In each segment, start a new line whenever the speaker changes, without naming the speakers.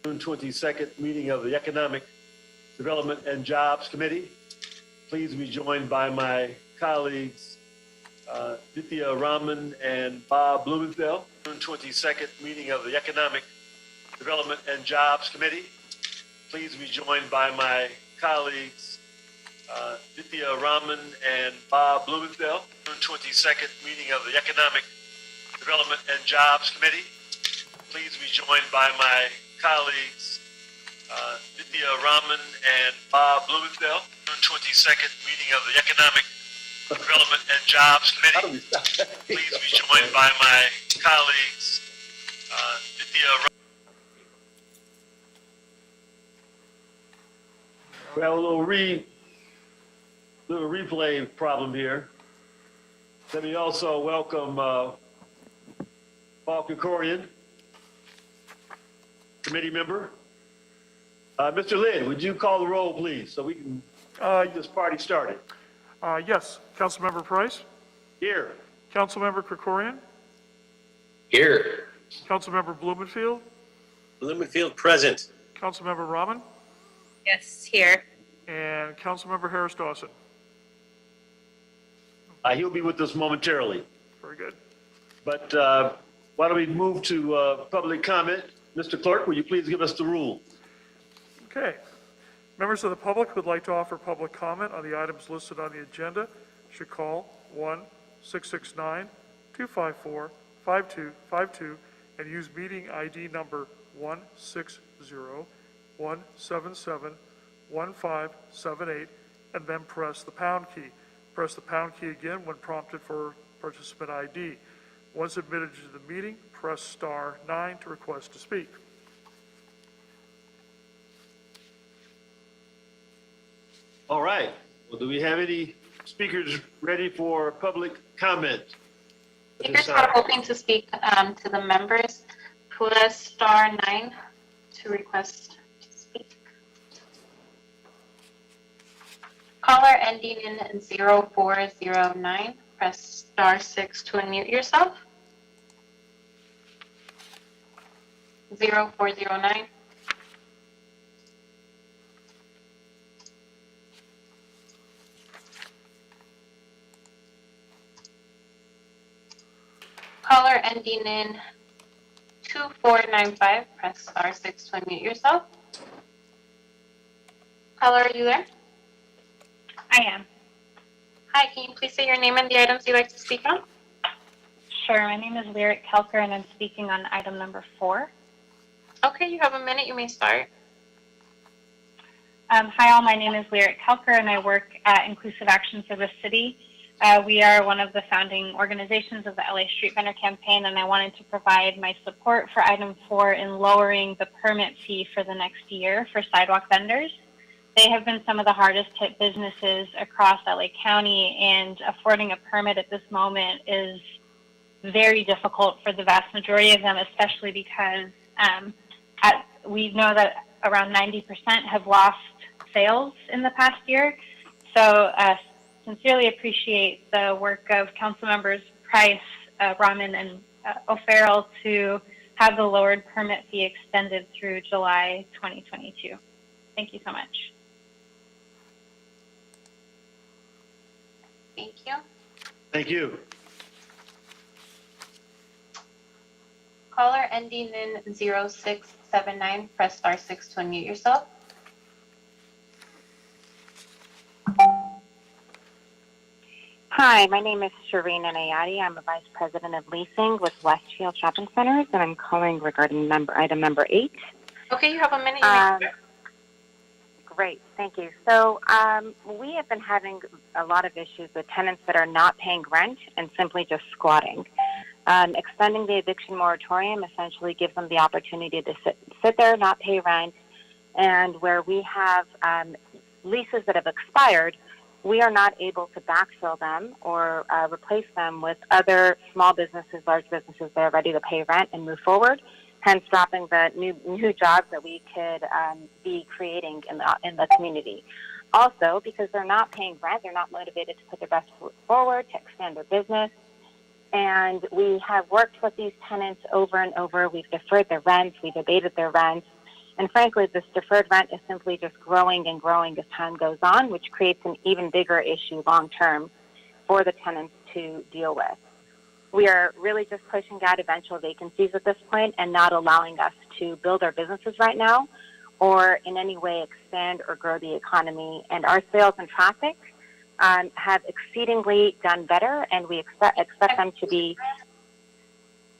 June 22nd meeting of the Economic Development and Jobs Committee. Please be joined by my colleagues, Vidya Raman and Bob Blumenthal. June 22nd meeting of the Economic Development and Jobs Committee. Please be joined by my colleagues, Vidya Raman and Bob Blumenthal. June 22nd meeting of the Economic Development and Jobs Committee. Please be joined by my colleagues, Vidya Raman and Bob Blumenthal. June 22nd meeting of the Economic Development and Jobs Committee. Please be joined by my colleagues, Vidya Raman. Well, a little replay problem here. Let me also welcome Paul Krikorian, committee member. Mr. Lynn, would you call the roll, please, so we can get this party started?
Yes. Councilmember Price?
Here.
Councilmember Krikorian?
Here.
Councilmember Blumenfield?
Blumenfield present.
Councilmember Rahman?
Yes, here.
And Councilmember Harris Dawson?
He'll be with us momentarily.
Very good.
But why don't we move to public comment? Mr. Clerk, will you please give us the rule?
Okay. Members of the public who would like to offer public comment on the items listed on the agenda should call 1-669-254-5252 and use meeting ID number 160-177-1578 and then press the pound key. Press the pound key again when prompted for participant ID. Once admitted to the meeting, press *9 to request to speak.
All right. Well, do we have any speakers ready for public comment?
Speakers who are hoping to speak to the members, press *9 to request to speak. Caller ending in 0409, press *6 to unmute yourself. 0409. Caller ending in 2495, press *6 to unmute yourself. Caller, are you there?
I am.
Hi, can you please say your name and the items you'd like to speak on?
Sure, my name is Lyric Kelker and I'm speaking on item number 4.
Okay, you have a minute, you may start.
Hi all, my name is Lyric Kelker and I work at Inclusive Action for the City. We are one of the founding organizations of the LA Street Vendor Campaign, and I wanted to provide my support for item 4 in lowering the permit fee for the next year for sidewalk vendors. They have been some of the hardest hit businesses across LA County, and affording a permit at this moment is very difficult for the vast majority of them, especially because we know that around 90% have lost sales in the past year. So sincerely appreciate the work of Council Members Price, Rahman, and O'Farrell to have the lowered permit fee extended through July 2022. Thank you so much.
Thank you.
Thank you.
Caller ending in 0679, press *6 to unmute yourself.
Hi, my name is Shireen Anayati. I'm a Vice President of Leasing with Westfield Shopping Centers, and I'm calling regarding item number 8.
Okay, you have a minute. You may start.
Great, thank you. So we have been having a lot of issues with tenants that are not paying rent and simply just squatting. Extending the eviction moratorium essentially gives them the opportunity to sit there, not pay rent, and where we have leases that have expired, we are not able to backfill them or replace them with other small businesses, large businesses that are ready to pay rent and move forward, hence dropping the new jobs that we could be creating in the community. Also, because they're not paying rent, they're not motivated to put their best foot forward to expand their business. And we have worked with these tenants over and over. We've deferred their rents, we've abated their rents, And frankly, this deferred rent is simply just growing and growing as time goes on, which creates an even bigger issue long term for the tenants to deal with. We are really just pushing out eventual vacancies at this point and not allowing us to build our businesses right now or in any way expand or grow the economy. And our sales and traffic have exceedingly done better, and we expect them to be.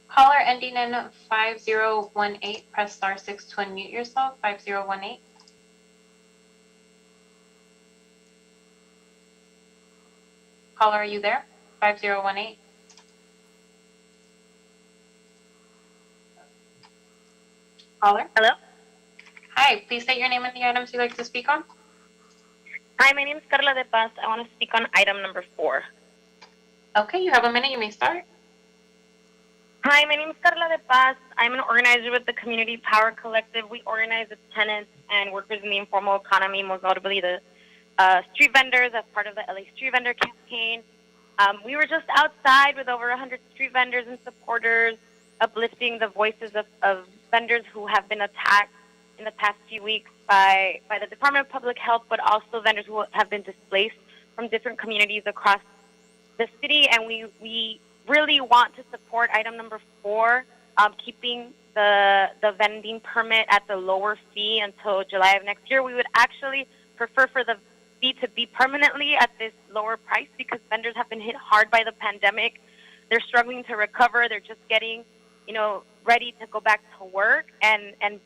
Caller ending in 5018, press star 6 to unmute yourself, 5018. Caller, are you there? 5018. Caller?
Hello?
Hi, please state your name and the items you'd like to speak on.
Hi, my name is Carla de Paz. I want to speak on item number 4.
Okay, you have a minute. You may start.
Hi, my name is Carla de Paz. I'm an organizer with the Community Power Collective. We organize with tenants and workers in the informal economy, most notably the street vendors as part of the LA Street Vendor Campaign. We were just outside with over 100 street vendors and supporters, uplifting the voices of vendors who have been attacked in the past few weeks by the Department of Public Health, but also vendors who have been displaced from different communities across the city. And we really want to support item number 4, keeping the vending permit at the lower fee until July of next year. We would actually prefer for the fee to be permanently at this lower price because vendors have been hit hard by the pandemic. They're struggling to recover. They're just getting, ready to go back to work, and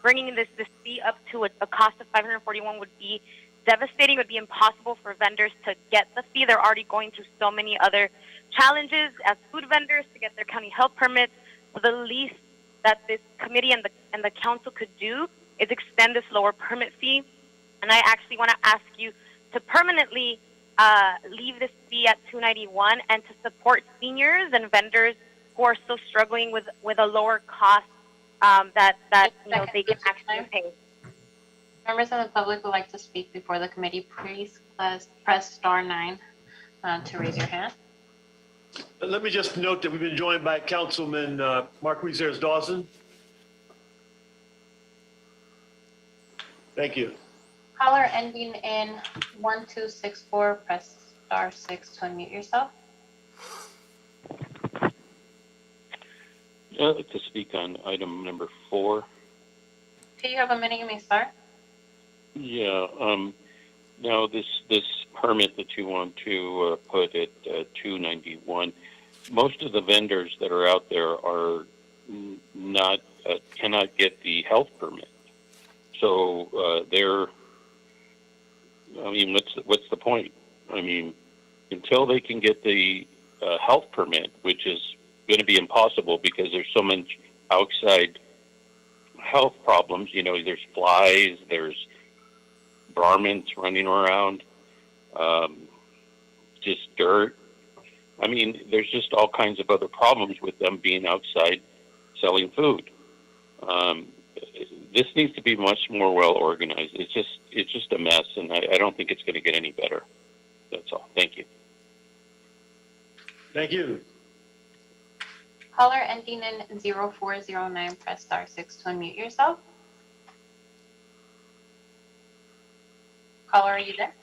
bringing this fee up to a cost of $541 would be devastating. It would be impossible for vendors to get the fee. They're already going through so many other challenges as food vendors to get their county health permits. So the least that this committee and the council could do is extend this lower permit fee. And I actually want to ask you to permanently leave this fee at $291 and to support seniors and vendors who are still struggling with a lower cost that they can actually pay.
Members of the public would like to speak before the committee. Please press star 9 to raise your hand.
Let me just note that we've been joined by Councilman Mark Dawson. Thank you.
Caller ending in 1264, press star 6 to unmute yourself.
I'd like to speak on item number 4.
Okay, you have a minute. You may start.
Yeah. Now this permit that you want to put at $291, most of the vendors that are out there are not cannot get the health permit. So what's the point? I mean, until they can get the health permit, which is going to be impossible because there's so much outside health problems. There's flies, there's varmints running around, just dirt. I mean, there's just all kinds of other problems with them being outside selling food. This needs to be much more well organized. It's just a mess, and I don't think it's going to get any better. That's all. Thank you.
Thank you.
Caller ending in 0409, press star 6 to unmute yourself. Caller, are you there?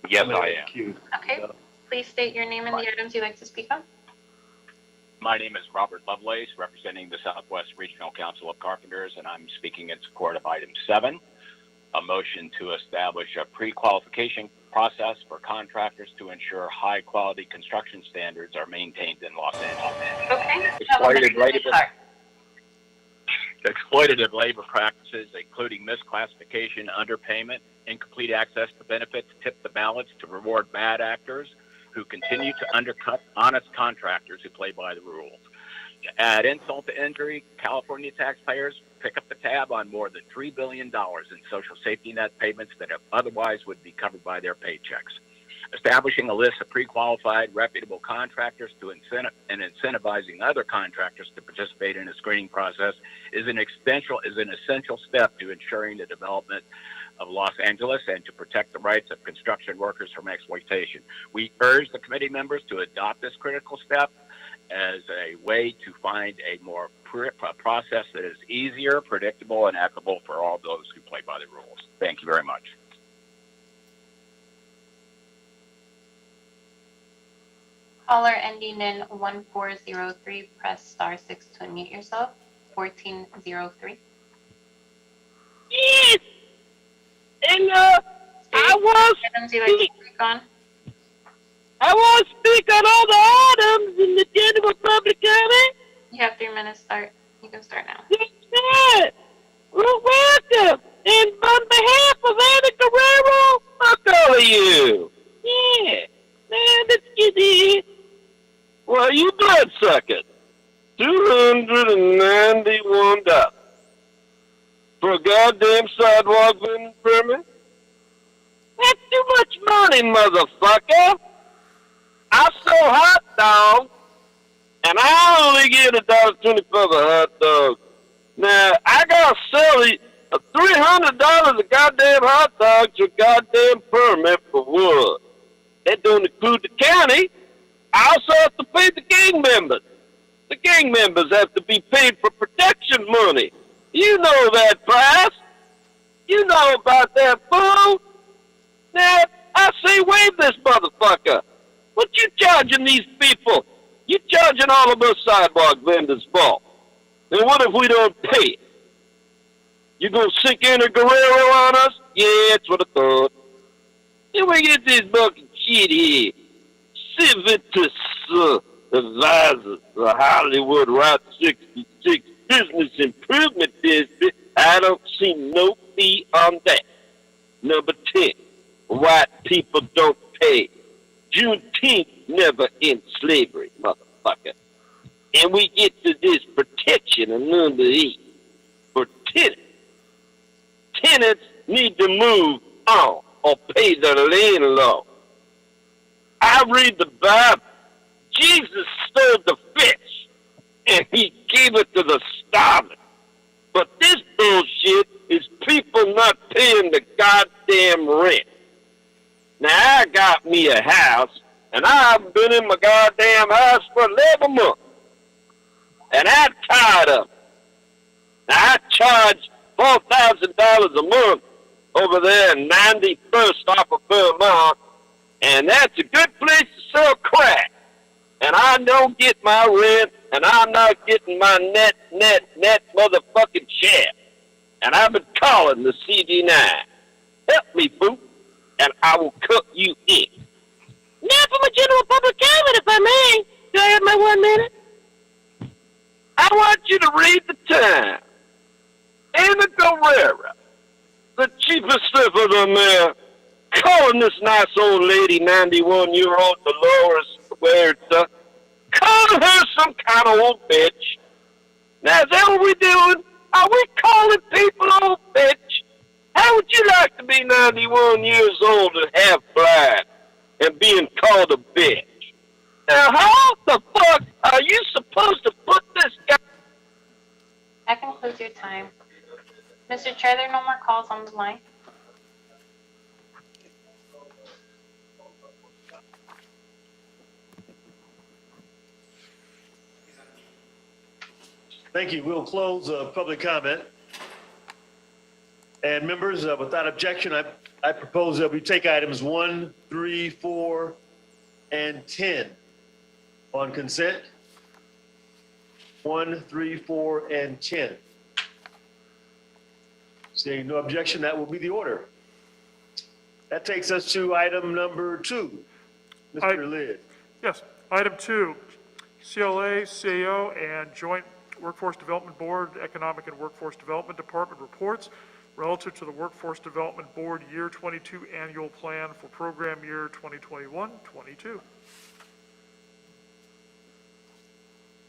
Yes, I am.
Okay. Please state your name and the items you'd like to speak on.
My name is Robert Lovelace, representing the Southwest Regional Council of Carpenters, and I'm speaking in support of item 7, a motion to establish a pre-qualification process for contractors to ensure high-quality construction standards are maintained in Los Angeles.
Okay.
Exploitative labor practices, including misclassification, underpayment, incomplete access to benefits, tip the balance to reward bad actors who continue to undercut honest contractors who play by the rules. To add insult to injury, California taxpayers pick up the tab on more than $3 billion in social safety net payments that otherwise would be covered by their paychecks. Establishing a list of pre-qualified, reputable contractors and incentivizing other contractors to participate in a screening process is an essential step to ensuring the development of Los Angeles and to protect the rights of construction workers from exploitation. We urge the committee members to adopt this critical step as a way to find a more process that is easier, predictable, and equitable for all those who play by the rules. Thank you very much.
Caller ending in 1403, press star 6 to unmute yourself. 1403.
Yes. And I was
Items you'd like to speak on?
I want to speak on all the items in the general public comment.
You have 3 minutes. Start. You can start now.
Yes, well, welcome. And on behalf of Anna Guerrero, fuck all of you. Yeah. Now, let's get in. Well, you bloodsucker. $291 for a goddamn sidewalk vending permit? That's too much money, motherfucker. I sell hot dogs, and I only get $1.25 for a hot dog. Now, I gotta sell $300 a goddamn hot dog to a goddamn permit for what? That don't include the county. I also have to pay the gang members. The gang members have to be paid for protection money. You know that price. You know about that, fool. Now, I say waive this motherfucker. What you charging these people? You charging all of us sidewalk vendors for. And what if we don't pay it? You gonna sink in a Guerrero on us? Yeah, that's what I thought. Then we get this bucket shit here. Civitas Advisors, the Hollywood Route 66 Business Improvement District. I don't see no fee on that. Number 10, white people don't pay. Juneteenth never in slavery, motherfucker. And we get to this protection of number 8 for tenants. Tenants need to move on or pay their landlord. I read the Bible. Jesus stole the fish and he gave it to the starving. But this bullshit is people not paying the goddamn rent. Now, I got me a house, and I've been in my goddamn house for 11 months. And I'm tired of it. Now, I charge $4,000 a month over there in 91st off of Vermont, and that's a good place to sell crack. And I don't get my rent, and I'm not getting my net motherfucking share. And I've been calling the CD9. Help me, boo, and I will cut you in. Now for my general public comment, if I may. Do I have my 1 minute? I want you to read the Times. Anna Guerrero, the chief of staff of the mayor, calling this nice old lady, 91-year-old Dolores Huerta, calling her some kind of old bitch. Now, is that what we're doing? Are we calling people old bitch? How would you like to be 91 years old and half blind and being called a bitch? Now, how the fuck are you supposed to put this guy?
That concludes your time. Mr. Chair, there are no more calls on the line.
Thank you. We'll close public comment. And members, without objection, I propose that we take items 1, 3, 4, and 10 on consent. 1, 3, 4, and 10. Seeing no objection, that will be the order. That takes us to item number 2. Mr. Lid.
Yes, item 2, CLA, CAO, and Joint Workforce Development Board, Economic and Workforce Development Department reports relative to the Workforce Development Board Year 22 Annual Plan for Program Year 2021-22.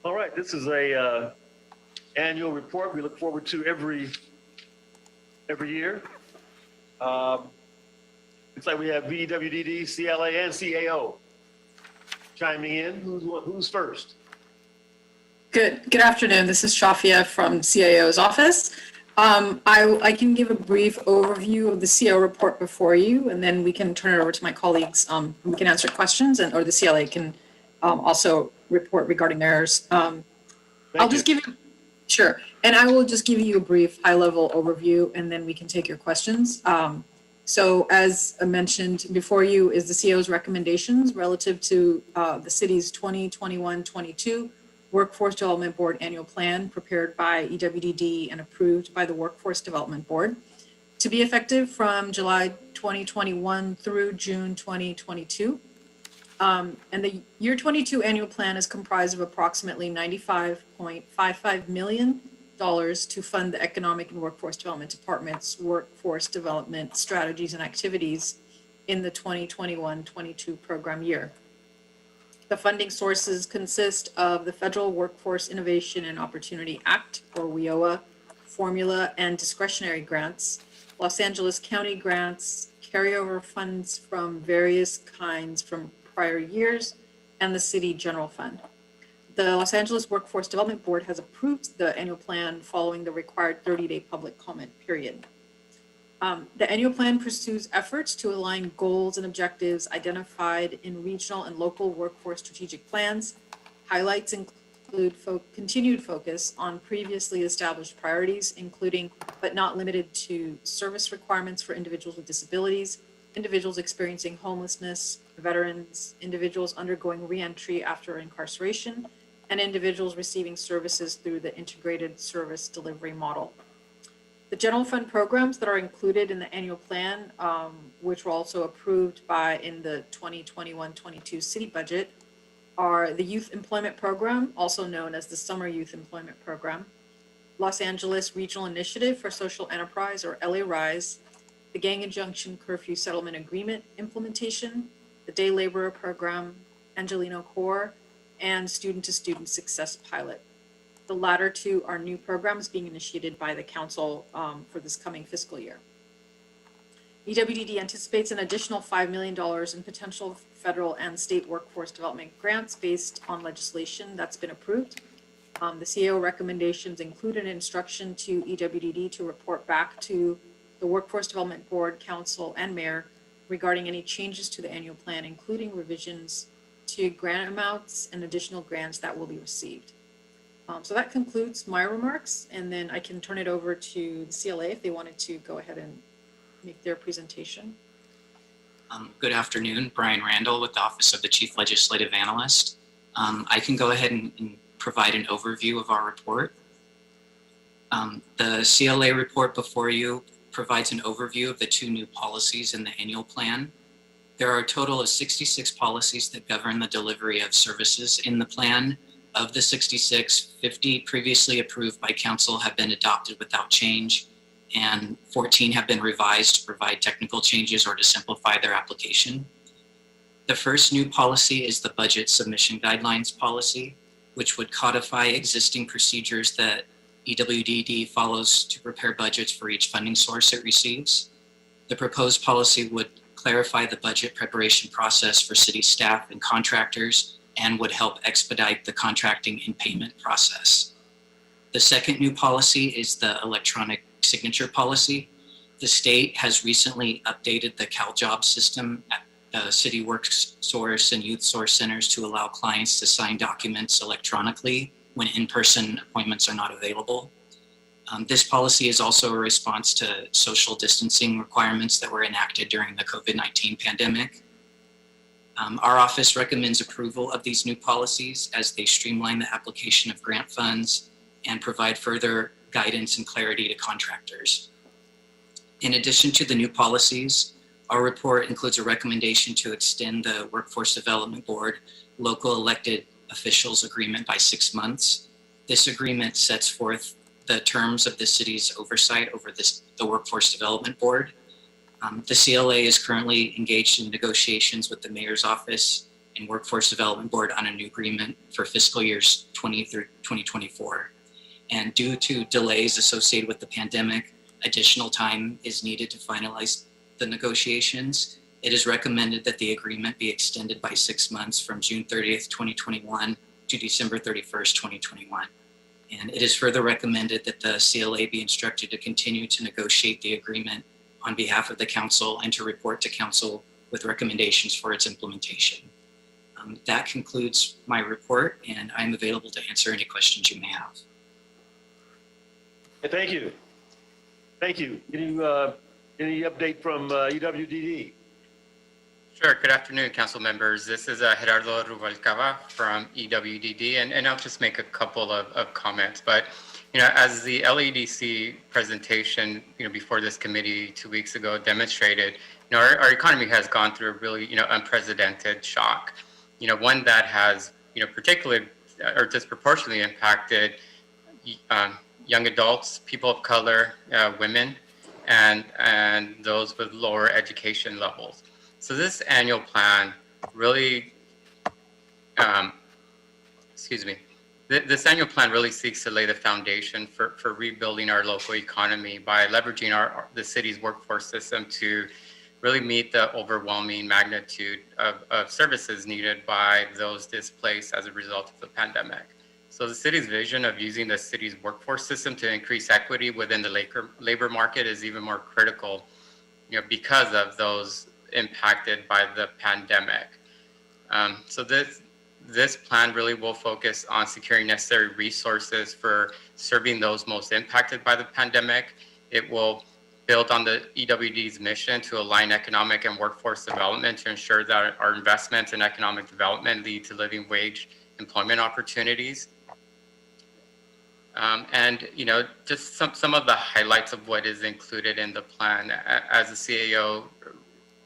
All right, this is a annual report we look forward to every year. Looks like we have VWDD, CLA, and CAO chiming in. Who's first?
Good afternoon. This is Shafia from CAO's office. I can give a brief overview of the CAO report before you, and then we can turn it over to my colleagues. We can answer questions, or the CLA can also report regarding theirs. I'll
Thank
just
you.
give you, sure, and I will just give you a brief high-level overview, and then we can take your questions. So as I mentioned before you is the CEO's recommendations relative to the city's 2021-22 Workforce Development Board Annual Plan prepared by EWDD and approved by the Workforce Development Board to be effective from July 2021 through June 2022. And the year 22 annual plan is comprised of approximately $95.55 million to fund the Economic and Workforce Development Department's workforce development strategies and activities in the 2021-22 program year. The funding sources consist of the Federal Workforce Innovation and Opportunity Act, or WIOA, formula and discretionary grants, Los Angeles County grants, carryover funds from various kinds from prior years, and the city general fund. The Los Angeles Workforce Development Board has approved the annual plan following the required 30-day public comment period. The annual plan pursues efforts to align goals and objectives identified in regional and local workforce strategic plans. Highlights include continued focus on previously established priorities, including but not limited to service requirements for individuals with disabilities, individuals experiencing homelessness, veterans, individuals undergoing reentry after incarceration, and individuals receiving services through the integrated service delivery model. The general fund programs that are included in the annual plan, which were also approved in the 2021-22 city budget, are the Youth Employment Program, also known as the Summer Youth Employment Program, Los Angeles Regional Initiative for Social Enterprise, or LA RISE, the Gang Injunction Curfew Settlement Agreement implementation, the Day Laborer Program, Angelino Corps, and Student-to-Student Success Pilot. The latter two are new programs being initiated by the council for this coming fiscal year. EWDD anticipates an additional $5 million in potential federal and state workforce development grants based on legislation that's been approved. The CEO recommendations include an instruction to EWDD to report back to the Workforce Development Board, Council, and Mayor regarding any changes to the annual plan, including revisions to grant amounts and additional grants that will be received. So that concludes my remarks, and then I can turn it over to the CLA if they wanted to go ahead and make their presentation.
Good afternoon, Brian Randall with the Office of the Chief Legislative Analyst. I can go ahead and provide an overview of our report. The CLA report before you provides an overview of the two new policies in the annual plan. There are a total of 66 policies that govern the delivery of services in the plan. Of the 66, 50 previously approved by council have been adopted without change, and 14 have been revised to provide technical changes or to simplify their application. The first new policy is the Budget Submission Guidelines policy, which would codify existing procedures that EWDD follows to prepare budgets for each funding source it receives. The proposed policy would clarify the budget preparation process for city staff and contractors and would help expedite the contracting and payment process. The second new policy is the electronic signature policy. The state has recently updated the CalJobs system at the City WorkSource and Youth Source centers to allow clients to sign documents electronically when in-person appointments are not available. This policy is also a response to social distancing requirements that were enacted during the COVID-19 pandemic. Our office recommends approval of these new policies as they streamline the application of grant funds and provide further guidance and clarity to contractors. In addition to the new policies, our report includes a recommendation to extend the Workforce Development Board local elected officials agreement by 6 months. This agreement sets forth the terms of the city's oversight over the Workforce Development Board. The CLA is currently engaged in negotiations with the Mayor's Office and Workforce Development Board on a new agreement for fiscal years 20 through 2024. And due to delays associated with the pandemic, additional time is needed to finalize the negotiations. It is recommended that the agreement be extended by 6 months from June 30th, 2021 to December 31st, 2021. And it is further recommended that the CLA be instructed to continue to negotiate the agreement on behalf of the council and to report to council with recommendations for its implementation. That concludes my report, and I'm available to answer any questions you may have.
Thank you. Thank you. Any update from EWDD?
Sure. Good afternoon, council members. This is Gerardo Rubalcaba from EWDD, and I'll just make a couple of comments. But, as the LEDC presentation, before this committee 2 weeks ago demonstrated, our economy has gone through a really, unprecedented shock. One that has, particularly or disproportionately impacted young adults, people of color, women, and those with lower education levels. So this annual plan really, this annual plan really seeks to lay the foundation for rebuilding our local economy by leveraging the city's workforce system to really meet the overwhelming magnitude of services needed by those displaced as a result of the pandemic. So the city's vision of using the city's workforce system to increase equity within the labor market is even more critical, because of those impacted by the pandemic. So this plan really will focus on securing necessary resources for serving those most impacted by the pandemic. It will build on the EWD's mission to align economic and workforce development to ensure that our investments in economic development lead to living wage employment opportunities. And just some of the highlights of what is included in the plan. As the CAO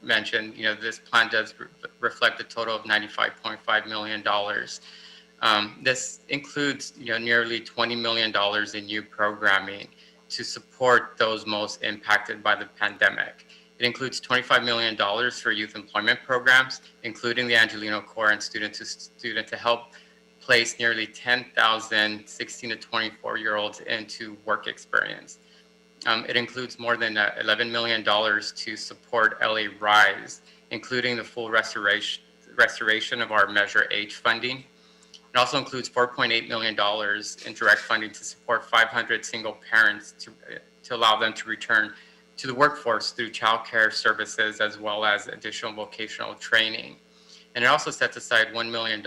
mentioned, this plan does reflect a total of $95.5 million. This includes, nearly $20 million in new programming to support those most impacted by the pandemic. It includes $25 million for youth employment programs, including the Angelino Corps and Student to help place nearly 10,000 16 to 24-year-olds into work experience. It includes more than $11 million to support LA Rise, including the full restoration of our Measure H funding. It also includes $4.8 million in direct funding to support 500 single parents to allow them to return to the workforce through child care services as well as additional vocational training. And it also sets aside $1 million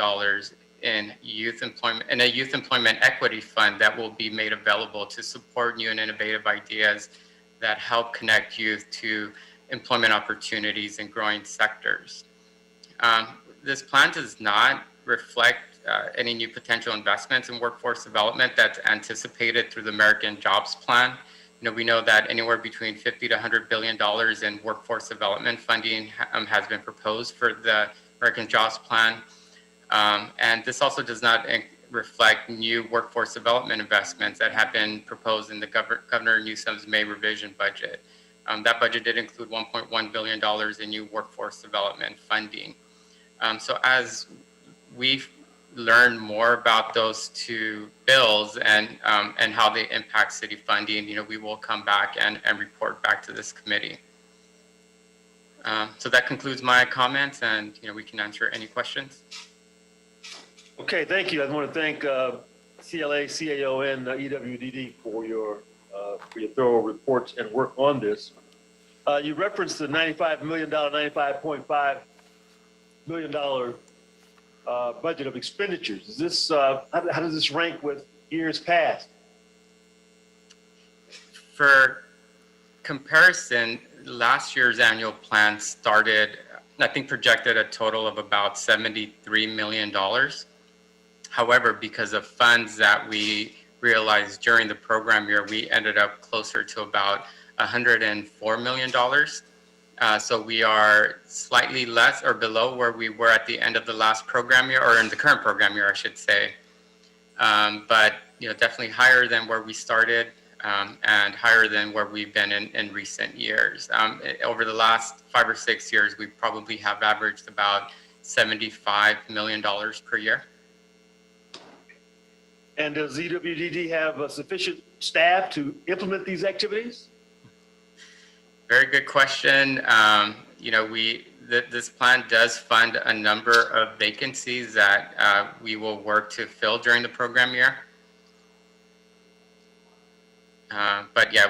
in youth employment and a youth employment equity fund that will be made available to support new and innovative ideas that help connect youth to employment opportunities in growing sectors. This plan does not reflect any new potential investments in workforce development that's anticipated through the American Jobs Plan. We know that anywhere between $50 to $100 billion in workforce development funding has been proposed for the American Jobs Plan. And this also does not reflect new workforce development investments that have been proposed in the Governor Newsom's May revision budget. That budget did include $1.1 billion in new workforce development funding. So as we've learned more about those two bills and how they impact city funding, we will come back and report back to this committee. So that concludes my comments, and we can answer any questions.
Okay, thank you. I want to thank CLA, CAO, and EWDD for your thorough reports and work on this. You referenced the $95 million, $95.5 million budget of expenditures. Is this how does this rank with years past?
For comparison, last year's annual plan started, I think, projected a total of about $73 million. However, because of funds that we realized during the program year, we ended up closer to about $104 million. So we are slightly less or below where we were at the end of the last program year, or in the current program year, I should say. But definitely higher than where we started, and higher than where we've been in recent years. Over the last 5 or 6 years, we probably have averaged about $75 million per year.
And does EWDD have a sufficient staff to implement these activities?
Very good question. This plan does fund a number of vacancies that we will work to fill during the program year. But yeah,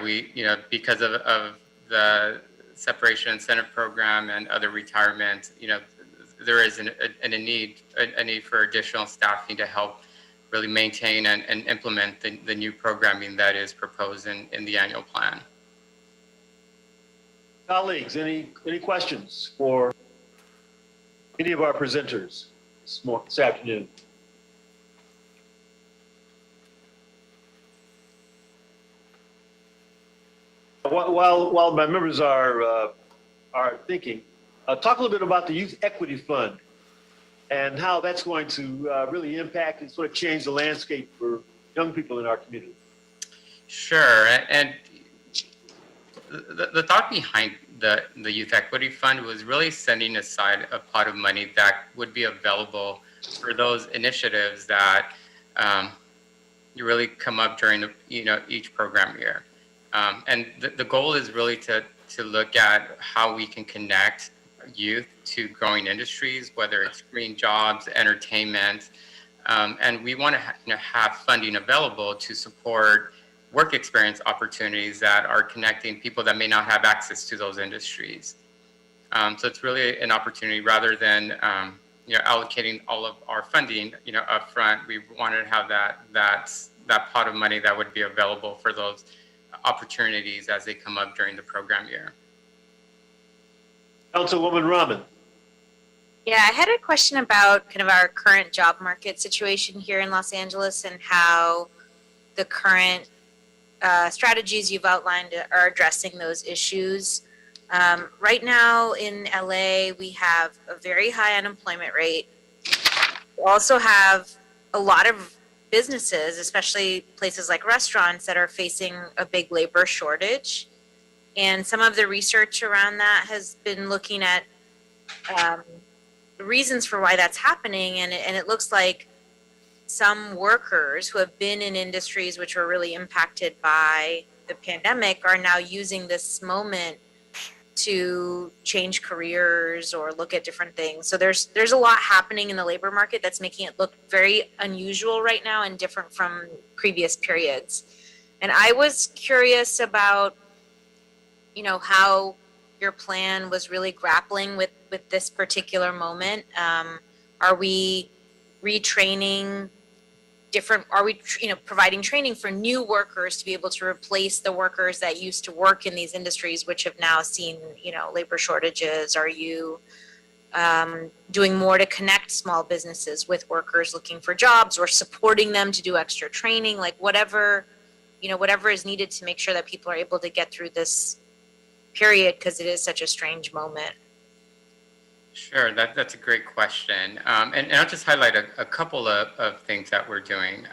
because of the separation incentive program and other retirements, there is a need for additional staffing to help really maintain and implement the new programming that is proposed in the annual plan.
Colleagues, any questions for any of our presenters this afternoon? While my members are thinking, talk a little bit about the Youth Equity Fund and how that's going to really impact and sort of change the landscape for young people in our community.
Sure, and the thought behind the Youth Equity Fund was really setting aside a pot of money that would be available for those initiatives that really come up during each program year. And the goal is really to look at how we can connect youth to growing industries, whether it's green jobs, entertainment, and we want to have funding available to support work experience opportunities that are connecting people that may not have access to those industries. So it's really an opportunity rather than allocating all of our funding up front. We wanted to have that pot of money that would be available for those opportunities as they come up during the program year.
Councilwoman Rahman.
Yeah, I had a question about kind of our current job market situation here in Los Angeles and how the current strategies you've outlined are addressing those issues. Right now in LA, we have a very high unemployment rate. We also have a lot of businesses, especially places like restaurants, that are facing a big labor shortage. And some of the research around that has been looking at the reasons for why that's happening. And it looks like some workers who have been in industries which were really impacted by the pandemic are now using this moment to change careers or look at different things. So there's a lot happening in the labor market that's making it look very unusual right now and different from previous periods. And I was curious about, how your plan was really grappling with this particular moment. Are we retraining providing training for new workers to be able to replace the workers that used to work in these industries, which have now seen, labor shortages? Are you doing more to connect small businesses with workers looking for jobs, or supporting them to do extra training, like whatever is needed to make sure that people are able to get through this period, because it is such a strange moment?
Sure, that's a great question. And I'll just highlight a couple of things that we're doing.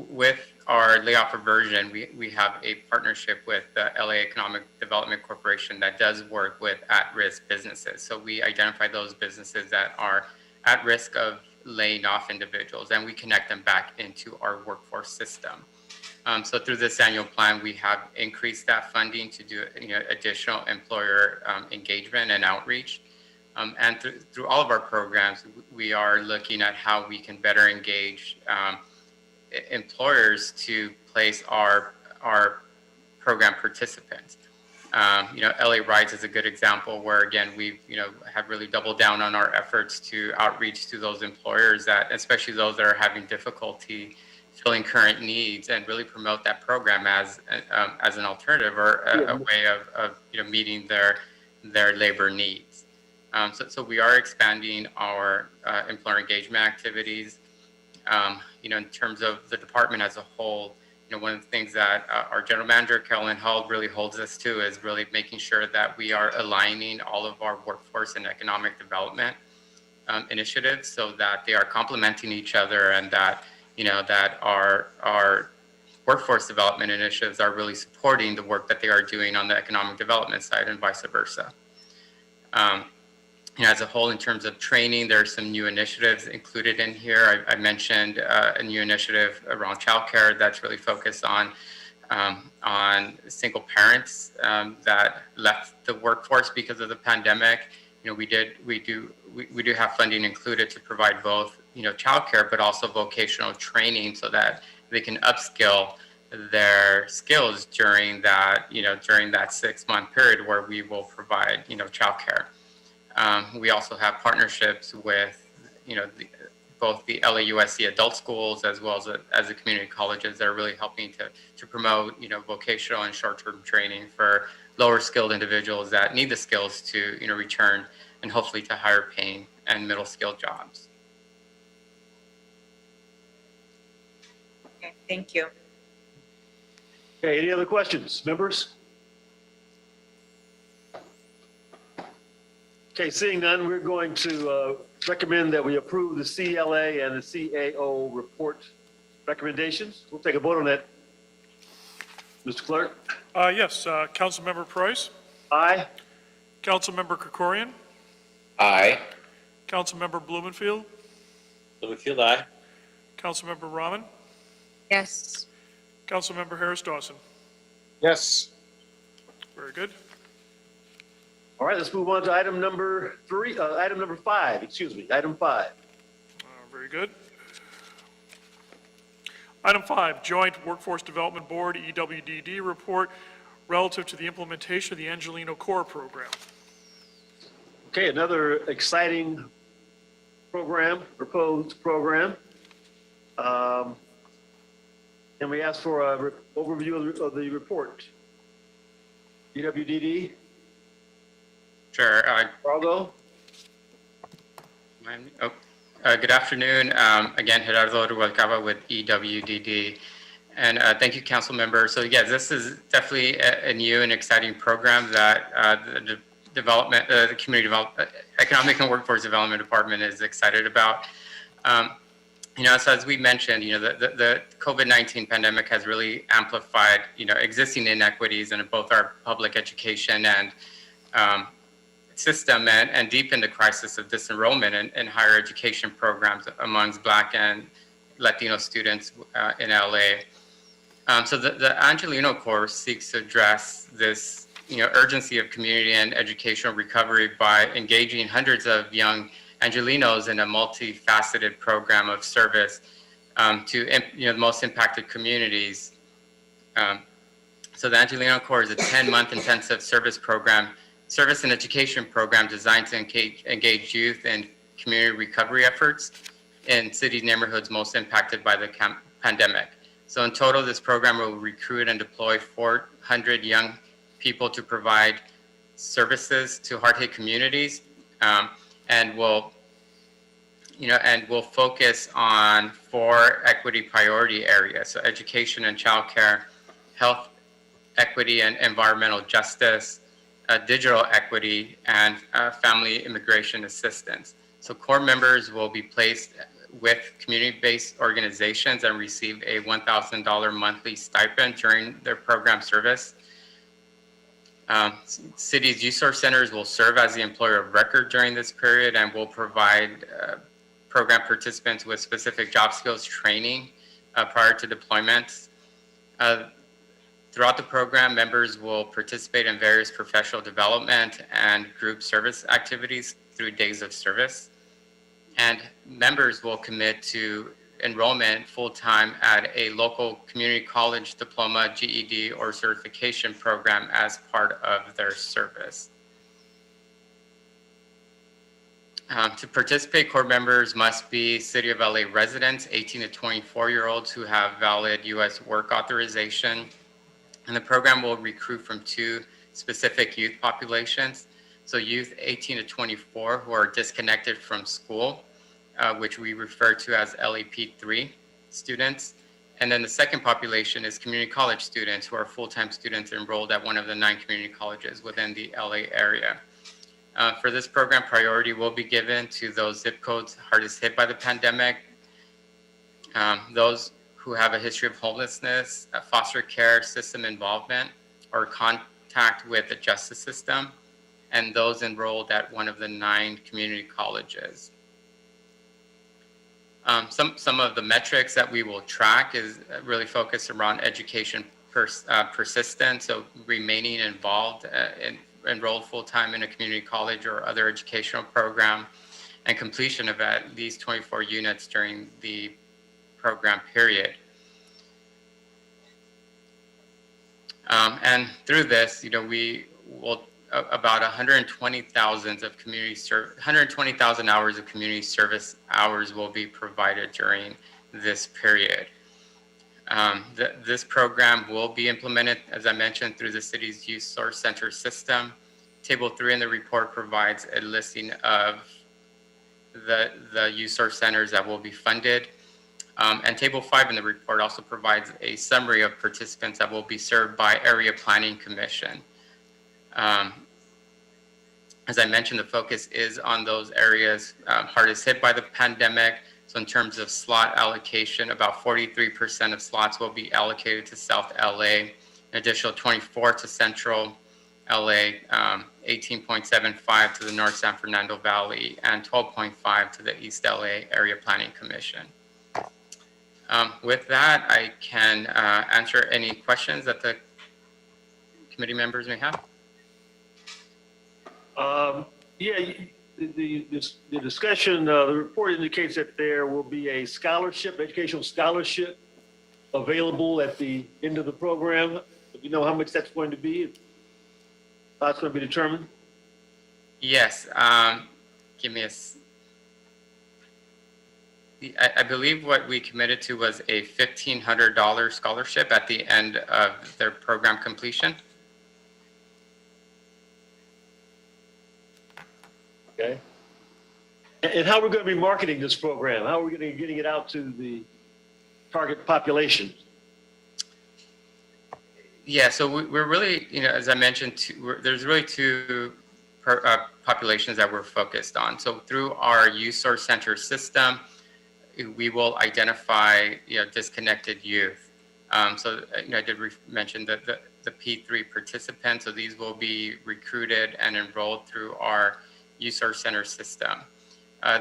With our layoff aversion, we have a partnership with the LA Economic Development Corporation that does work with at-risk businesses. So we identify those businesses that are at risk of laying off individuals, and we connect them back into our workforce system. So through this annual plan, we have increased that funding to do additional employer engagement and outreach. And through all of our programs, we are looking at how we can better engage employers to place our program participants. LA Rides is a good example where, again, we've have really doubled down on our efforts to outreach to those employers, that especially those that are having difficulty filling current needs, and really promote that program as an alternative or a way of meeting their labor needs. So we are expanding our employer engagement activities. In terms of the department as a whole, one of the things that our general manager, Carolyn Held, really holds us to is really making sure that we are aligning all of our workforce and economic development initiatives so that they are complementing each other, and that that our workforce development initiatives are really supporting the work that they are doing on the economic development side, and vice versa. As a whole, in terms of training, there are some new initiatives included in here. I mentioned a new initiative around childcare that's really focused on single parents that left the workforce because of the pandemic. We do have funding included to provide both childcare, but also vocational training so that they can upskill their skills during that, during that 6-month period where we will provide, childcare. We also have partnerships with, both the LAUSD adult schools as well as the community colleges that are really helping to promote, vocational and short-term training for lower skilled individuals that need the skills to, return and hopefully to higher paying and middle skilled jobs.
Okay, thank you.
Okay, any other questions, members? Okay, seeing none, we're going to recommend that we approve the CLA and the CAO report recommendations. We'll take a vote on that. Mr. Clerk?
Yes, Councilmember Price,
Aye.
Councilmember Krikorian,
Aye.
Councilmember Blumenfield,
Blumenfield, aye.
Councilmember Rahman,
Yes.
Councilmember Harris Dawson.
Yes.
Very good.
All right, let's move on to item number 5, item 5.
Very good. Item 5, Joint Workforce Development Board, EWDD report relative to the implementation of the Angelino Core program.
Okay, another exciting proposed program. And we ask for an overview of the report. EWDD?
Sure.
Fargo?
Good afternoon. Again, Gerardo Rubalcaba with EWDD. And thank you, council member. So yes, this is definitely a new and exciting program that the Community Economic and Workforce Development Department is excited about. So as we mentioned, the COVID-19 pandemic has really amplified, existing inequities in both our public education and system and deepened the crisis of disenrollment in higher education programs amongst Black and Latino students in LA. So the Angelino course seeks to address this, urgency of community and educational recovery by engaging hundreds of young Angelinos in a multifaceted program of service to the most impacted communities. So the Angelino Core is a 10-month intensive service and education program designed to engage youth in community recovery efforts in city neighborhoods most impacted by the pandemic. So in total, this program will recruit and deploy 400 young people to provide services to hard-hit communities, and will focus on 4 equity priority areas: so education and childcare, health equity and environmental justice, digital equity, and family immigration assistance. So core members will be placed with community-based organizations and receive a $1,000 monthly stipend during their program service. Cities' youth source centers will serve as the employer of record during this period and will provide program participants with specific job skills training prior to deployment. Throughout the program, members will participate in various professional development and group service activities through days of service. And members will commit to enrollment full-time at a local community college diploma, GED, or certification program as part of their service. To participate, core members must be City of LA residents, 18 to 24-year-olds who have valid U.S. work authorization. And the program will recruit from 2 specific youth populations. So youth 18 to 24 who are disconnected from school, which we refer to as LAP3 students. And then the second population is community college students who are full-time students enrolled at one of the 9 community colleges within the LA area. For this program, priority will be given to those zip codes hardest hit by the pandemic, those who have a history of homelessness, foster care system involvement, or contact with the justice system, and those enrolled at one of the 9 community colleges. Some of the metrics that we will track is really focused around education persistence, so remaining involved enrolled full-time in a community college or other educational program, and completion of at least 24 units during the program period. And through this, we will about 120,000 hours of community service hours will be provided during this period. This program will be implemented, as I mentioned, through the city's Youth Source Center system. Table 3 in the report provides a listing of the Youth Source Centers that will be funded. And Table 5 in the report also provides a summary of participants that will be served by Area Planning Commission. As I mentioned, the focus is on those areas hardest hit by the pandemic. So in terms of slot allocation, about 43% of slots will be allocated to South LA, an additional 24 to Central LA, 18.75 to the North San Fernando Valley, and 12.5 to the East LA Area Planning Commission. With that, I can answer any questions that the committee members may have.
The discussion, the report indicates that there will be a scholarship, educational scholarship available at the end of the program. Do you know how much that's going to be? How it's going to be determined?
Yes. Give me I believe what we committed to was a $1,500 scholarship at the end of their program completion.
Okay. And how are we going to be marketing this program? How are we going to be getting it out to the target population?
Yeah, so we're really, as I mentioned, there's really two populations that we're focused on. So through our Youth Source Center system, we will identify, disconnected youth. So, I did mention that the P3 participants, so these will be recruited and enrolled through our Youth Source Center system.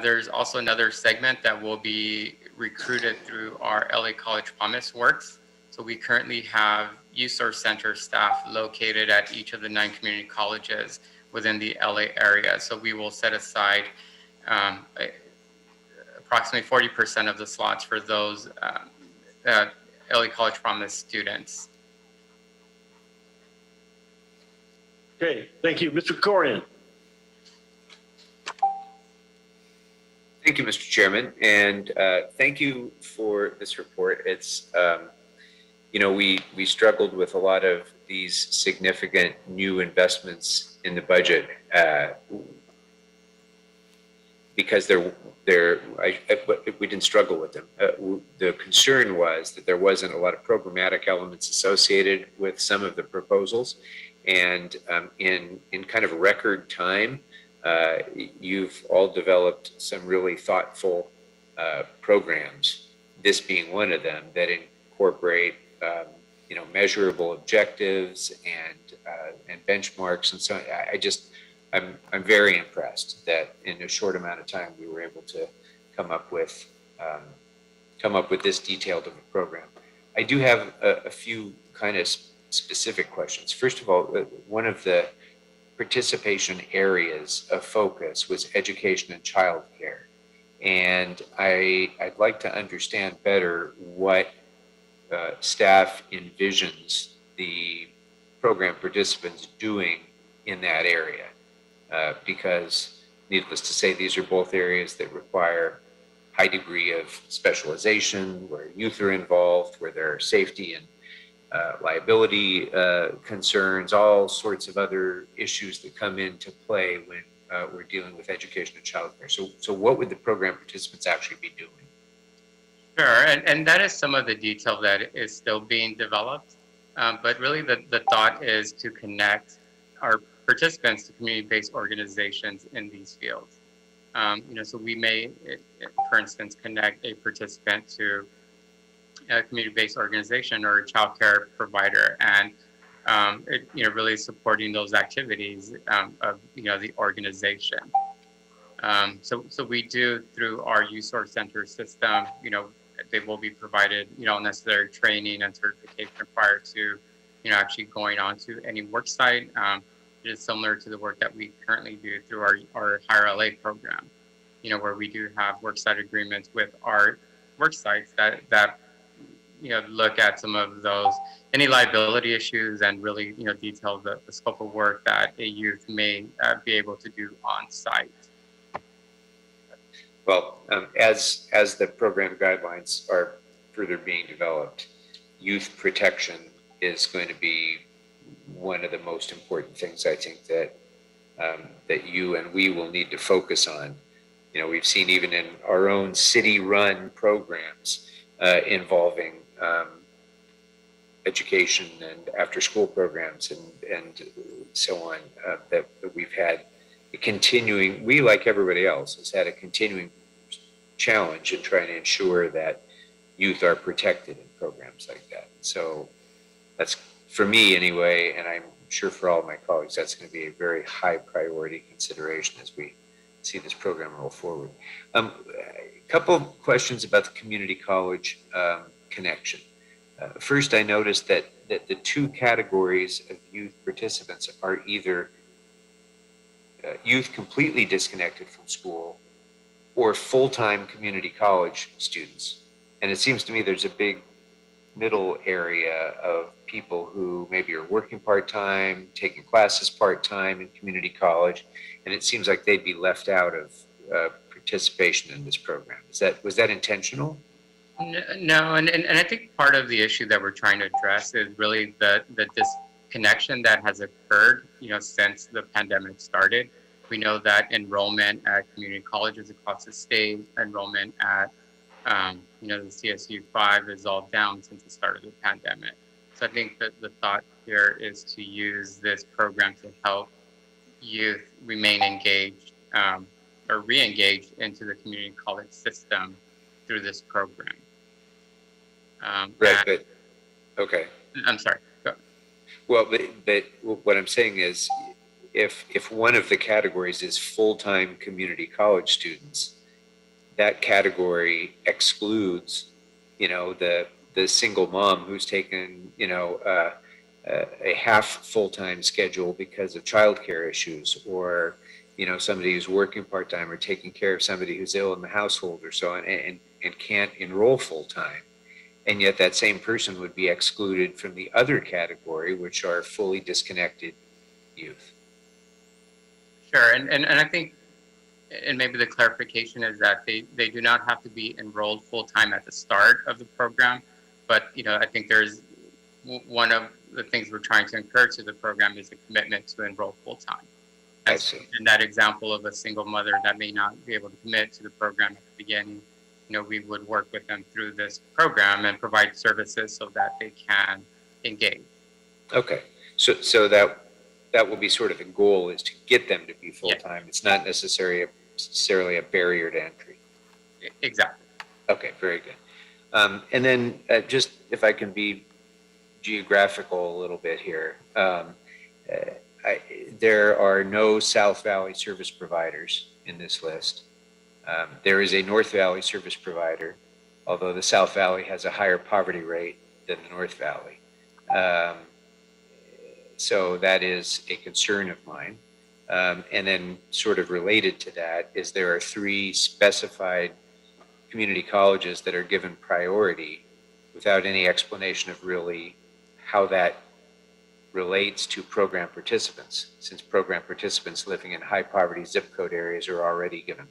There's also another segment that will be recruited through our LA College Promise Works. So we currently have Youth Source Center staff located at each of the 9 community colleges within the LA area. So we will set aside approximately 40% of the slots for those LA College Promise students.
Okay, thank you. Mr. Corian.
Thank you, Mr. Chairman, and thank you for this report. It's, we struggled with a lot of these significant new investments in the budget because we didn't struggle with them. The concern was that there wasn't a lot of programmatic elements associated with some of the proposals, and in kind of record time, you've all developed some really thoughtful programs, this being one of them, that incorporate measurable objectives and benchmarks and so on. I'm very impressed that in a short amount of time we were able to come up with this detailed of a program. I do have a few kind of specific questions. First of all, one of the participation areas of focus was education and childcare. And I'd like to understand better what staff envisions the program participants doing in that area. Because needless to say, these are both areas that require high degree of specialization, where youth are involved, where there are safety and liability concerns, all sorts of other issues that come into play when we're dealing with education and childcare. So what would the program participants actually be doing?
Sure, and that is some of the detail that is still being developed. But really the thought is to connect our participants to community-based organizations in these fields. So we may, for instance, connect a participant to a community-based organization or a childcare provider, and really supporting those activities of the organization. So we do, through our Youth Source Center system, they will be provided necessary training and certification prior to actually going on to any work site. It is similar to the work that we currently do through our Higher LA program, where we do have worksite agreements with our work sites that look at some of those, any liability issues, and really, detail the scope of work that a youth may be able to do on site.
Well, as the program guidelines are further being developed, youth protection is going to be one of the most important things, I think, that you and we will need to focus on. We've seen even in our own city-run programs involving education and after-school programs and so on, that we've had a continuing, we, like everybody else, has had a continuing challenge in trying to ensure that youth are protected in programs like that. So that's, for me anyway, and I'm sure for all of my colleagues, that's going to be a very high priority consideration as we see this program roll forward. A couple of questions about the community college connection. First, I noticed that the two categories of youth participants are either youth completely disconnected from school or full-time community college students. And it seems to me there's a big middle area of people who maybe are working part-time, taking classes part-time in community college, and it seems like they'd be left out of participation in this program. Was that intentional?
No, and I think part of the issue that we're trying to address is really the disconnection that has occurred, since the pandemic started. We know that enrollment at community colleges across the state, enrollment at the CSU 5 is all down since the start of the pandemic. So I think that the thought here is to use this program to help youth remain engaged or re-engaged into the community college system through this program.
Right, but, okay.
I'm sorry. Go.
Well, but what I'm saying is, if one of the categories is full-time community college students, that category excludes, the single mom who's taken, a half full-time schedule because of childcare issues, or, somebody who's working part-time or taking care of somebody who's ill in the household or so on, and can't enroll full-time. And yet that same person would be excluded from the other category, which are fully disconnected youth.
Sure, and I think, and maybe the clarification is that they do not have to be enrolled full-time at the start of the program, but I think there's one of the things we're trying to encourage to the program is a commitment to enroll full-time.
I see.
And that example of a single mother that may not be able to commit to the program at the beginning, we would work with them through this program and provide services so that they can engage.
Okay, so that will be sort of the goal, is to get them to be full-time. Yeah. It's not necessarily a barrier to entry.
Exactly.
Okay, very good. And then just if I can be geographical a little bit here, there are no South Valley service providers in this list. There is a North Valley service provider, although the South Valley has a higher poverty rate than the North Valley. So that is a concern of mine. And then sort of related to that is there are 3 specified community colleges that are given priority without any explanation of really how that relates to program participants, since program participants living in high poverty zip code areas are already given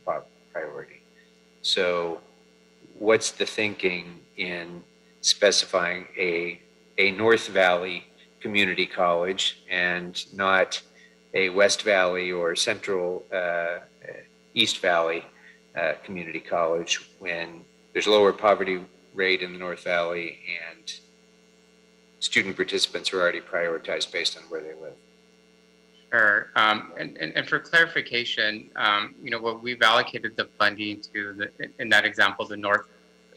priority. So what's the thinking in specifying a North Valley community college and not a West Valley or Central East Valley community college when there's lower poverty rate in the North Valley and student participants are already prioritized based on where they live?
Sure. And for clarification, what we've allocated the funding to, in that example, the North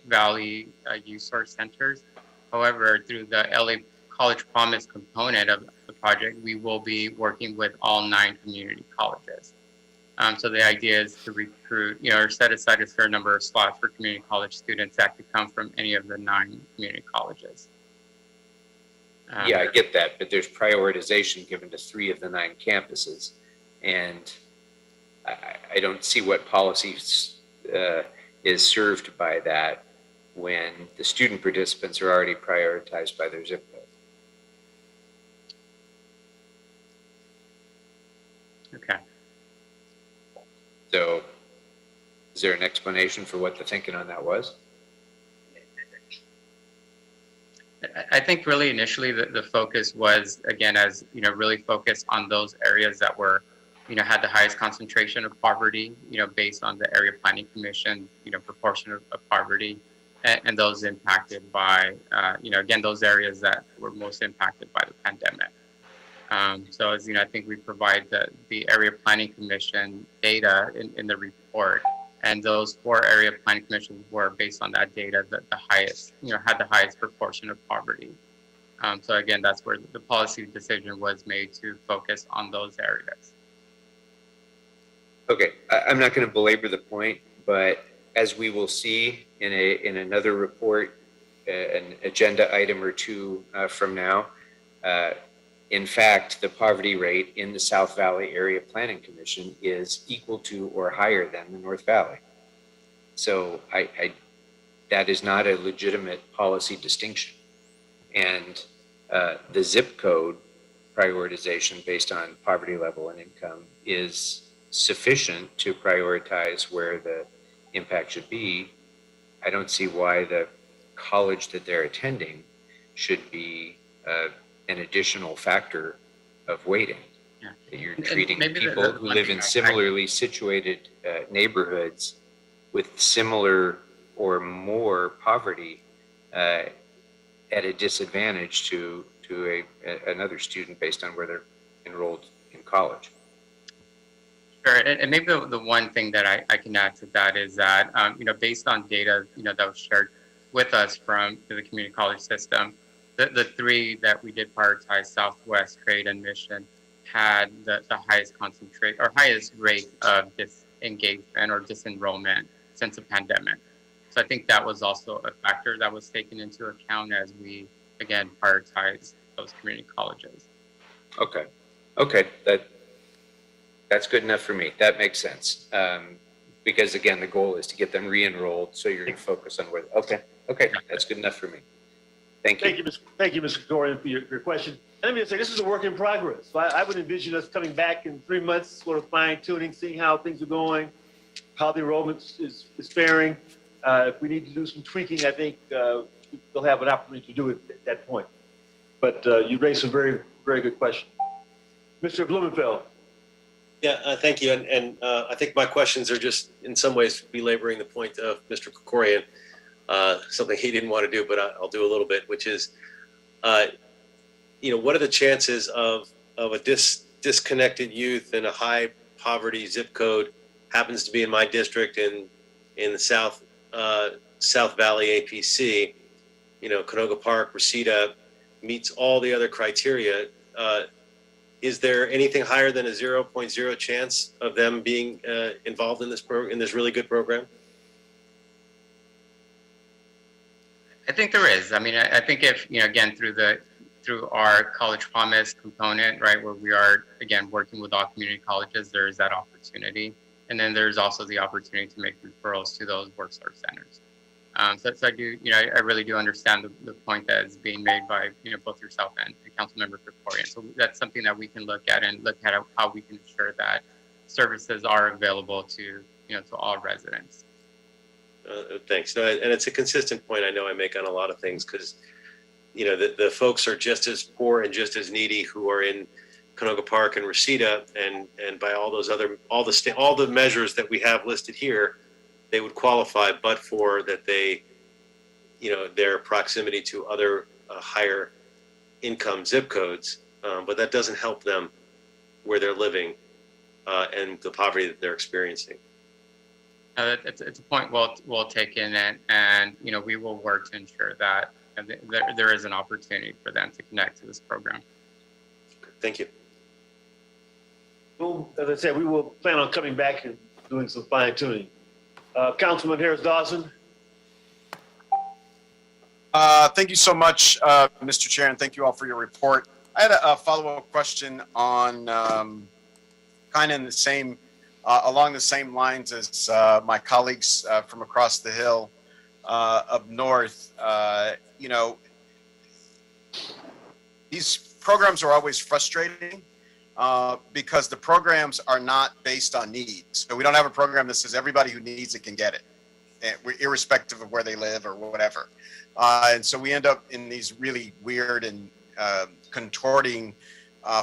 Valley Youth Source Centers. However, through the LA College Promise component of the project, we will be working with all 9 community colleges. So the idea is to recruit, or set aside a certain number of slots for community college students that could come from any of the 9 community colleges.
Yeah, I get that, but there's prioritization given to 3 of the 9 campuses, and I don't see what policy is served by that when the student participants are already prioritized by their zip code.
Okay.
So is there an explanation for what the thinking on that was?
I think really initially the focus was, again, as you know, really focused on those areas that were, you know, had the highest concentration of poverty, you know, based on the Area Planning Commission, you know, proportion of poverty, and those impacted by, you know, again, those areas that were most impacted by the pandemic. So as you know, I think we provide the Area Planning Commission data in the report, and those 4 area planning commissions were based on that data that the highest, you know, had the highest proportion of poverty. So again, that's where the policy decision was made to focus on those areas.
Okay, I'm not going to belabor the point, but as we will see in another report, an agenda item or 2 from now, in fact, the poverty rate in the South Valley Area Planning Commission is equal to or higher than the North Valley. So that is not a legitimate policy distinction. And the zip code prioritization based on poverty level and income is sufficient to prioritize where the impact should be. I don't see why the college that they're attending should be an additional factor of weighting.
Yeah.
That you're treating
maybe
people who live in similarly situated neighborhoods with similar or more poverty at a disadvantage to another student based on where they're enrolled in college.
Sure, and maybe the one thing that I can add to that is that, you know, based on data, you know, that was shared with us from the community college system, the 3 that we did prioritize, Southwest, Trade, and Mission, had the highest concentrate or highest rate of disengagement or disenrollment since the pandemic. So I think that was also a factor that was taken into account as we, again, prioritize those community colleges.
Okay, that's good enough for me. That makes sense. Because again, the goal is to get them re-enrolled, so you're going to focus on where. Okay, that's good enough for me. Thank you.
Thank you, Mr. Corian, for your question. And let me just say, this is a work in progress. So I would envision us coming back in 3 months, sort of fine tuning, seeing how things are going, how the enrollment is faring. If we need to do some tweaking, I think we'll have an opportunity to do it at that point. But you raised some very, very good questions. Mr. Blumenfeld.
Yeah, thank you. And I think my questions are just in some ways belaboring the point of Mr. Krikorian, something he didn't want to do, but I'll do a little bit, which is, you know, what are the chances of a disconnected youth in a high poverty zip code happens to be in my district in the South Valley APC, you know, Canoga Park, Reseda meets all the other criteria. Is there anything higher than a 0.0 chance of them being involved in this really good program?
I think there is. I mean, I think if, you know, again, through our College Promise component, right, where we are, again, working with all community colleges, there is that opportunity. And then there's also the opportunity to make referrals to those work start centers. So I do, you know, I really do understand the point that is being made by, you know, both yourself and Councilmember Krikorian. So that's something that we can look at and look at how we can ensure that services are available to, you know, to all residents.
Thanks. No, and it's a consistent point I know I make on a lot of things because, you know, the folks are just as poor and just as needy who are in Canoga Park and Reseda, and by all those other all the measures that we have listed here, they would qualify, but for that they, you know, their proximity to other higher income zip codes, but that doesn't help them where they're living and the poverty that they're experiencing.
It's a point well taken, and you know, we will work to ensure that there is an opportunity for them to connect to this program.
Thank you.
Well, as I said, we will plan on coming back and doing some fine tuning. Councilman Harris Dawson.
Thank you so much, Mr. Chair, and thank you all for your report. I had a follow-up question on kind of in the same, along the same lines as my colleagues from across the Hill. up north, these programs are always frustrating because the programs are not based on need. So we don't have a program that says everybody who needs it can get it, irrespective of where they live or whatever. And so we end up in these really weird and contorting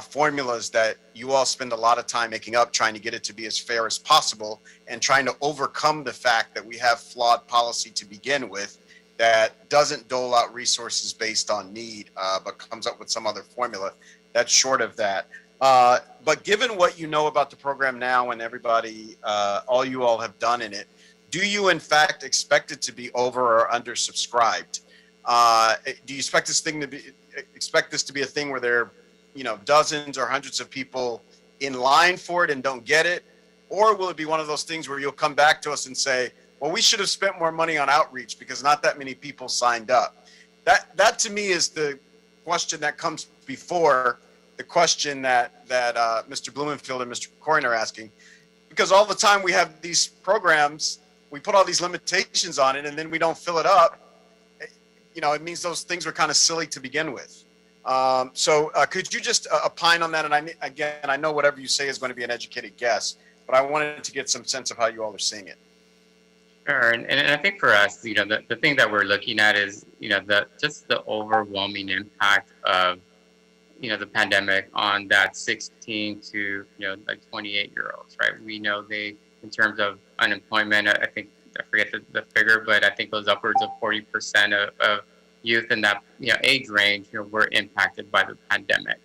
formulas that you all spend a lot of time making up, trying to get it to be as fair as possible and trying to overcome the fact that we have flawed policy to begin with that doesn't dole out resources based on need, but comes up with some other formula that's short of that. But given what you know about the program now and everybody, all you all have done in it, do you in fact expect it to be over or undersubscribed? Do you expect this to be a thing where there are, dozens or hundreds of people in line for it and don't get it? Or will it be one of those things where you'll come back to us and say, well, we should have spent more money on outreach because not that many people signed up? That to me is the question that comes before the question that Mr. Blumenfield and Mr. Corin are asking, because all the time we have these programs, we put all these limitations on it, and then we don't fill it up. It means those things were kind of silly to begin with. So could you just opine on that? And I know whatever you say is going to be an educated guess, but I wanted to get some sense of how you all are seeing it.
Sure, and I think for us, the thing that we're looking at is, just the overwhelming impact of, the pandemic on that 16 to, 28-year-olds, right? We know in terms of unemployment, I forget the figure, but I think it was upwards of 40% of youth in that, age range, were impacted by the pandemic.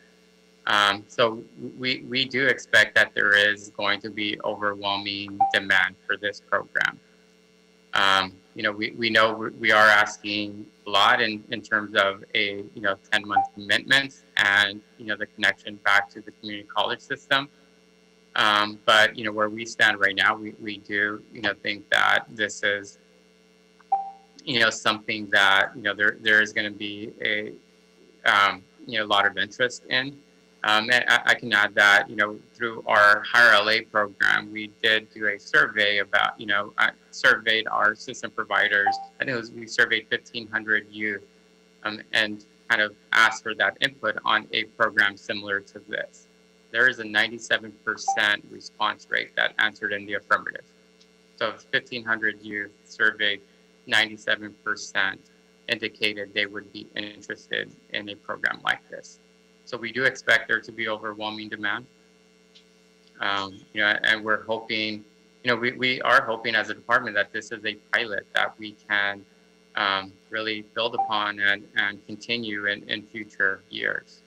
So we do expect that there is going to be overwhelming demand for this program. We know we are asking a lot in terms of a 10-month commitment and the connection back to the community college system. But where we stand right now, we do think that this is something that there is going to be a lot of interest in. And I can add that through our Higher LA program, we did do a survey about I surveyed our system providers. I think we surveyed 1,500 youth and kind of asked for that input on a program similar to this. There is a 97% response rate that answered in the affirmative. So 1,500 youth surveyed, 97% indicated they would be interested in a program like this. So we do expect there to be overwhelming demand. And we're hoping, we are hoping as a department that this is a pilot that we can really build upon and continue in future years.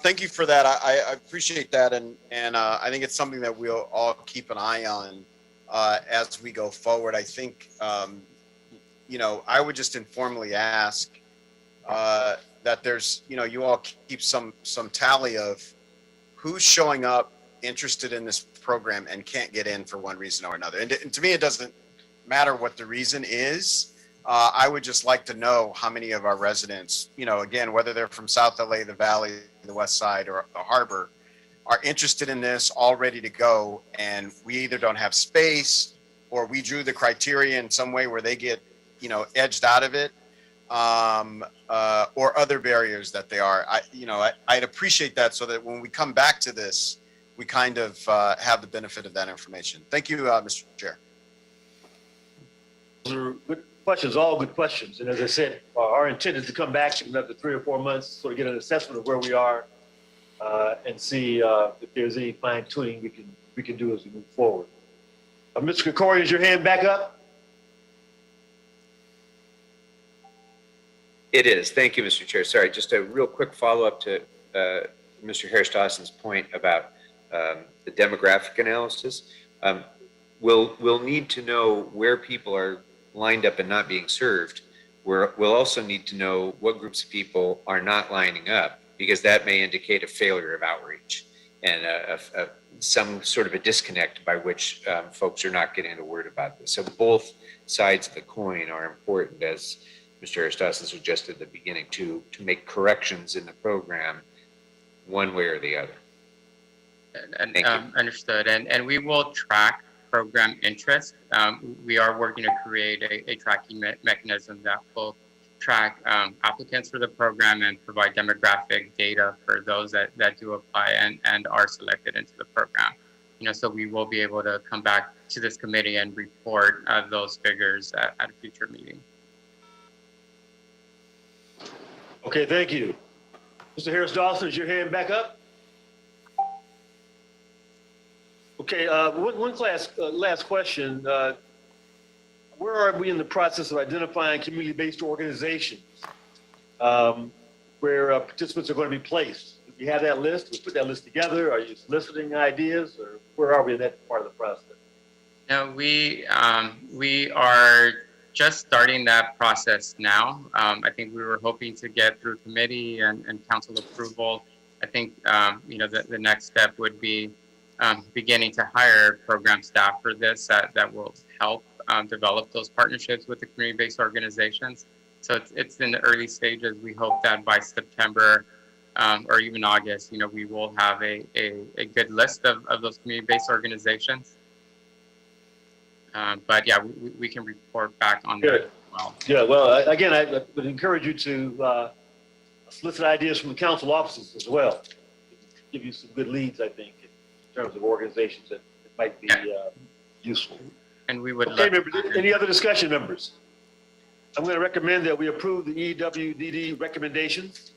Thank you for that. I appreciate that. And I think it's something that we'll all keep an eye on as we go forward. I think, I would just informally ask that there's, you all keep some tally of who's showing up interested in this program and can't get in for one reason or another. And to me, it doesn't matter what the reason is. I would just like to know how many of our residents, again, whether they're from South LA, the Valley, the West Side, or the Harbor, are interested in this, all ready to go. And we either don't have space or we drew the criteria in some way where they get, edged out of it, or other barriers that they are. I'd appreciate that so that when we come back to this, we kind of have the benefit of that information. Thank you, Mr. Chair.
Those are good questions, all good questions. And as I said, our intent is to come back in another 3 or 4 months, sort of get an assessment of where we are and see if there's any fine tuning we can do as we move forward. Mr. Kokori, is your hand back up?
It is. Thank you, Mr. Chair. Sorry, just a real quick follow-up to Mr. Harris-Dawson's point about the demographic analysis. We'll need to know where people are lined up and not being served. We'll also need to know what groups of people are not lining up, because that may indicate a failure of outreach and some sort of a disconnect by which folks are not getting a word about this. So both sides of the coin are important, as Mr. Harris-Dawson suggested at the beginning, to make corrections in the program one way or the other.
And understood. And we will track program interest, we are working to create a tracking mechanism that will track applicants for the program and provide demographic data for those that do apply and are selected into the program. So we will be able to come back to this committee and report those figures at a future meeting.
Okay, thank you. Mr. Harris Dawson, is your hand back up? Okay, one last question. Where are we in the process of identifying community-based organizations where participants are going to be placed? Do you have that list? We put that list together. Are you soliciting ideas, or where are we in that part of the process?
No, we are just starting that process now. I think we were hoping to get through committee and council approval. I think the next step would be beginning to hire program staff for this that will help develop those partnerships with the community-based organizations. So it's in the early stages. We hope that by September or even August, we will have a good list of those community-based organizations. But yeah, we can report back on that as well.
Yeah, well, again, I would encourage you to solicit ideas from the council offices as well. Give you some good leads, I think, in terms of organizations that might be useful.
And we would.
Okay, members, any other discussion, members? I'm going to recommend that we approve the EWDD recommendations.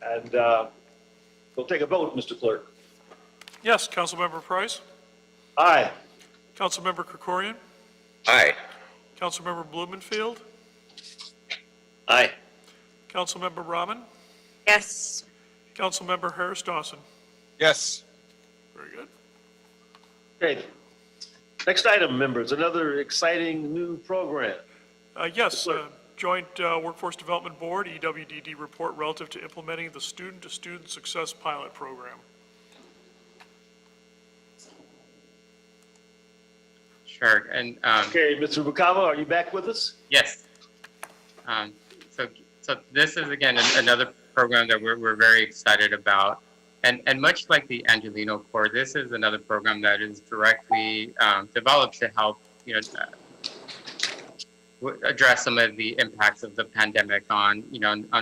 And we'll take a vote, Mr. Clerk.
Yes, Councilmember Price?
Aye.
Councilmember Krikorian?
Aye.
Councilmember Blumenfield?
Aye.
Councilmember Rahman?
Yes.
Councilmember Harris Dawson?
Yes.
Very good.
Okay. Next item, members, another exciting new program.
Yes, Joint Workforce Development Board, EWDD report relative to implementing the Student-to-Student Success Pilot Program.
Sure. And
okay, Mr. Bukava, are you back with us?
Yes. So this is again another program that we're very excited about, and much like the Angelino Corps, this is another program that is directly developed to help address some of the impacts of the pandemic on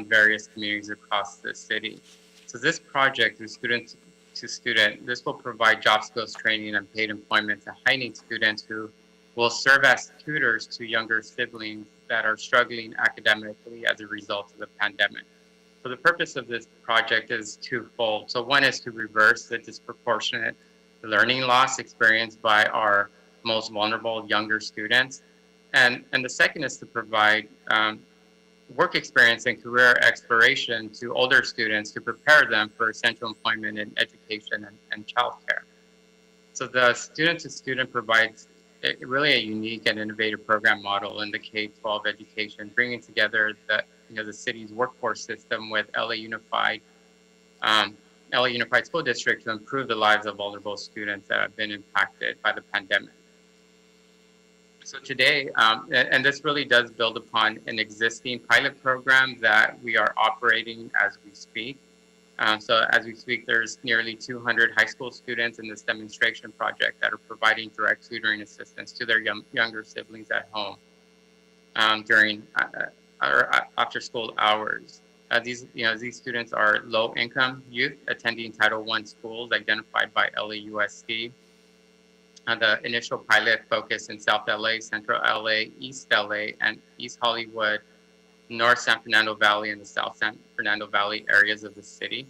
various communities across the city. So this project, through Student to Student, this will provide job skills training and paid employment to high-need students who will serve as tutors to younger siblings that are struggling academically as a result of the pandemic. So the purpose of this project is twofold. So one is to reverse the disproportionate learning loss experienced by our most vulnerable younger students. And the second is to provide work experience and career exploration to older students to prepare them for essential employment in education and childcare. So the student-to-student provides really a unique and innovative program model in the K-12 education, bringing together the city's workforce system with LA Unified School District to improve the lives of vulnerable students that have been impacted by the pandemic. So today, and this really does build upon an existing pilot program that we are operating as we speak. So as we speak, there's nearly 200 high school students in this demonstration project that are providing direct tutoring assistance to their younger siblings at home during after school hours. These students are low-income youth attending Title I schools identified by LAUSD. The initial pilot focused in South LA, Central LA, East LA, and East Hollywood, North San Fernando Valley, and the South San Fernando Valley areas of the city.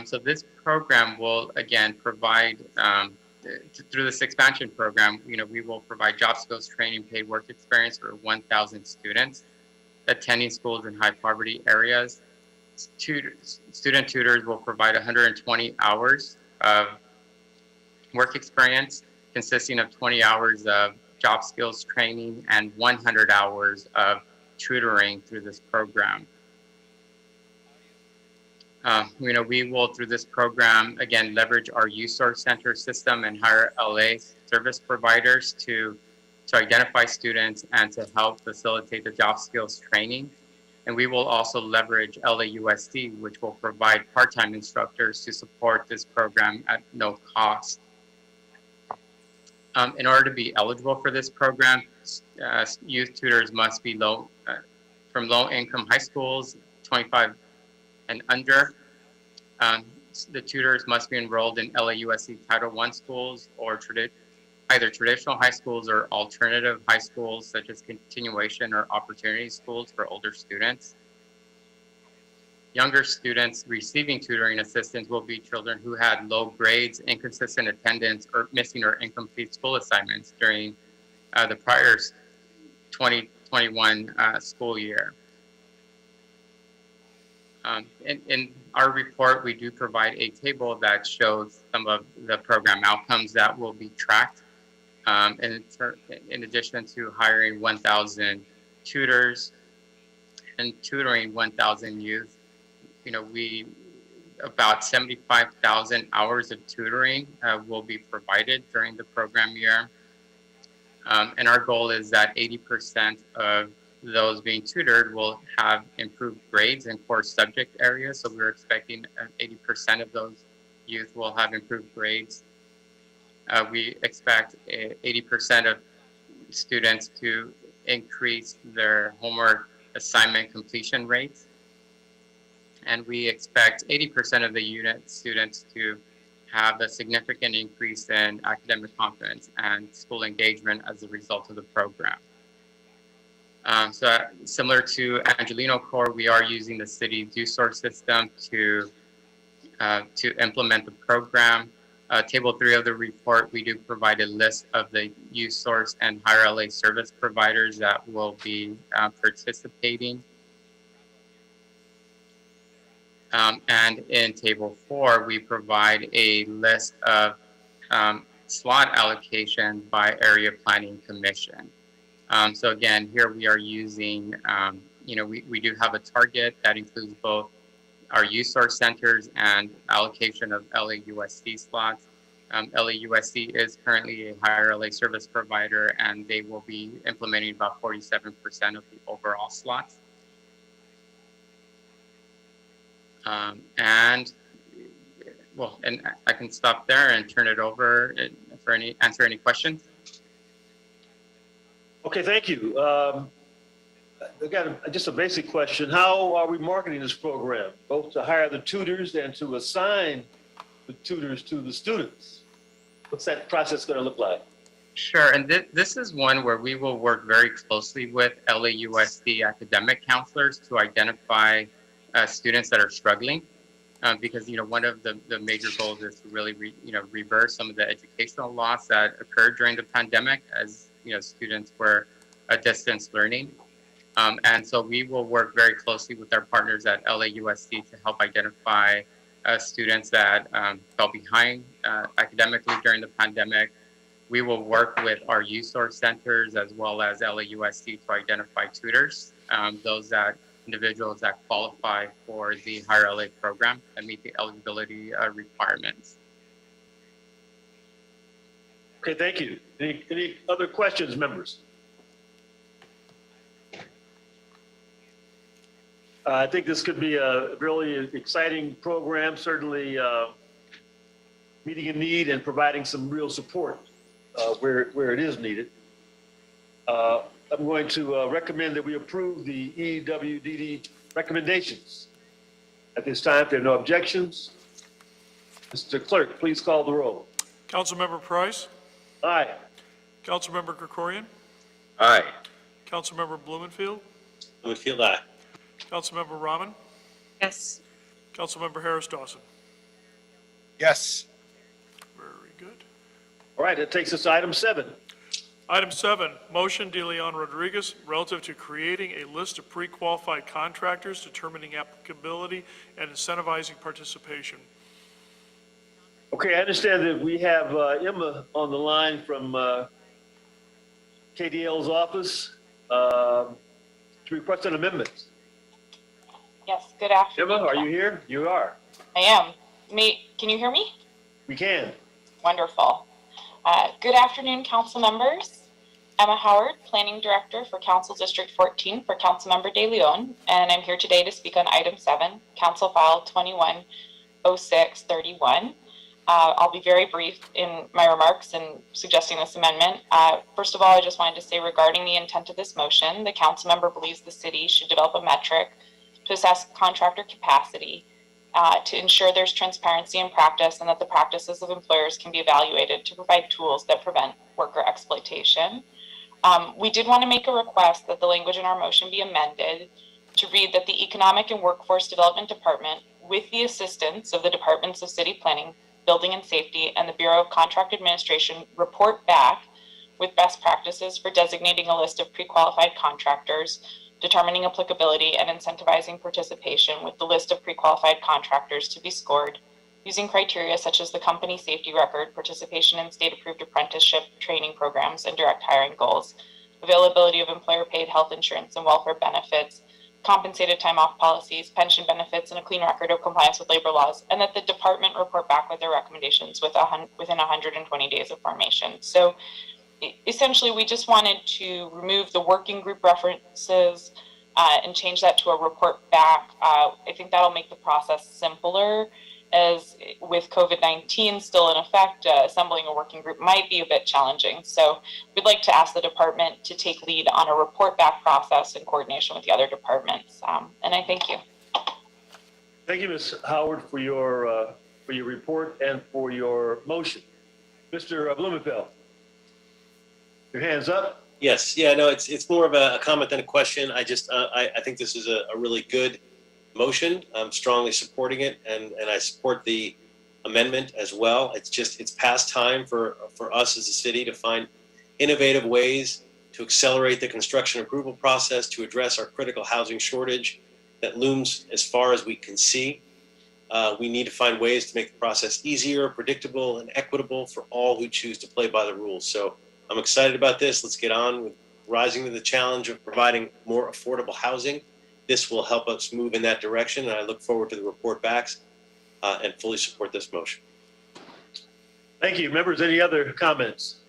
So this program will again provide, through this expansion program, we will provide job skills training, paid work experience for 1,000 students attending schools in high poverty areas. Student tutors will provide 120 hours of work experience consisting of 20 hours of job skills training and 100 hours of tutoring through this program. We will, through this program, again, leverage our U-Source Center system and hire LA service providers to identify students and to help facilitate the job skills training. And we will also leverage LAUSD, which will provide part-time instructors to support this program at no cost. In order to be eligible for this program, youth tutors must be from low-income high schools, 25 and under. The tutors must be enrolled in LAUSD Title I schools or either traditional high schools or alternative high schools, such as continuation or opportunity schools for older students. Younger students receiving tutoring assistance will be children who had low grades, inconsistent attendance, or missing or incomplete school assignments during the prior 2021 school year. In our report, we do provide a table that shows some of the program outcomes that will be tracked. In addition to hiring 1,000 tutors and tutoring 1,000 youth, about 75,000 hours of tutoring will be provided during the program year. And our goal is that 80% of those being tutored will have improved grades in core subject areas. So we're expecting 80% of those youth will have improved grades. We expect 80% of students to increase their homework assignment completion rates. And we expect 80% of the unit students to have a significant increase in academic confidence and school engagement as a result of the program. So similar to Angelino Corps, we are using the city's U-Source system to implement the program. Table 3 of the report, we do provide a list of the U-Source and higher LA service providers that will be participating. And in Table 4, we provide a list of slot allocation by area planning commission. So again, here we are using, we do have a target that includes both our U-Source centers and allocation of LAUSD slots. LAUSD is currently a higher LA service provider, and they will be implementing about 47% of the overall slots. And I can stop there and turn it over for answer any questions.
Okay, thank you. Again, just a basic question. How are we marketing this program, both to hire the tutors and to assign the tutors to the students? What's that process going to look like?
Sure, and this is one where we will work very closely with LAUSD academic counselors to identify students that are struggling, because one of the major goals is to really reverse some of the educational loss that occurred during the pandemic, as students were distance learning. And so we will work very closely with our partners at LAUSD to help identify students that fell behind academically during the pandemic. We will work with our U-Source centers as well as LAUSD to identify tutors, individuals that qualify for the higher LA program and meet the eligibility requirements.
Okay, thank you. Any other questions, members? I think this could be a really exciting program, certainly meeting a need and providing some real support where it is needed. I'm going to recommend that we approve the EWDD recommendations. At this time, if there are no objections, Mr. Clerk, please call the roll.
Councilmember Price?
Aye.
Councilmember Krikorian?
Aye.
Councilmember Blumenfield?
Blumenfield, aye.
Councilmember Rahman?
Yes.
Councilmember Harris Dawson?
Yes.
Very good.
All right, that takes us to item 7.
Item 7, motion De Leon Rodriguez relative to creating a list of pre-qualified contractors, determining applicability, and incentivizing participation.
Okay, I understand that we have Emma on the line from KDL's office to request an amendment.
Yes, good afternoon.
Emma, are you here? You are.
I am. Can you hear me?
We can.
Wonderful. Good afternoon, council members. Emma Howard, Planning Director for Council District 14 for Councilmember De Leon, and I'm here today to speak on item 7, Council File 210631. I'll be very brief in my remarks in suggesting this amendment. First of all, I just wanted to say regarding the intent of this motion, the council member believes the city should develop a metric to assess contractor capacity to ensure there's transparency in practice and that the practices of employers can be evaluated to provide tools that prevent worker exploitation. We did want to make a request that the language in our motion be amended to read that the Economic and Workforce Development Department, with the assistance of the Departments of City Planning, Building and Safety, and the Bureau of Contract Administration, report back with best practices for designating a list of pre-qualified contractors, determining applicability, and incentivizing participation with the list of pre-qualified contractors to be scored using criteria such as the company safety record, participation in state-approved apprenticeship training programs and direct hiring goals, availability of employer-paid health insurance and welfare benefits, compensated time off policies, pension benefits, and a clean record of compliance with labor laws, and that the department report back with their recommendations within 120 days of formation. So essentially, we just wanted to remove the working group references and change that to a report back. I think that'll make the process simpler, as with COVID-19 still in effect, assembling a working group might be a bit challenging. So we'd like to ask the department to take lead on a report back process in coordination with the other departments. And I thank you.
Thank you, Ms. Howard, for your report and for your motion. Mr. Blumenfeld, your hand's up.
Yes, yeah, no, it's more of a comment than a question. I think this is a really good motion. I'm strongly supporting it, and I support the amendment as well. It's past time for us as a city to find innovative ways to accelerate the construction approval process to address our critical housing shortage that looms as far as we can see. We need to find ways to make the process easier, predictable, and equitable for all who choose to play by the rules. So I'm excited about this. Let's get on with rising to the challenge of providing more affordable housing. This will help us move in that direction, and I look forward to the report backs and fully support this motion.
Thank you. Members, any other comments?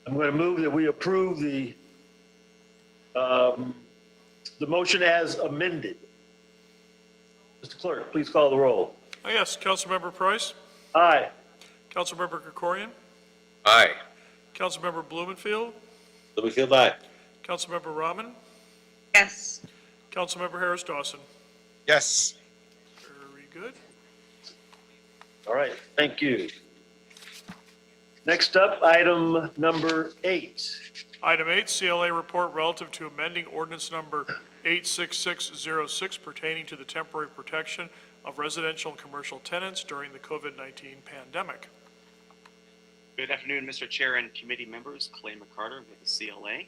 I'm going to move that we approve the motion as amended. Mr. Clerk, please call the roll.
Yes, Councilmember Price,
Aye.
Councilmember Krikorian,
Aye.
Councilmember Blumenfield,
Blumenfield, aye.
Councilmember Rahman,
Yes.
Councilmember Harris Dawson.
Yes.
Very good.
All right, thank you. Next up, item number 8.
Item 8, CLA report relative to amending ordinance number 86606 pertaining to the temporary protection of residential and commercial tenants during the COVID-19 pandemic.
Good afternoon, Mr. Chair and committee members. Clay McCarter with the CLA.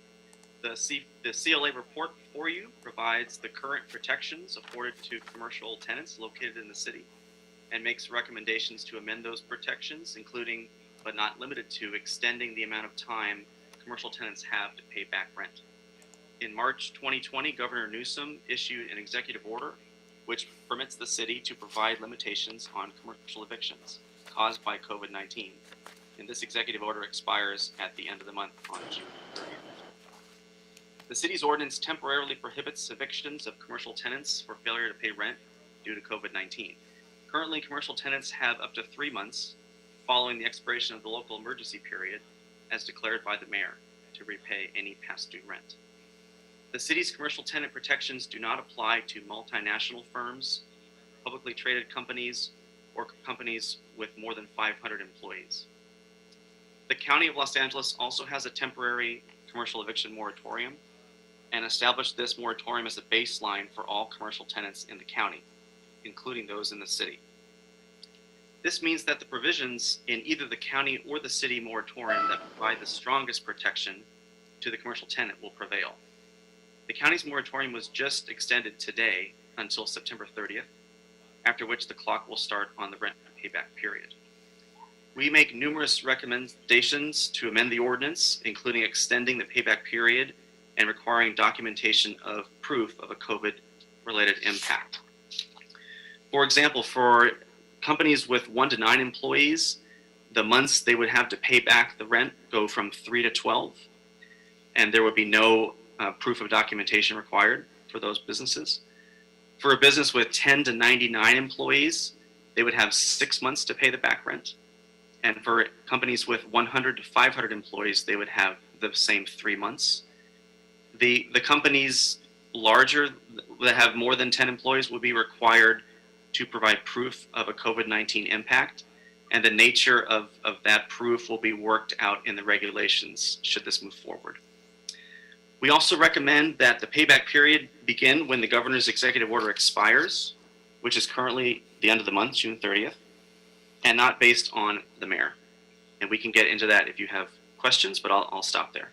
The CLA report before you provides the current protections afforded to commercial tenants located in the city and makes recommendations to amend those protections, including but not limited to extending the amount of time commercial tenants have to pay back rent. In March 2020, Governor Newsom issued an executive order which permits the city to provide limitations on commercial evictions caused by COVID-19. And this executive order expires at the end of the month on June 30th. The city's ordinance temporarily prohibits evictions of commercial tenants for failure to pay rent due to COVID-19. Currently, commercial tenants have up to 3 months following the expiration of the local emergency period, as declared by the mayor, to repay any past due rent. The city's commercial tenant protections do not apply to multinational firms, publicly traded companies, or companies with more than 500 employees. The County of Los Angeles also has a temporary commercial eviction moratorium and established this moratorium as a baseline for all commercial tenants in the county, including those in the city. This means that the provisions in either the county or the city moratorium that provide the strongest protection to the commercial tenant will prevail. The county's moratorium was just extended today until September 30th, after which the clock will start on the rent payback period. We make numerous recommendations to amend the ordinance, including extending the payback period and requiring documentation of proof of a COVID-related impact. For example, for companies with 1 to 9 employees, the months they would have to pay back the rent go from 3 to 12, and there would be no proof of documentation required for those businesses. For a business with 10 to 99 employees, they would have 6 months to pay the back rent. And for companies with 100 to 500 employees, they would have the same 3 months. The companies larger that have more than 10 employees will be required to provide proof of a COVID-19 impact. And the nature of that proof will be worked out in the regulations should this move forward. We also recommend that the payback period begin when the governor's executive order expires, which is currently the end of the month, June 30th, and not based on the mayor. And we can get into that if you have questions, but I'll stop there.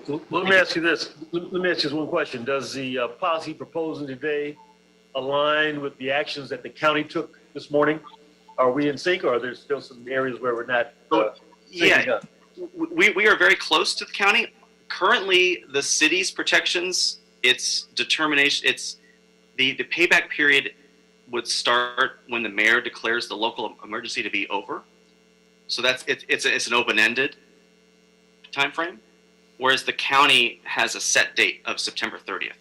Let me ask you this. Let me ask you one question. Does the policy proposal today align with the actions that the county took this morning? Are we in sync, or are there still some areas where we're not syncing up?
We are very close to the county. Currently, the city's protections, its determination, the payback period would start when the mayor declares the local emergency to be over. So it's an open-ended time frame, whereas the county has a set date of September 30th.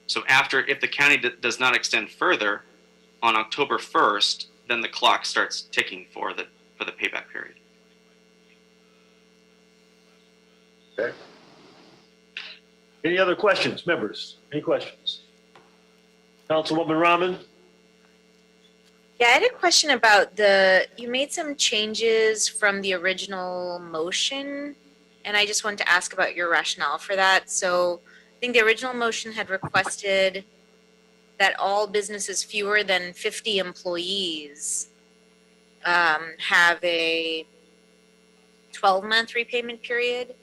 So if the county does not extend further on October 1st, then the clock starts ticking for the payback period.
Okay. Any other questions, members? Any questions? Councilwoman Rahman?
Yeah, I had a question about you made some changes from the original motion, and I just wanted to ask about your rationale for that. So I think the original motion had requested that all businesses fewer than 50 employees have a 12-month repayment period.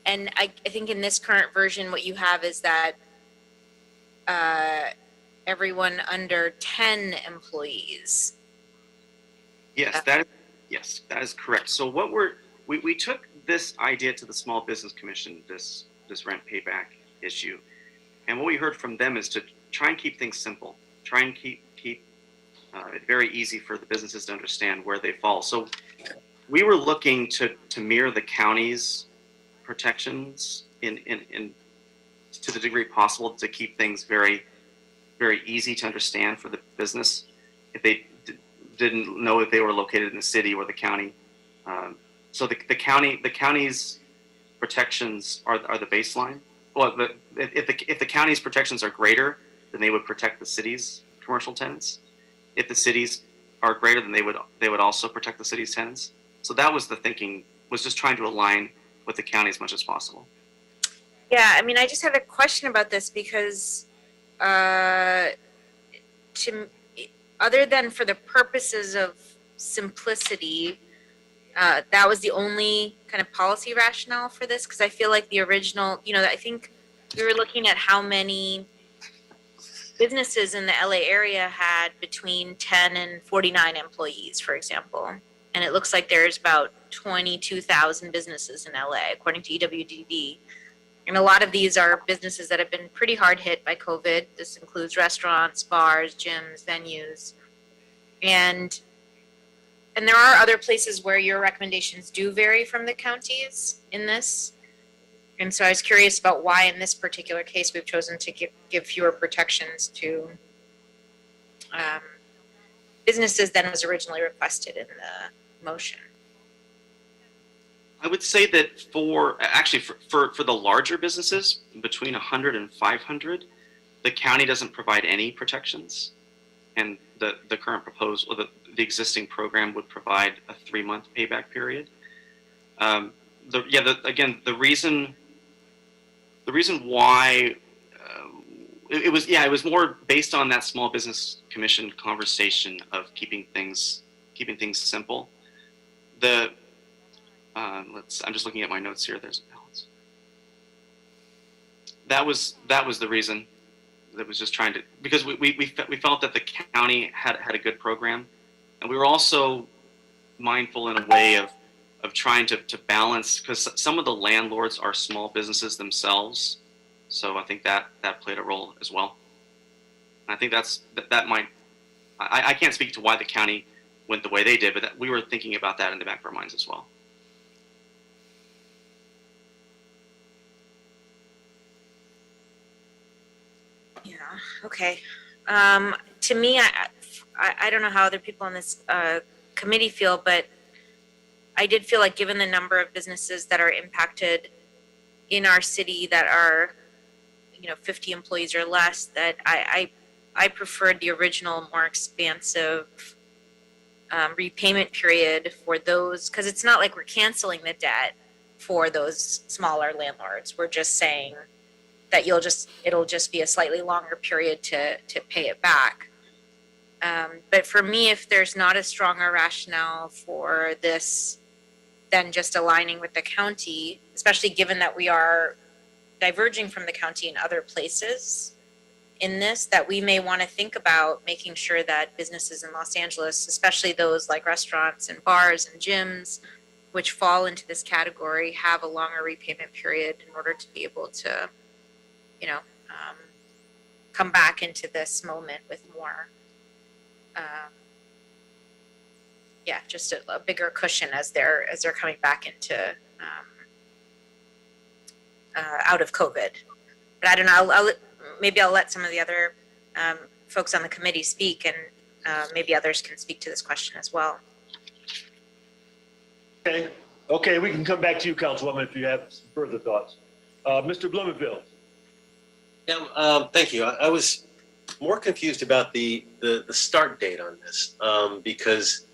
And I think in this current version, what you have is that everyone under 10 employees.
Yes, that is correct. So what we took this idea to the Small Business Commission, this rent payback issue, and what we heard from them is to try and keep things simple, try and keep it very easy for the businesses to understand where they fall. So we were looking to mirror the county's protections in to the degree possible to keep things very, very easy to understand for the business if they didn't know if they were located in the city or the county. So the county's protections are the baseline. Well, if the county's protections are greater, then they would protect the city's commercial tenants. If the cities are greater, then they would also protect the city's tenants. So that was the thinking, was just trying to align with the county as much as possible.
Yeah, I mean, I just had a question about this because other than for the purposes of simplicity, that was the only kind of policy rationale for this, because I feel like the original, I think we were looking at how many businesses in the LA area had between 10 and 49 employees, for example. And it looks like there's about 22,000 businesses in LA, according to EWDD. And a lot of these are businesses that have been pretty hard hit by COVID. This includes restaurants, bars, gyms, venues. And there are other places where your recommendations do vary from the counties in this. And so I was curious about why in this particular case we've chosen to give fewer protections to businesses than was originally requested in the motion.
I would say that for the larger businesses between 100 and 500, the county doesn't provide any protections, and the current proposal, the existing program would provide a 3-month payback period. The reason why it was more based on that Small Business Commission conversation of keeping things simple. I'm just looking at my notes here. There's a balance. That was the reason. That was just trying to, because we felt that the county had a good program, and we were also mindful in a way of trying to balance, because some of the landlords are small businesses themselves. So I think that played a role as well. And I think that might, I can't speak to why the county went the way they did, but we were thinking about that in the back of our minds as well.
Yeah, okay. To me, I don't know how other people on this committee feel, but I did feel like given the number of businesses that are impacted in our city that are, 50 employees or less, that I preferred the original, more expansive repayment period for those, because it's not like we're canceling the debt for those smaller landlords. We're just saying that it'll just be a slightly longer period to pay it back. But for me, if there's not a stronger rationale for this than just aligning with the county, especially given that we are diverging from the county in other places in this, that we may want to think about making sure that businesses in Los Angeles, especially those like restaurants and bars and gyms, which fall into this category, have a longer repayment period in order to be able to, come back into this moment with more, just a bigger cushion as they're coming back into out of COVID. But I don't know. Maybe I'll let some of the other folks on the committee speak, and maybe others can speak to this question as well.
Okay, we can come back to you, Councilwoman, if you have some further thoughts. Mr. Blumenfield.
Yeah, thank you. I was more confused about the start date on this because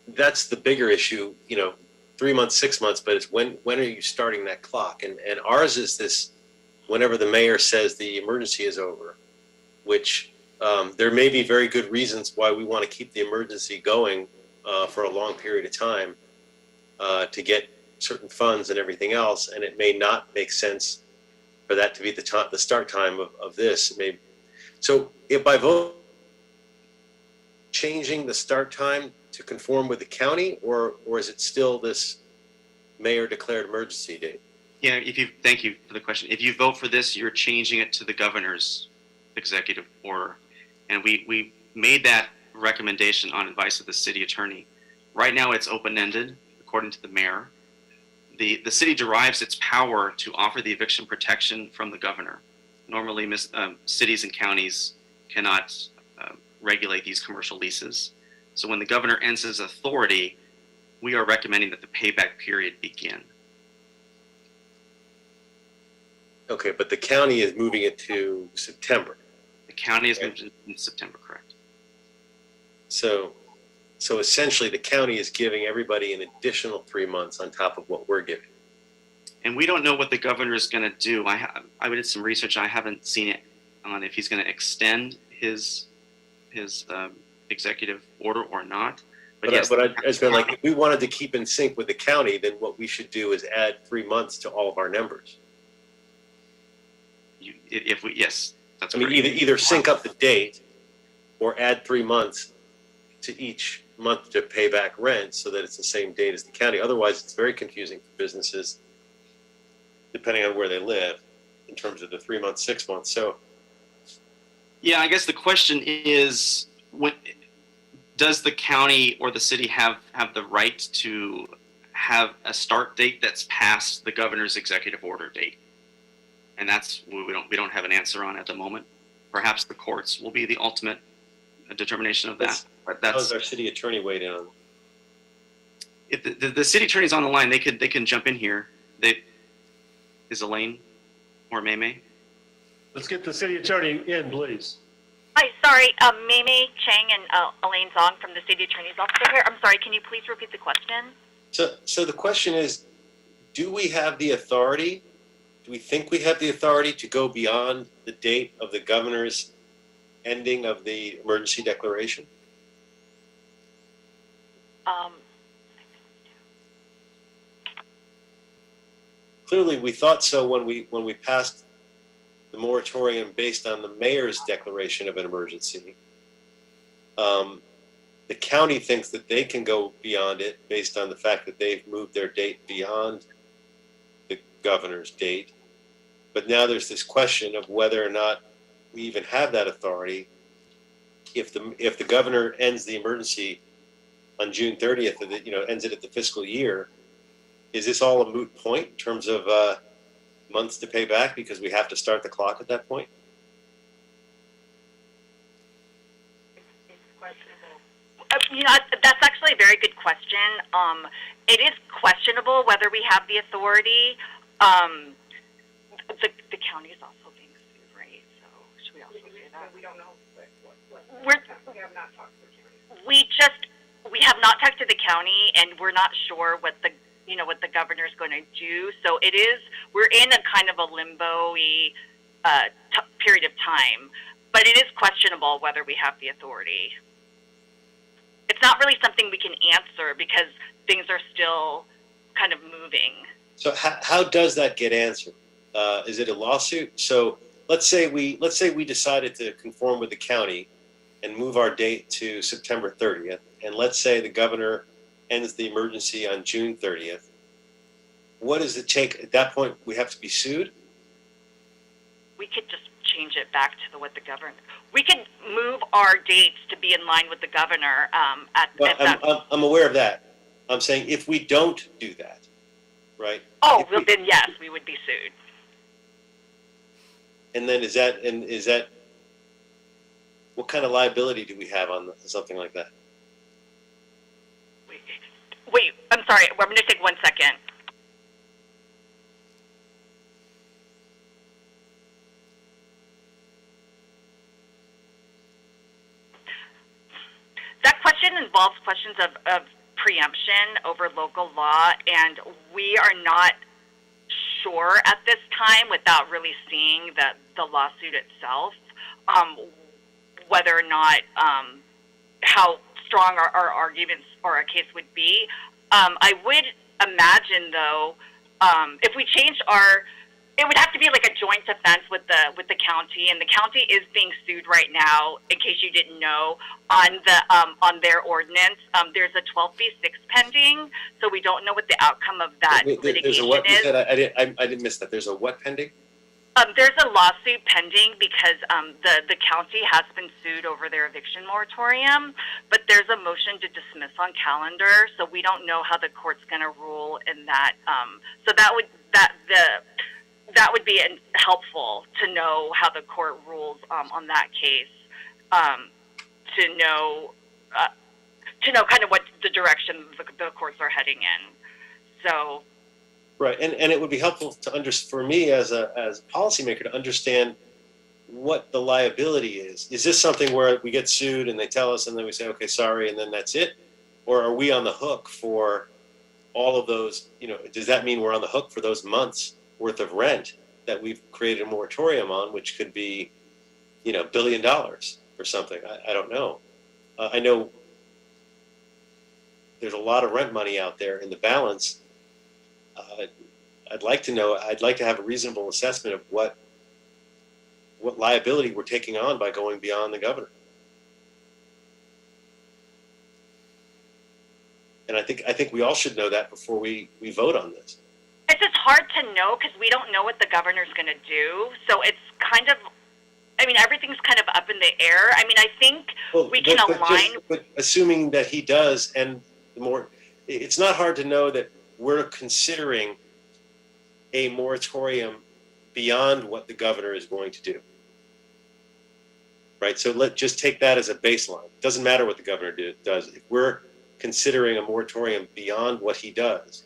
that's the bigger issue. 3 months, 6 months, but it's when are you starting that clock? And ours is this whenever the mayor says the emergency is over, which there may be very good reasons why we want to keep the emergency going for a long period of time to get certain funds and everything else, and it may not make sense for that to be the start time of this. So if I vote changing the start time to conform with the county, or is it still this mayor declared emergency date?
Yeah, thank you for the question. If you vote for this, you're changing it to the governor's executive order. And we made that recommendation on advice of the city attorney. Right now it's open-ended, according to the mayor. The city derives its power to offer the eviction protection from the governor. Normally, cities and counties cannot regulate these commercial leases. So when the governor ends his authority, we are recommending that the payback period begin.
Okay, but the county is moving it to September.
The county is moving in September, correct?
So essentially, the county is giving everybody an additional 3 months on top of what we're giving.
And we don't know what the governor is going to do. I did some research. I haven't seen it on if he's going to extend his executive order or not. But yes,
it's been like, if we wanted to keep in sync with the county, then what we should do is add 3 months to all of our numbers.
Yes, that's.
I mean, either sync up the date, or add 3 months to each month to pay back rent, so that it's the same date as the county. Otherwise, it's very confusing for businesses, depending on where they live, in terms of the 3 months, 6 months. So,
yeah, I guess the question is, does the county or the city have the right to have a start date that's past the governor's executive order date? And that's what we don't have an answer on at the moment. Perhaps the courts will be the ultimate determination of that. But
how does our city attorney weigh in on?
If the city attorney's on the line, they can jump in here. Is Elaine or May?
Let's get the city attorney in, please.
Hi, sorry, Mei Chang and Elaine Zong from the city attorney's office here. I'm sorry, can you please repeat the question?
So the question is, do we have the authority? Do we think we have the authority to go beyond the date of the governor's ending of the emergency declaration? Clearly, we thought so when we passed the moratorium based on the mayor's declaration of an emergency. The county thinks that they can go beyond it based on the fact that they've moved their date beyond the governor's date. But now there's this question of whether or not we even have that authority. If the governor ends the emergency on June 30th, ends it at the fiscal year, is this all a moot point in terms of months to pay back because we have to start the clock at that point?
That's actually a very good question. It is questionable whether we have the authority. The county is also being sued, right? So should we also say that? We don't know. We have not talked to the county. We have not talked to the county, and we're not sure what the governor's going to do. So we're in a kind of a limbo-y period of time, but it is questionable whether we have the authority. It's not really something we can answer because things are still kind of moving.
So how does that get answered? Is it a lawsuit? So let's say we decided to conform with the county and move our date to September 30th, and let's say the governor ends the emergency on June 30th. What does it take at that point? We have to be sued?
We could just change it back to what the governor. We could move our dates to be in line with the governor.
I'm aware of that. I'm saying if we don't do that, right?
Oh, well, then yes, we would be sued.
And then is that what kind of liability do we have on something like that?
Wait, I'm sorry. I'm going to take 1 second. That question involves questions of preemption over local law, and we are not sure at this time, without really seeing the lawsuit itself, whether or not how strong our arguments or our case would be. I would imagine, though, if we changed it would have to be like a joint offense with the county, and the county is being sued right now. In case you didn't know, on their ordinance, there's a 12B6 pending, so we don't know what the outcome of that litigation
There's a what? You
is.
said I didn't miss that. There's a what pending?
There's a lawsuit pending because the county has been sued over their eviction moratorium, but there's a motion to dismiss on calendar, so we don't know how the court's going to rule in that. So that would be helpful to know how the court rules on that case, to know kind of what the direction the courts are heading in. So.
Right, and it would be helpful for me as a policymaker to understand what the liability is. Is this something where we get sued and they tell us and then we say, okay, sorry, and then that's it? Or are we on the hook for all of those, does that mean we're on the hook for those months worth of rent that we've created a moratorium on, which could be, $1 billion or something? I don't know. I know there's a lot of rent money out there in the balance. I'd like to have a reasonable assessment of what liability we're taking on by going beyond the governor. And I think we all should know that before we vote on this.
It's just hard to know because we don't know what the governor's going to do. So it's kind of, everything's kind of up in the air. I think we can align.
But assuming that he does, and it's not hard to know that we're considering a moratorium beyond what the governor is going to do. Right? So let's just take that as a baseline. It doesn't matter what the governor does. If we're considering a moratorium beyond what he does,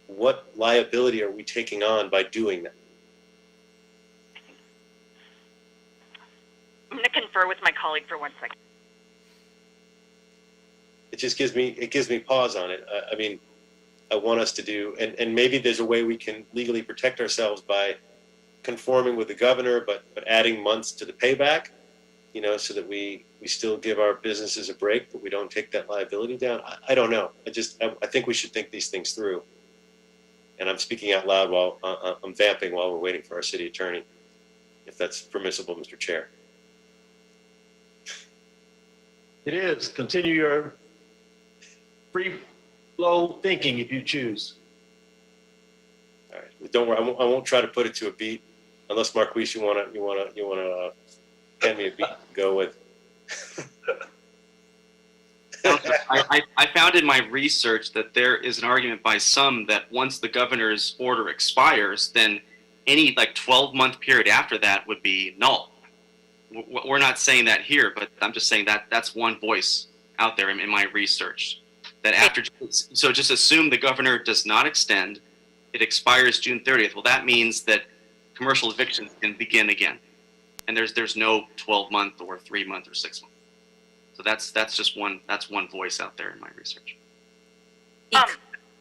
what liability are we taking on by doing that?
I'm going to confer with my colleague for 1 second.
It just gives me pause on it. I want us to do, and maybe there's a way we can legally protect ourselves by conforming with the governor, but adding months to the payback, so that we still give our businesses a break, but we don't take that liability down. I don't know. I think we should think these things through. And I'm speaking out loud while I'm vamping while we're waiting for our city attorney, if that's permissible, Mr. Chair.
It is. Continue your free flow thinking if you choose.
All right. Don't worry. I won't try to put it to a beat, unless Marquise, you wanna hand me a beat to go with.
I found in my research that there is an argument by some that once the governor's order expires, then any 12-month period after that would be null. we're not saying that here, but I'm just saying that that's one voice out there in my research. That after, so just assume the governor does not extend, it expires June 30th. Well, that means that commercial evictions can begin again. And there's no 12-month or 3-month or 6-month. So that's just one voice out there in my research.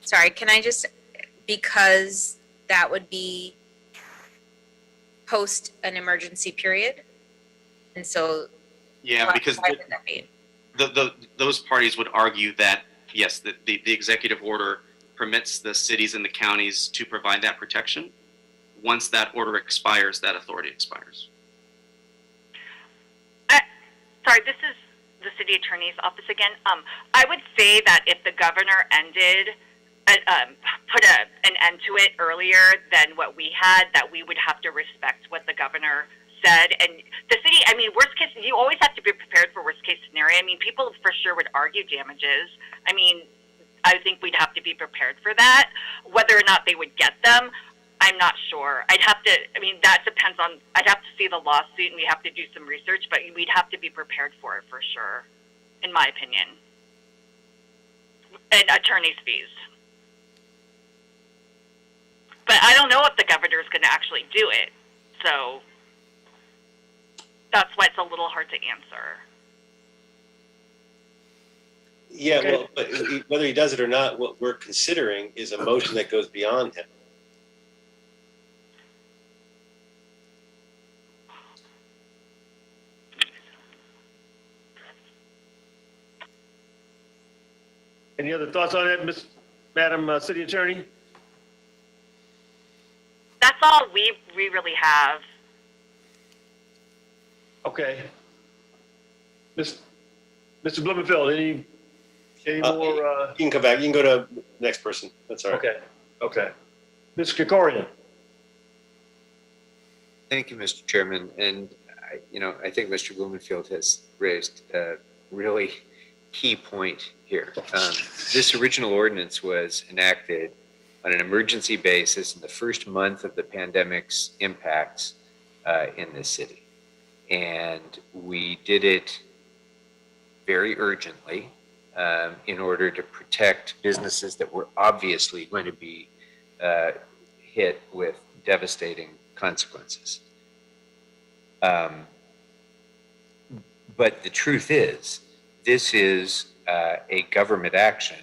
Sorry, can I just, because that would be post an emergency period? And so.
Yeah, because
why would that be?
those parties would argue that, yes, the executive order permits the cities and the counties to provide that protection. Once that order expires, that authority expires.
Sorry, this is the city attorney's office again. I would say that if the governor put an end to it earlier than what we had, that we would have to respect what the governor said. And the city, I mean, worst case, you always have to be prepared for worst case scenario. I mean, people for sure would argue damages. I mean, I think we'd have to be prepared for that. Whether or not they would get them, I'm not sure. I'd have to, I mean, that depends on, I'd have to see the lawsuit and we have to do some research, but we'd have to be prepared for it for sure, in my opinion. And attorney's fees. But I don't know if the governor is going to actually do it. So that's why it's a little hard to answer.
Yeah, well, but whether he does it or not, what we're considering is a motion that goes beyond him.
Any other thoughts on that, Madam City Attorney?
That's all we really have.
Okay. Mr. Blumenfield, any more?
You can come back. You can go to the next person. That's all right.
Okay. Okay. Mr. Kikorian.
Thank you, Mr. Chairman. And, I think Mr. Blumenfield has raised a really key point here. This original ordinance was enacted on an emergency basis in the first month of the pandemic's impacts in this city. And we did it very urgently in order to protect businesses that were obviously going to be hit with devastating consequences. But the truth is, this is a government action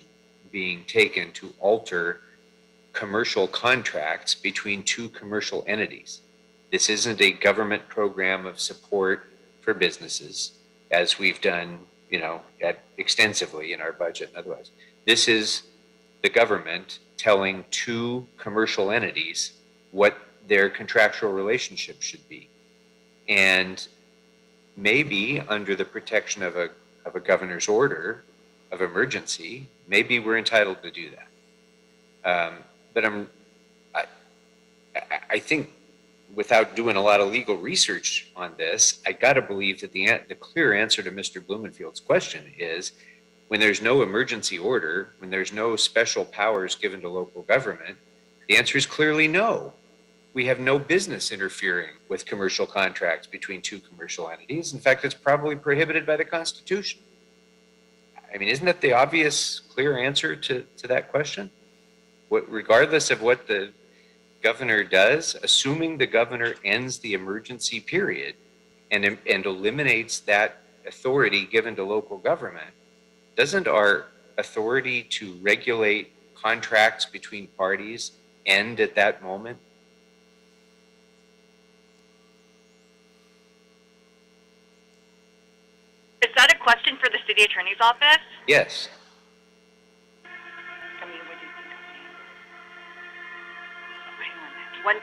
being taken to alter commercial contracts between two commercial entities. This isn't a government program of support for businesses, as we've done, extensively in our budget and otherwise. This is the government telling two commercial entities what their contractual relationship should be. And maybe under the protection of a governor's order of emergency, maybe we're entitled to do that. But I think without doing a lot of legal research on this, I got to believe that the clear answer to Mr. Blumenfield's question is when there's no emergency order, when there's no special powers given to local government, the answer is clearly no. We have no business interfering with commercial contracts between two commercial entities. In fact, it's probably prohibited by the Constitution. I mean, isn't that the obvious, clear answer to that question? Regardless of what the governor does, assuming the governor ends the emergency period and eliminates that authority given to local government, doesn't our authority to regulate contracts between parties end at that moment?
Is that a question for the city attorney's office?
Yes.
I mean, what do you think of me? One.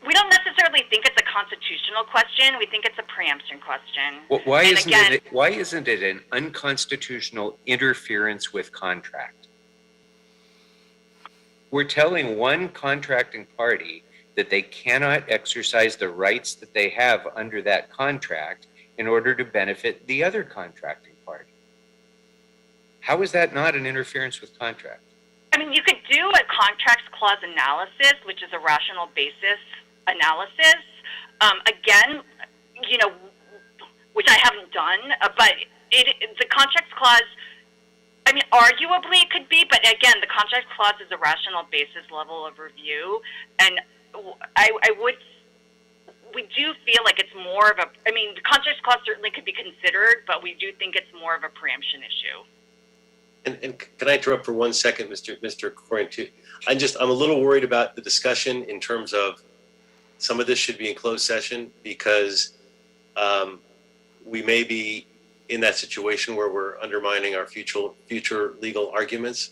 We don't necessarily think it's a constitutional question. We think it's a preemption question.
Well, why isn't it an unconstitutional interference with contract? We're telling one contracting party that they cannot exercise the rights that they have under that contract in order to benefit the other contracting party. How is that not an interference with contract?
I mean, you could do a contracts clause analysis, which is a rational basis analysis, again, you know, which I haven't done, but the contracts clause, I mean, arguably it could be, but again, the contract clause is a rational basis level of review, and we do feel like it's more of a, I mean, the contract clause certainly could be considered, but we do think it's more of a preemption issue.
And can I interrupt for 1 second, Mr. Corrigan? I'm a little worried about the discussion in terms of some of this should be in closed session because we may be in that situation where we're undermining our future legal arguments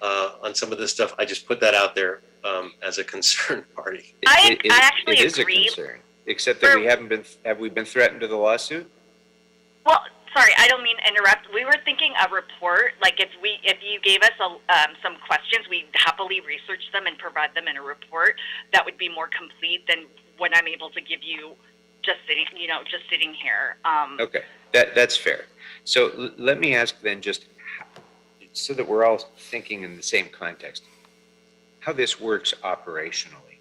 on some of this stuff. I just put that out there as a concerned party.
I actually
it is
agree.
a concern, except that have we been threatened with a lawsuit?
Well, sorry, I don't mean to interrupt. We were thinking a report, like if you gave us some questions, we'd happily research them and provide them in a report that would be more complete than what I'm able to give you just sitting here.
Okay, that's fair. So let me ask then, just so that we're all thinking in the same context, how this works operationally,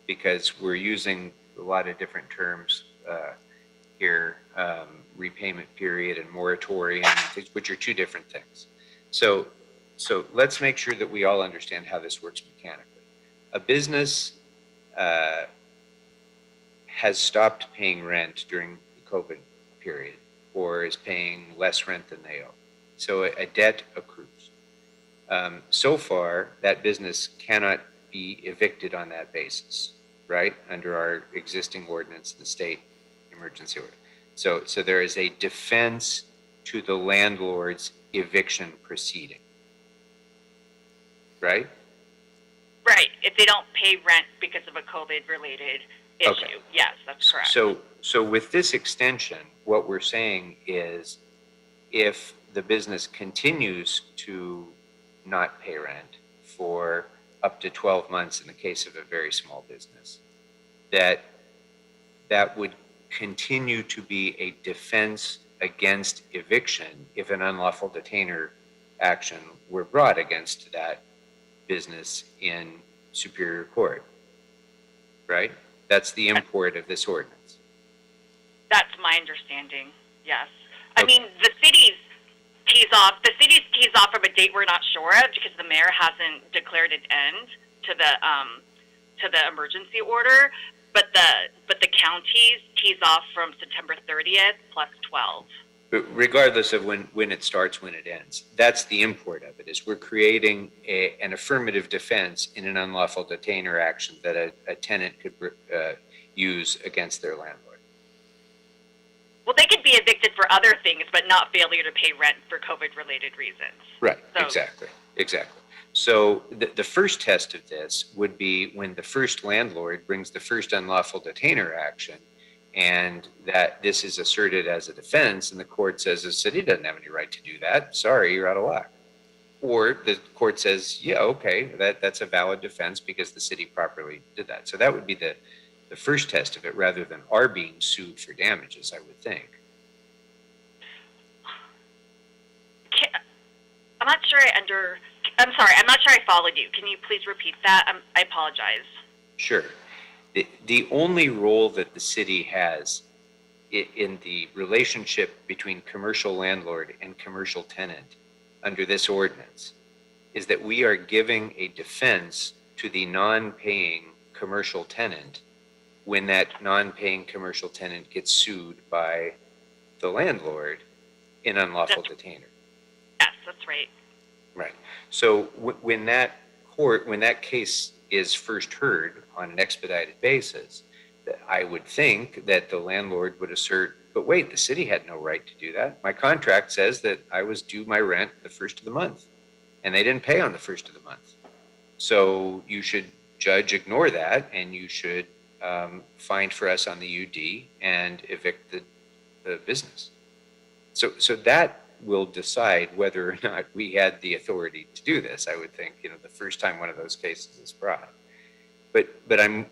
because we're using a lot of different terms here, repayment period and moratorium, which are two different things. So let's make sure that we all understand how this works mechanically. A business has stopped paying rent during the COVID period, or is paying less rent than they owe. So a debt accrues. So far, that business cannot be evicted on that basis, right? Under our existing ordinance, the state emergency order. So there is a defense to the landlord's eviction proceeding, right?
Right, if they don't pay rent because of a COVID-related issue.
Okay.
Yes, that's correct.
So with this extension, what we're saying is if the business continues to not pay rent for up to 12 months in the case of a very small business, that would continue to be a defense against eviction if an unlawful detainer action were brought against that business in Superior Court, right? That's the import of this ordinance.
That's my understanding, yes. I mean, the city's tees off from a date we're not sure of because the mayor hasn't declared an end to the emergency order, but the counties tees off from September 30th plus 12.
But regardless of when it starts, when it ends, that's the import of it, is we're creating an affirmative defense in an unlawful detainer action that a tenant could use against their landlord.
Well, they could be evicted for other things, but not failure to pay rent for COVID-related reasons.
Right,
So-
exactly. So the first test of this would be when the first landlord brings the first unlawful detainer action, and that this is asserted as a defense, and the court says the city doesn't have any right to do that. Sorry, you're out of luck. Or the court says, yeah, okay, that's a valid defense because the city properly did that. So that would be the first test of it, rather than our being sued for damages, I would think.
I'm sorry, I'm not sure I followed you. Can you please repeat that? I apologize.
Sure. The only role that the city has in the relationship between commercial landlord and commercial tenant under this ordinance is that we are giving a defense to the non-paying commercial tenant when that non-paying commercial tenant gets sued by the landlord in unlawful detainer.
Yes, that's right.
Right. So when that case is first heard on an expedited basis, I would think that the landlord would assert, but wait, the city had no right to do that. My contract says that I was due my rent the first of the month, and they didn't pay on the first of the month. So you should, judge, ignore that, and you should fine for us on the UD and evict the business. So that will decide whether or not we had the authority to do this, I would think, the first time one of those cases is brought. But I'm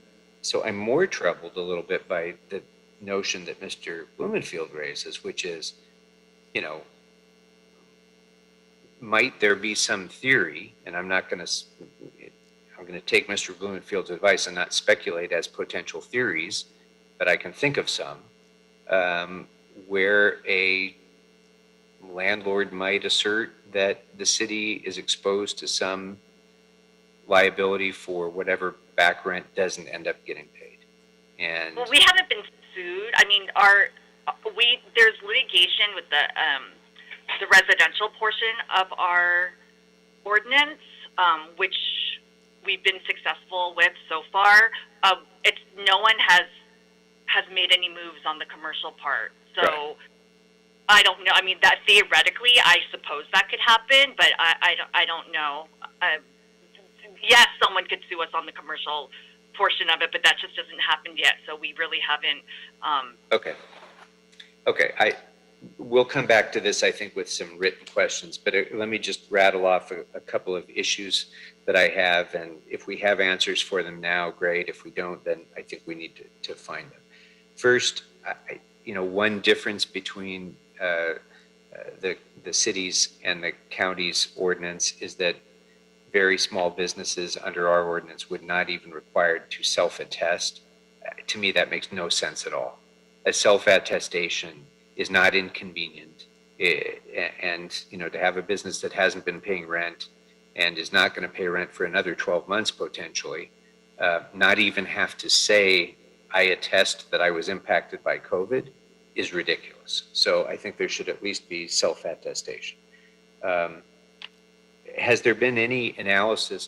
more troubled a little bit by the notion that Mr. Blumenfield raises, which is, might there be some theory, and I'm going to take Mr. Blumenfield's advice and not speculate as potential theories, but I can think of some, where a landlord might assert that the city is exposed to some liability for whatever back rent doesn't end up getting paid. And
well, we haven't been sued. I mean, there's litigation with the residential portion of our ordinance, which we've been successful with so far. No one has made any moves on the commercial part. So right. I don't know. I mean, that theoretically, I suppose that could happen, but I don't know. Yes, someone could sue us on the commercial portion of it, but that just hasn't happened yet. So we really haven't.
Okay. We'll come back to this, I think, with some written questions, but let me just rattle off a couple of issues that I have, and if we have answers for them now, great. If we don't, then I think we need to find them. First, one difference between the city's and the county's ordinance is that very small businesses under our ordinance would not even required to self-attest. To me, that makes no sense at all. A self-attestation is not inconvenient, and to have a business that hasn't been paying rent and is not going to pay rent for another 12 months potentially, not even have to say I attest that I was impacted by COVID is ridiculous. So I think there should at least be self-attestation. Has there been any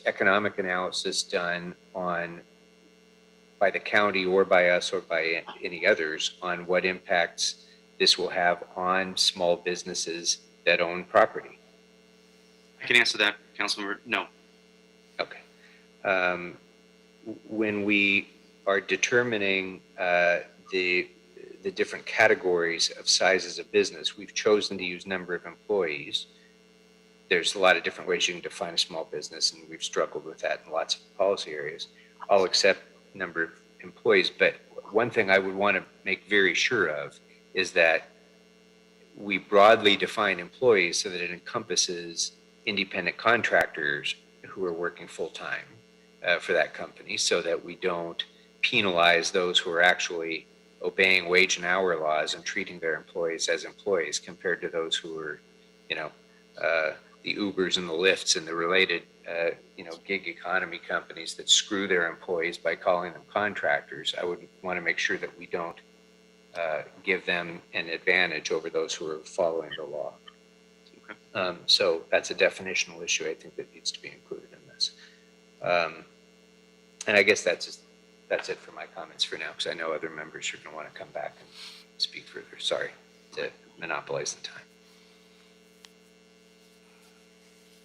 economic analysis done by the county or by us or by any others on what impacts this will have on small businesses that own property?
I can answer that, Councilmember. No.
Okay. When we are determining the different categories of sizes of business, we've chosen to use number of employees. There's a lot of different ways you can define a small business, and we've struggled with that in lots of policy areas. I'll accept number of employees, but one thing I would want to make very sure of is that we broadly define employees so that it encompasses independent contractors who are working full-time for that company, so that we don't penalize those who are actually obeying wage and hour laws and treating their employees as employees compared to those who are, the Ubers and the Lyfts and the related, gig economy companies that screw their employees by calling them contractors. I would want to make sure that we don't give them an advantage over those who are following the law. Okay. So that's a definitional issue I think that needs to be included in this. And I guess that's it for my comments for now, because I know other members are going to want to come back and speak further. Sorry to monopolize the time.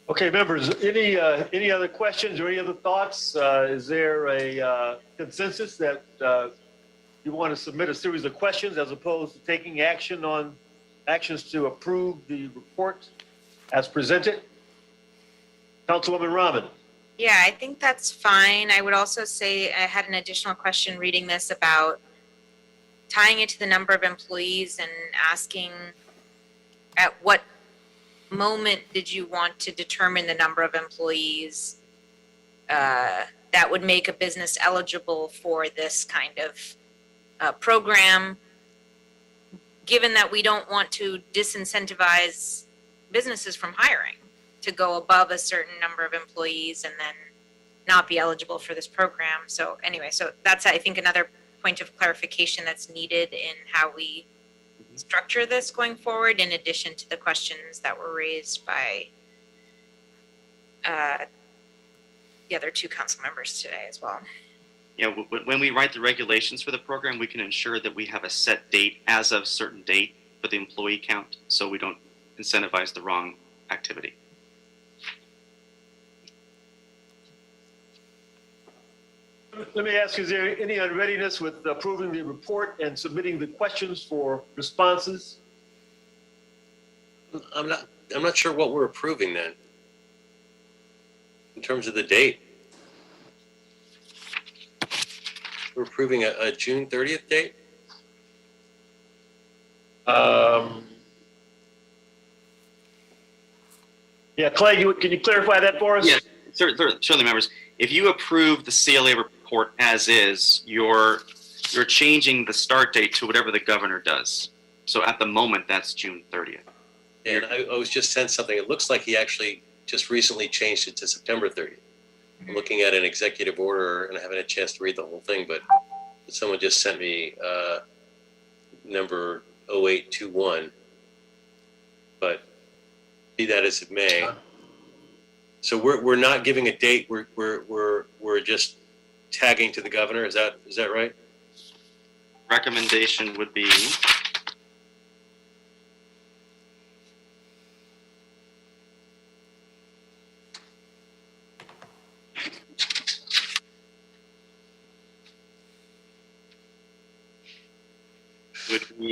Okay, members, any other questions or any other thoughts? Is there a consensus that you want to submit a series of questions as opposed to taking actions to approve the report as presented? Councilwoman Rahman.
Yeah, I think that's fine. I would also say I had an additional question reading this about tying it to the number of employees and asking at what moment did you want to determine the number of employees that would make a business eligible for this kind of program, given that we don't want to disincentivize businesses from hiring to go above a certain number of employees and then not be eligible for this program. So anyway, so that's, I think, another point of clarification that's needed in how we structure this going forward, in addition to the questions that were raised by the other two council members today as well.
Yeah, when we write the regulations for the program, we can ensure that we have a set date as of certain date for the employee count, so we don't incentivize the wrong activity.
Let me ask, is there any unreadiness with approving the report and submitting the questions for responses?
I'm not sure what we're approving then, in terms of the date. We're approving a June 30th date?
Yeah, Clay, can you clarify that for us?
Yes, certainly, members. If you approve the CLA report as is, you're changing the start date to whatever the governor does. So at the moment, that's June 30th.
And I was just sent something. It looks like he actually just recently changed it to September 30th. I'm looking at an executive order and I haven't had a chance to read the whole thing, but someone just sent me number 0821. But be that as it may. So we're not giving a date. We're just tagging to the governor. Is that right?
Recommendation would be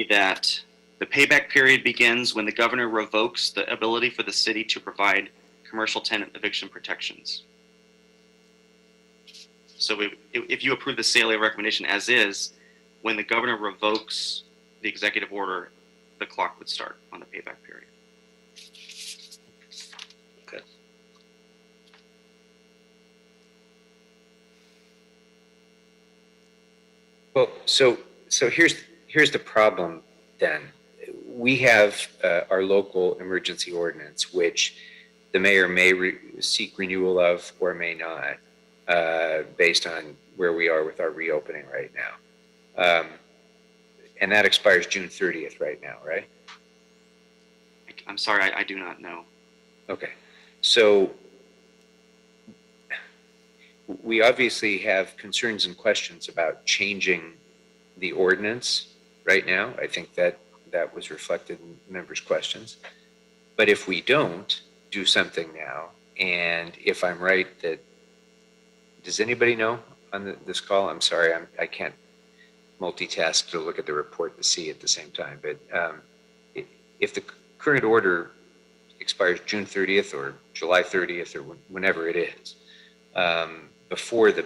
that the payback period begins when the governor revokes the ability for the city to provide commercial tenant eviction protections. So if you approve the CLA recommendation as is, when the governor revokes the executive order, the clock would start on the payback period.
Okay.
Well, so here's the problem then. We have our local emergency ordinance, which the mayor may seek renewal of or may not, based on where we are with our reopening right now. And that expires June 30th right now, right?
I'm sorry, I do not know.
Okay. So we obviously have concerns and questions about changing the ordinance right now. I think that was reflected in members' questions. But if we don't do something now, and if I'm right that, does anybody know on this call? I'm sorry, I can't multitask to look at the report to see at the same time. But if the current order expires June 30th or July 30th or whenever it is, before the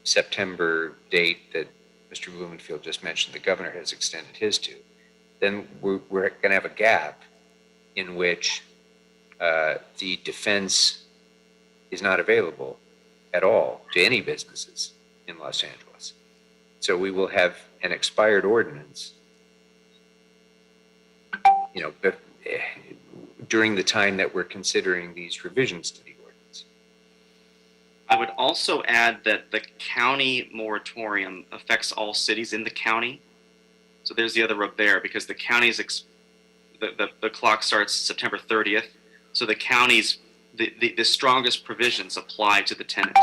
September date that Mr. Blumenfield just mentioned the governor has extended his to, then we're going to have a gap in which the defense is not available at all to any businesses in Los Angeles. So we will have an expired ordinance, during the time that we're considering these revisions to the ordinance.
I would also add that the county moratorium affects all cities in the county. So there's the other rub there, because the county's the clock starts September 30th. So the county's the strongest provisions apply to the tenant,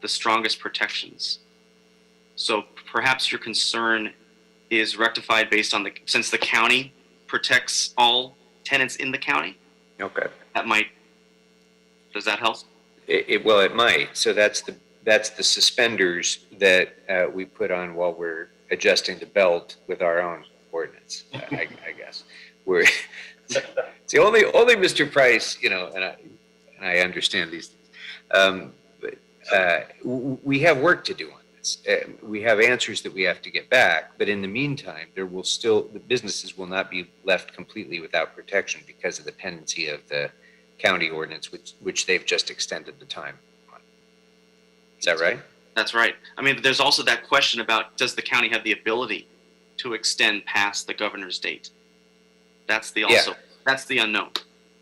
the strongest protections. So perhaps your concern is rectified based on since the county protects all tenants in the county.
Okay.
Does that help?
Well, it might. So that's the suspenders that we put on while we're adjusting the belt with our own ordinance. I guess it's the only Mr. Price, and I understand these things. But we have work to do on this. We have answers that we have to get back. But in the meantime, the businesses will not be left completely without protection because of the pendency of the county ordinance, which they've just extended the time on. Is that right?
That's right. I mean, there's also that question about, does the county have the ability to extend past the governor's date? That's the unknown.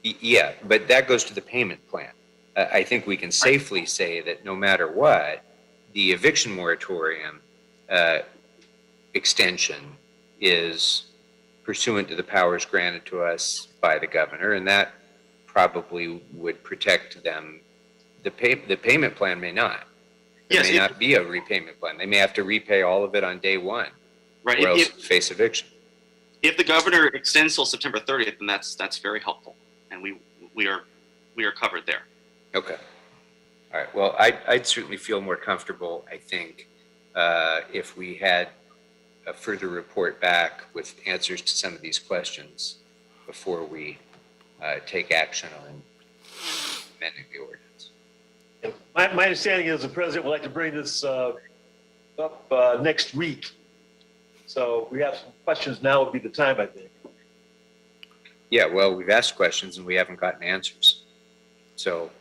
Yeah, but that goes to the payment plan. I think we can safely say that no matter what, the eviction moratorium extension is pursuant to the powers granted to us by the governor, and that probably would protect them. The payment plan may not. There may not be a repayment plan. They may have to repay all of it on day one,
right?
Or else face eviction.
If the governor extends till September 30th, then that's very helpful, and we are covered there.
Okay. All right. Well, I'd certainly feel more comfortable, I think, if we had a further report back with answers to some of these questions before we take action on amending the ordinance.
My understanding is the president would like to bring this up next week. So we have some questions. Now would be the time, I think.
Yeah, well, we've asked questions and we haven't gotten answers. So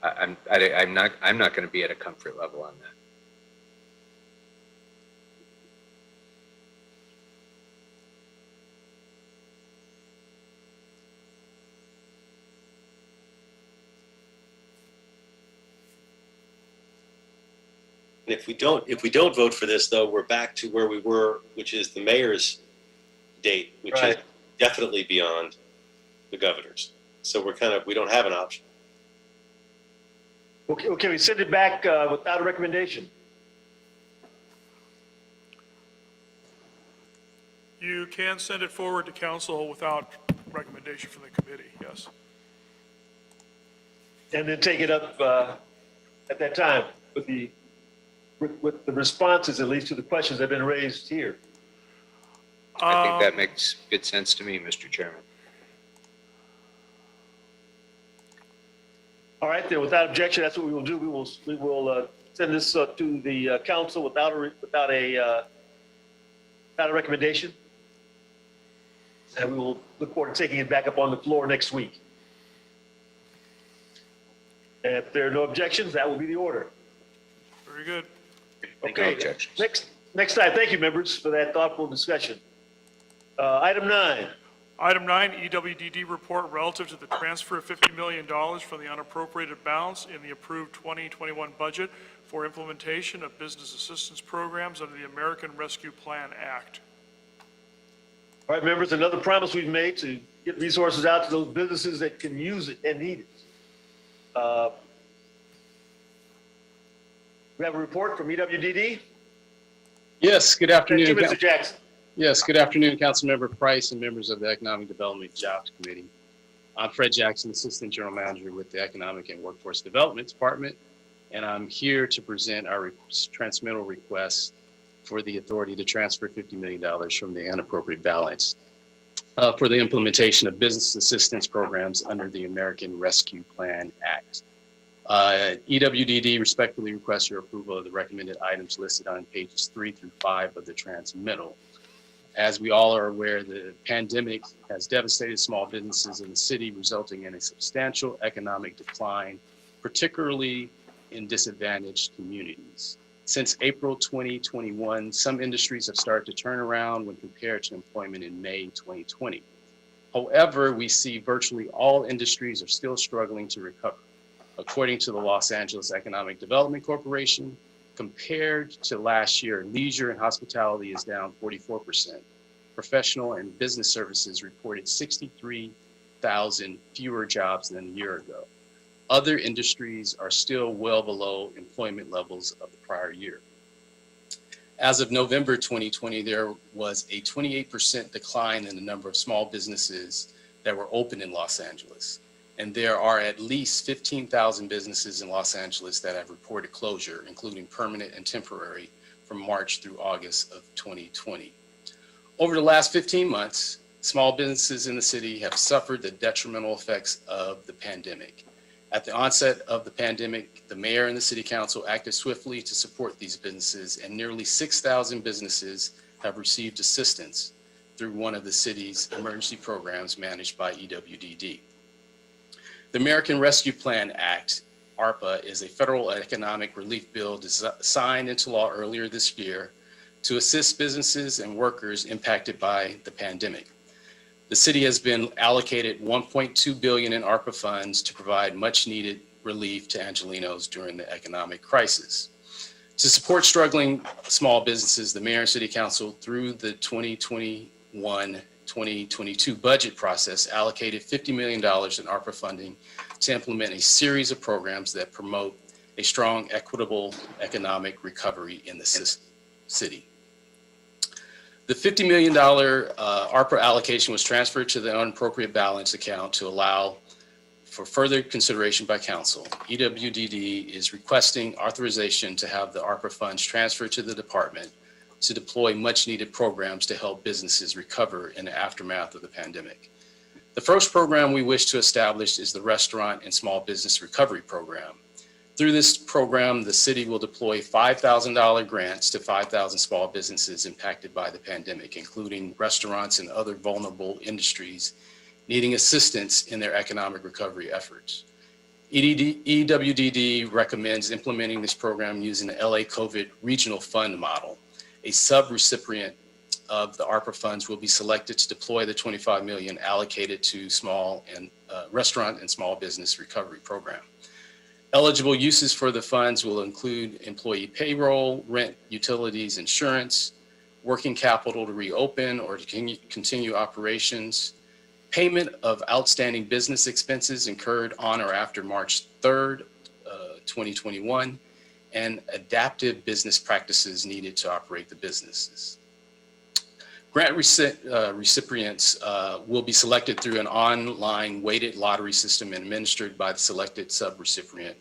I'm not going to be at a comfort level on that.
And if we don't vote for this, though, we're back to where we were, which is the mayor's date, which is definitely beyond the governor's. So we don't have an option.
Okay, we send it back without a recommendation.
You can send it forward to council without recommendation from the committee, yes.
And then take it up at that time with the responses, at least to the questions that have been raised here.
I think that makes good sense to me, Mr. Chairman.
All right, then, without objection, that's what we will do. We will send this to the council without a recommendation, and we will look forward to taking it back up on the floor next week. And if there are no objections, that will be the order.
Very good.
Okay. Next time, thank you, members, for that thoughtful discussion. Item 9.
Item 9, EWDD report relative to the transfer of $50 million from the unappropriated balance in the approved 2021 budget for implementation of business assistance programs under the American Rescue Plan Act.
All right, members, another promise we've made to get resources out to those businesses that can use it and need it. We have a report from EWDD.
Yes, good afternoon.
Thank you, Mr. Jackson.
Yes, good afternoon, Councilmember Price and members of the Economic Development and Jobs Committee. I'm Fred Jackson, Assistant General Manager with the Economic and Workforce Development Department, and I'm here to present our transmittal request for the authority to transfer $50 million from the unappropriated balance for the implementation of business assistance programs under the American Rescue Plan Act. EWDD respectfully requests your approval of the recommended items listed on pages 3 through 5 of the transmittal. As we all are aware, the pandemic has devastated small businesses in the city, resulting in a substantial economic decline, particularly in disadvantaged communities. Since April 2021, some industries have started to turn around when compared to employment in May 2020. However, we see virtually all industries are still struggling to recover. According to the Los Angeles Economic Development Corporation, compared to last year, leisure and hospitality is down 44%. Professional and business services reported 63,000 fewer jobs than a year ago. Other industries are still well below employment levels of the prior year. As of November 2020, there was a 28% decline in the number of small businesses that were open in Los Angeles. And there are at least 15,000 businesses in Los Angeles that have reported closure, including permanent and temporary, from March through August of 2020. Over the last 15 months, small businesses in the city have suffered the detrimental effects of the pandemic. At the onset of the pandemic, the mayor and the city council acted swiftly to support these businesses, and nearly 6,000 businesses have received assistance through one of the city's emergency programs managed by EWDD. The American Rescue Plan Act, ARPA, is a federal economic relief bill signed into law earlier this year to assist businesses and workers impacted by the pandemic. The city has been allocated $1.2 billion in ARPA funds to provide much needed relief to Angelenos during the economic crisis. To support struggling small businesses, the mayor and city council through the 2021-2022 budget process allocated $50 million in ARPA funding to implement a series of programs that promote a strong, equitable economic recovery in the city. The $50 million ARPA allocation was transferred to the unappropriate balance account to allow for further consideration by council. EWDD is requesting authorization to have the ARPA funds transferred to the department to deploy much needed programs to help businesses recover in the aftermath of the pandemic. The first program we wish to establish is the Restaurant and Small Business Recovery Program. Through this program, the city will deploy $5,000 grants to 5,000 small businesses impacted by the pandemic, including restaurants and other vulnerable industries needing assistance in their economic recovery efforts. EWDD recommends implementing this program using the LA COVID Regional Fund model. A sub-recipient of the ARPA funds will be selected to deploy the $25 million allocated to small and restaurant and small business recovery program. Eligible uses for the funds will include employee payroll, rent, utilities, insurance, working capital to reopen or to continue operations, payment of outstanding business expenses incurred on or after March 3rd, 2021, and adaptive business practices needed to operate the businesses. Grant recipients will be selected through an online weighted lottery system administered by the selected subrecipient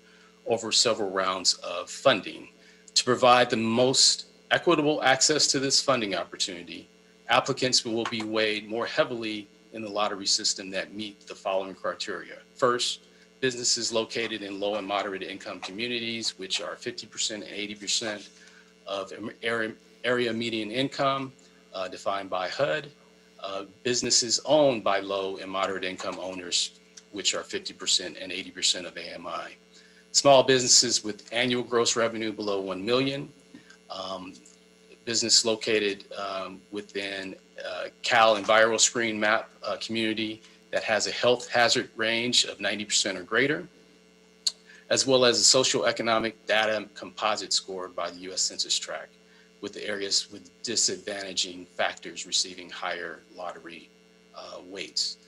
over several rounds of funding. To provide the most equitable access to this funding opportunity, applicants will be weighed more heavily in the lottery system that meet the following criteria. First, businesses located in low and moderate income communities, which are 50% and 80% of area median income, defined by HUD. Businesses owned by low and moderate income owners, which are 50% and 80% of AMI. Small businesses with annual gross revenue below 1 million. Business located within Cal EnviroScreen map community that has a health hazard range of 90% or greater, as well as a socioeconomic data composite scored by the U.S. Census Tract, with the areas with disadvantaging factors receiving higher lottery weights.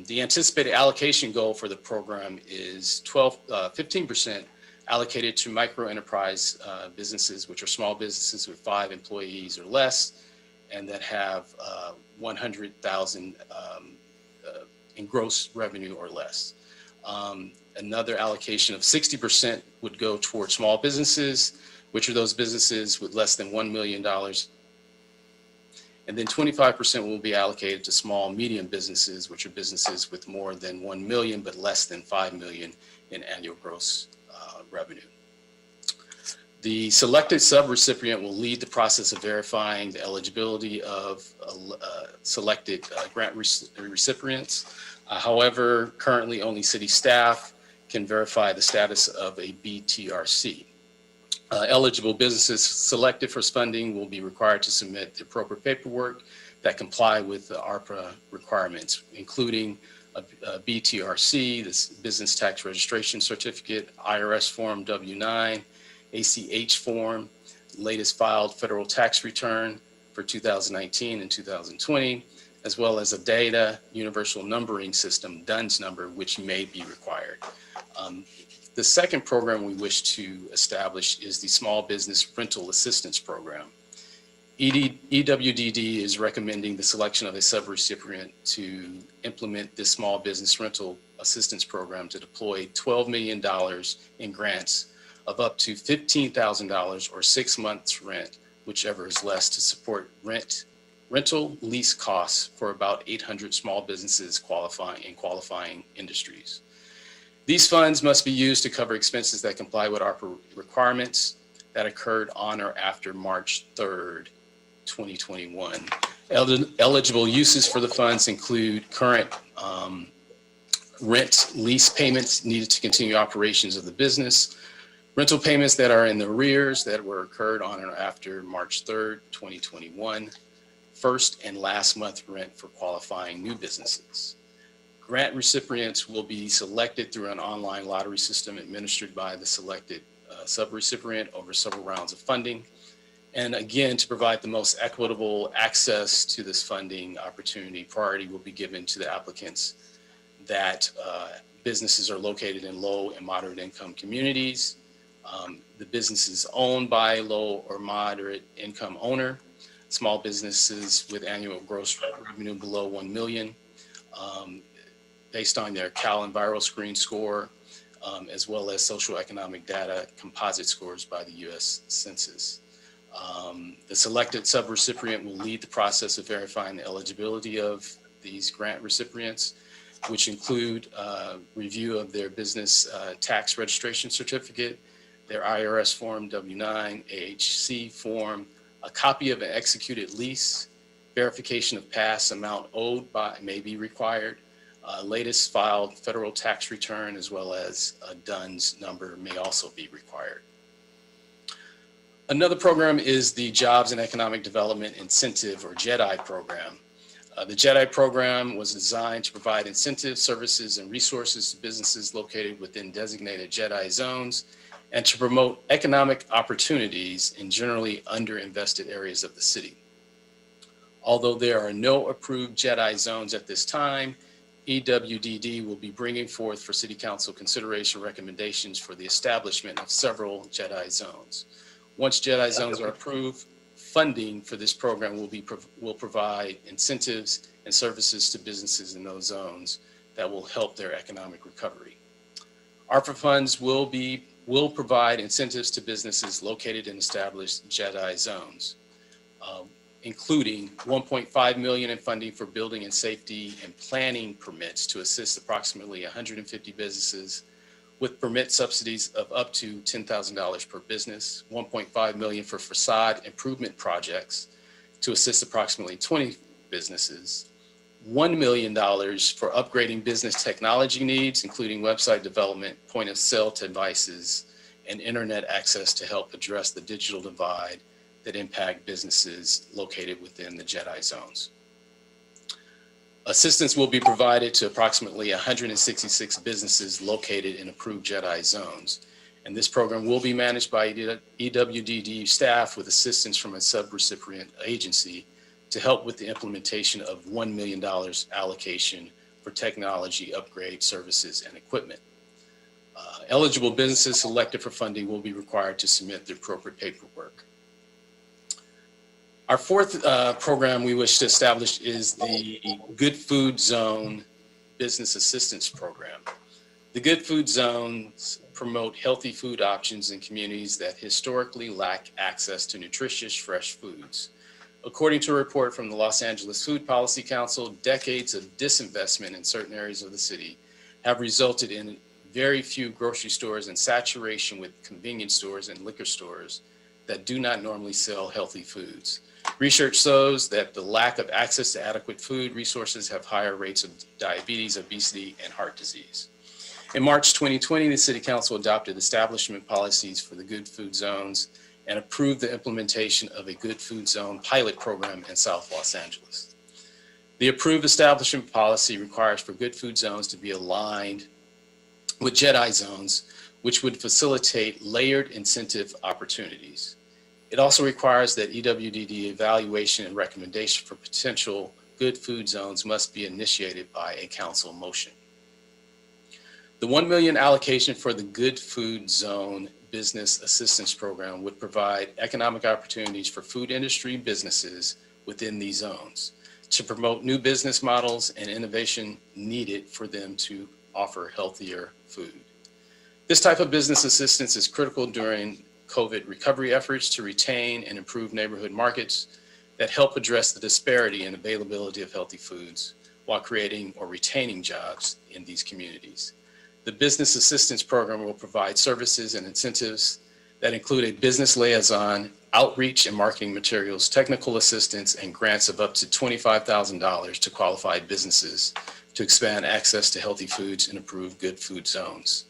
The anticipated allocation goal for the program is 15% allocated to micro enterprise businesses, which are small businesses with 5 employees or less, and that have 100,000 in gross revenue or less. Another allocation of 60% would go towards small businesses, which are those businesses with less than $1 million. And then 25% will be allocated to small, medium businesses, which are businesses with more than 1 million, but less than 5 million in annual gross revenue. The selected subrecipient will lead the process of verifying the eligibility of selected grant recipients. However, currently only city staff can verify the status of a BTRC. Eligible businesses selected for funding will be required to submit the appropriate paperwork that comply with the ARPA requirements, including a BTRC, this Business Tax Registration Certificate, IRS Form W-9, ACH form, latest filed federal tax return for 2019 and 2020, as well as a data universal numbering system, DUNS number, which may be required. The second program we wish to establish is the Small Business Rental Assistance Program. EWDD is recommending the selection of a subrecipient to implement this Small Business Rental Assistance Program to deploy $12 million in grants of up to $15,000 or 6 months rent, whichever is less, to support rental lease costs for about 800 small businesses qualifying industries. These funds must be used to cover expenses that comply with ARPA requirements that occurred on or after March 3rd, 2021. Eligible uses for the funds include current rent lease payments needed to continue operations of the business, rental payments that are in the arrears that were occurred on or after March 3rd, 2021, first and last month rent for qualifying new businesses. Grant recipients will be selected through an online lottery system administered by the selected subrecipient over several rounds of funding. And again, to provide the most equitable access to this funding opportunity, priority will be given to the applicants that businesses are located in low and moderate income communities, the businesses owned by low or moderate income owner, small businesses with annual gross revenue below 1 million, based on their Cal EnviroScreen score, as well as socioeconomic data composite scores by the U.S. Census. The selected subrecipient will lead the process of verifying the eligibility of these grant recipients, which include review of their business tax registration certificate, their IRS Form W-9, AHC form, a copy of an executed lease, verification of past amount owed by may be required, Latest filed federal tax return as well as a DUNS number may also be required. Another program is the Jobs and Economic Development Incentive, or JEDI program. The JEDI program was designed to provide incentives, services, and resources to businesses located within designated JEDI zones and to promote economic opportunities in generally underinvested areas of the city. Although there are no approved JEDI zones at this time, EWDD will be bringing forth for City Council consideration recommendations for the establishment of several JEDI zones. Once JEDI zones are approved, funding for this program will provide incentives and services to businesses in those zones that will help their economic recovery. ARPA funds will provide incentives to businesses located in established JEDI zones, including $1.5 million in funding for building and safety and planning permits to assist approximately 150 businesses with permit subsidies of up to $10,000 per business, $1.5 million for facade improvement projects to assist approximately 20 businesses, $1 million for upgrading business technology needs, including website development, point of sale devices, and internet access to help address the digital divide that impact businesses located within the JEDI zones. Assistance will be provided to approximately 166 businesses located in approved JEDI zones. And this program will be managed by EWDD staff with assistance from a sub-recipient agency to help with the implementation of $1 million allocation for technology upgrade services and equipment. Eligible businesses selected for funding will be required to submit the appropriate paperwork. Our fourth program we wish to establish is the Good Food Zone Business Assistance Program. The Good Food Zones promote healthy food options in communities that historically lack access to nutritious, fresh foods. According to a report from the Los Angeles Food Policy Council, decades of disinvestment in certain areas of the city have resulted in very few grocery stores and saturation with convenience stores and liquor stores that do not normally sell healthy foods. Research shows that the lack of access to adequate food resources have higher rates of diabetes, obesity, and heart disease. In March 2020, the City Council adopted establishment policies for the Good Food Zones and approved the implementation of a Good Food Zone pilot program in South Los Angeles. The approved establishment policy requires for Good Food Zones to be aligned with JEDI zones, which would facilitate layered incentive opportunities. It also requires that EWDD evaluation and recommendation for potential good food zones must be initiated by a council motion. The $1 million allocation for the Good Food Zone Business Assistance Program would provide economic opportunities for food industry businesses within these zones to promote new business models and innovation needed for them to offer healthier food. This type of business assistance is critical during COVID recovery efforts to retain and improve neighborhood markets that help address the disparity in availability of healthy foods while creating or retaining jobs in these communities. The Business Assistance Program will provide services and incentives that include a business liaison, outreach and marketing materials, technical assistance, and grants of up to $25,000 to qualified businesses to expand access to healthy foods and improve good food zones.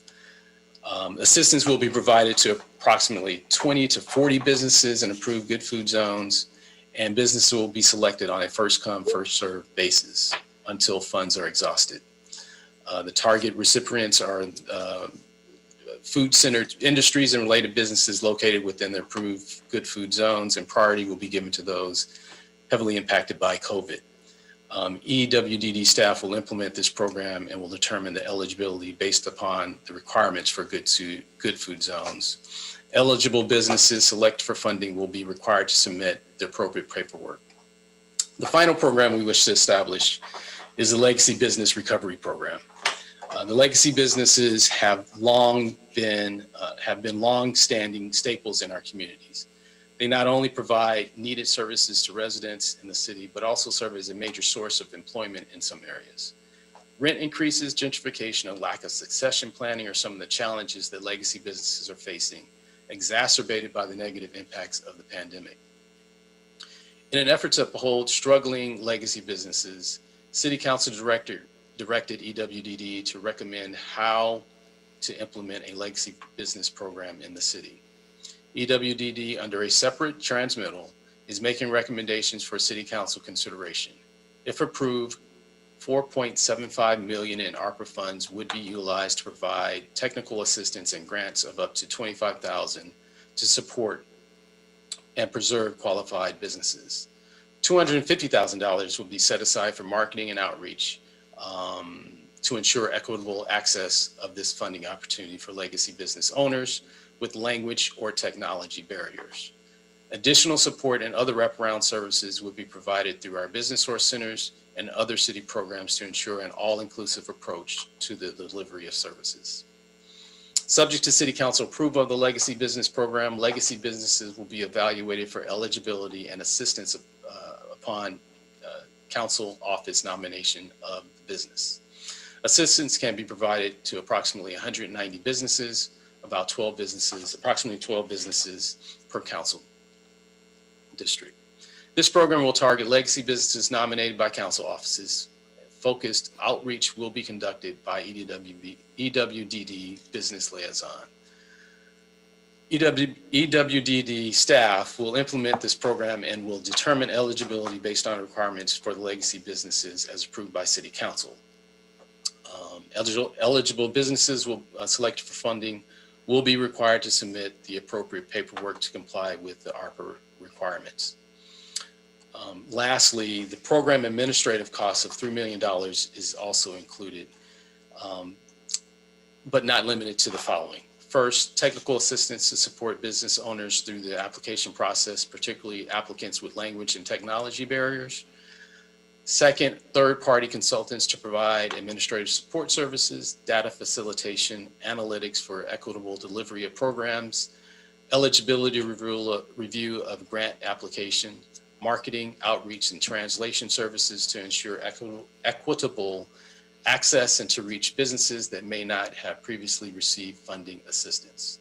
Assistance will be provided to approximately 20 to 40 businesses in approved good food zones, and businesses will be selected on a first come, first served basis until funds are exhausted. The target recipients are food-centered industries and related businesses located within the approved good food zones, and priority will be given to those heavily impacted by COVID. EWDD staff will implement this program and will determine the eligibility based upon the requirements for good food zones. Eligible businesses selected for funding will be required to submit the appropriate paperwork. The final program we wish to establish is the Legacy Business Recovery Program. The legacy businesses have been long-standing staples in our communities. They not only provide needed services to residents in the city, but also serve as a major source of employment in some areas. Rent increases, gentrification, and lack of succession planning are some of the challenges that legacy businesses are facing, exacerbated by the negative impacts of the pandemic. In an effort to uphold struggling legacy businesses, City Council Director directed EWDD to recommend how to implement a legacy business program in the city. EWDD, under a separate transmittal, is making recommendations for City Council consideration. If approved, $4.75 million in ARPA funds would be utilized to provide technical assistance and grants of up to $25,000 to support and preserve qualified businesses. $250,000 will be set aside for marketing and outreach to ensure equitable access of this funding opportunity for legacy business owners with language or technology barriers. Additional support and other wraparound services will be provided through our business source centers and other city programs to ensure an all-inclusive approach to the delivery of services. Subject to City Council approval of the Legacy Business Program, legacy businesses will be evaluated for eligibility and assistance upon Council office nomination of the business. Assistance can be provided to approximately 190 businesses, approximately 12 businesses per council district. This program will target legacy businesses nominated by council offices. Focused outreach will be conducted by EWDD Business Liaison. EWDD staff will implement this program and will determine eligibility based on requirements for the legacy businesses as approved by City Council. Eligible businesses will selected for funding will be required to submit the appropriate paperwork to comply with the ARPA requirements. Lastly, the program administrative cost of $3 million is also included, but not limited to the following. First, technical assistance to support business owners through the application process, particularly applicants with language and technology barriers. Second, third-party consultants to provide administrative support services, data facilitation, analytics for equitable delivery of programs, eligibility review of grant application, marketing, outreach, and translation services to ensure equitable access and to reach businesses that may not have previously received funding assistance.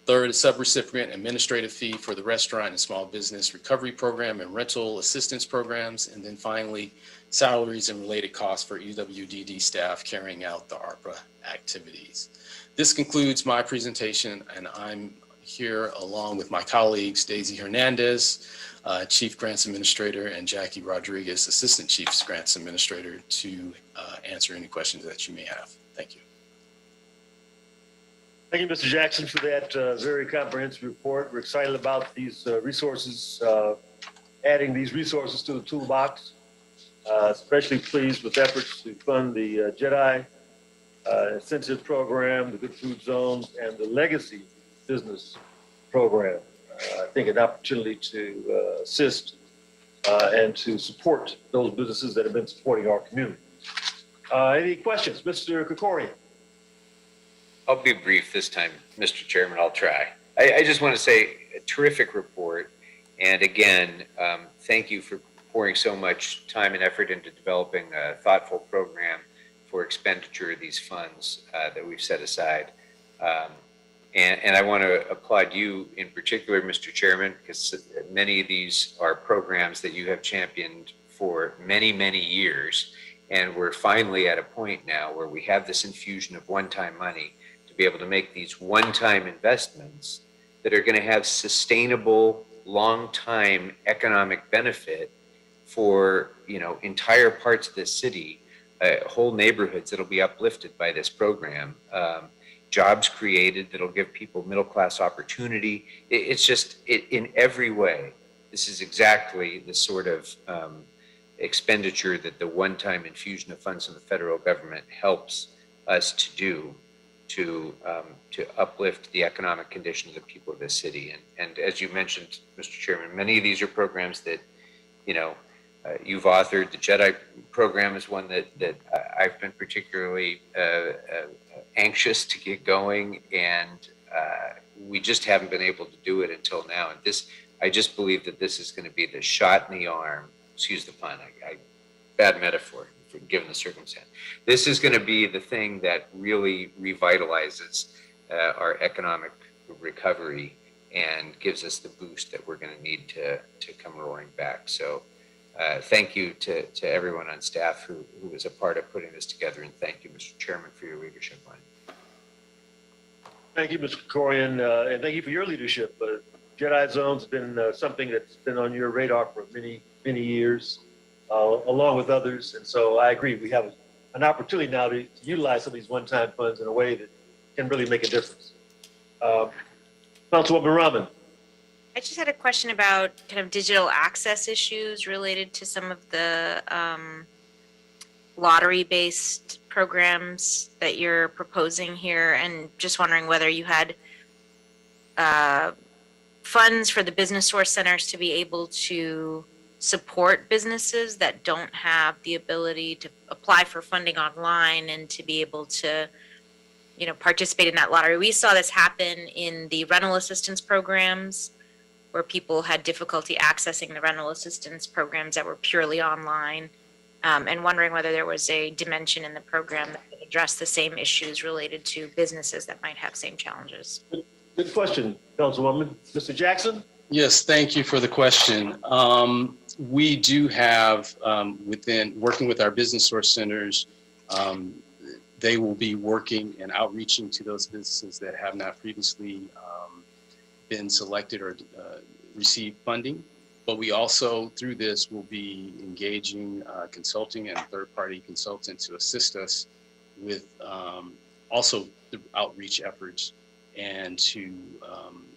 Third, a subrecipient administrative fee for the restaurant and small business recovery program and rental assistance programs. And then finally, salaries and related costs for EWDD staff carrying out the ARPA activities. This concludes my presentation, and I'm here along with my colleagues, Daisy Hernandez, Chief Grants Administrator, and Jackie Rodriguez, Assistant Chief Grants Administrator, to answer any questions that you may have. Thank you.
Thank you, Mr. Jackson, for that very comprehensive report. We're excited about these resources, adding these resources to the toolbox. Especially pleased with efforts to fund the JEDI incentive program, the Good Food Zones, and the Legacy Business Program. I think an opportunity to assist and to support those businesses that have been supporting our community. Any questions? Mr. Krikorian.
I'll be brief this time, Mr. Chairman. I'll try. I just want to say a terrific report. And again, thank you for pouring so much time and effort into developing a thoughtful program for expenditure of these funds that we've set aside. And I want to applaud you in particular, Mr. Chairman, because many of these are programs that you have championed for many, many years. And we're finally at a point now where we have this infusion of one-time money to be able to make these one-time investments that are going to have sustainable, long-time economic benefit for, you know, entire parts of the city, whole neighborhoods that'll be uplifted by this program. Jobs created that'll give people middle-class opportunity. It's just, in every way, this is exactly the sort of expenditure that the one-time infusion of funds from the federal government helps us to do to uplift the economic condition of the people of this city. And as you mentioned, Mr. Chairman, many of these are programs that, you know, you've authored. The JEDI program is one that I've been particularly anxious to get going, and we just haven't been able to do it until now. And this, I just believe that this is going to be the shot in the arm, excuse the pun, bad metaphor given the circumstance. This is going to be the thing that really revitalizes our economic recovery and gives us the boost that we're going to need to come roaring back. So thank you to everyone on staff who was a part of putting this together, and thank you, Mr. Chairman, for your leadership on it.
Thank you, Mr. Krikorian, and thank you for your leadership. Jedi Zone's been something that's been on your radar for many, many years, along with others. And so I agree, we have an opportunity now to utilize some of these one-time funds in a way that can really make a difference. Councilwoman Rahman.
I just had a question about kind of digital access issues related to some of the lottery-based programs that you're proposing here, and just wondering whether you had funds for the business source centers to be able to support businesses that don't have the ability to apply for funding online and to be able to, you know, participate in that lottery. We saw this happen in the rental assistance programs, where people had difficulty accessing the rental assistance programs that were purely online, and wondering whether there was a dimension in the program that could address the same issues related to businesses that might have same challenges.
Good question, Councilwoman. Mr. Jackson?
Yes, thank you for the question. We do have, working with our business source centers, they will be working and outreaching to those businesses that have not previously been selected or received funding. But we also, through this, will be engaging consulting and third-party consultants to assist us with also the outreach efforts and to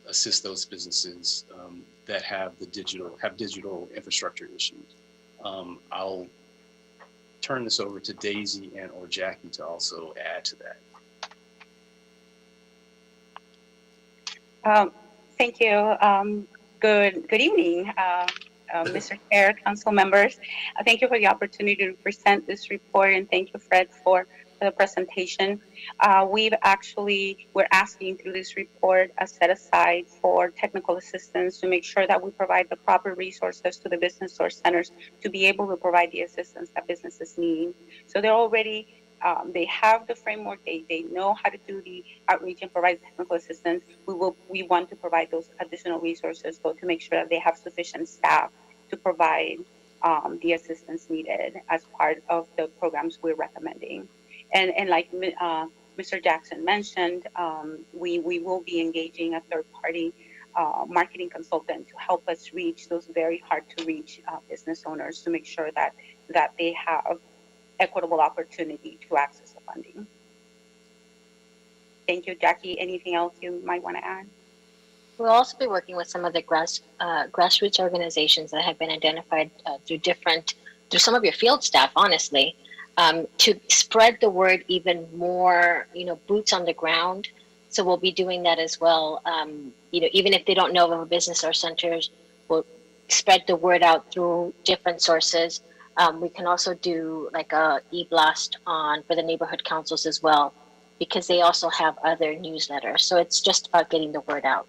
assist those businesses that have digital infrastructure issues. I'll turn this over to Daisy and or Jackie to also add to that.
Thank you. Good evening, Mr. Chair, council members. Thank you for the opportunity to present this report, and thank you, Fred, for the presentation. We're asking through this report a set aside for technical assistance to make sure that we provide the proper resources to the business source centers to be able to provide the assistance that businesses need. So they're already, they have the framework, they know how to do the outreach and provide technical assistance. We want to provide those additional resources though, to make sure that they have sufficient staff to provide the assistance needed as part of the programs we're recommending. And like Mr. Jackson mentioned, we will be engaging a third-party marketing consultant to help us reach those very hard-to-reach business owners to make sure that they have equitable opportunity to access the funding. Thank you, Jackie. Anything else you might want to add?
We'll also be working with some of the grassroots organizations that have been identified through some of your field staff, honestly, to spread the word even more, boots on the ground. So we'll be doing that as well. Even if they don't know of a business or centers, we'll spread the word out through different sources. We can also do like a e-blast for the neighborhood councils as well, because they also have other newsletters. So it's just about getting the word out.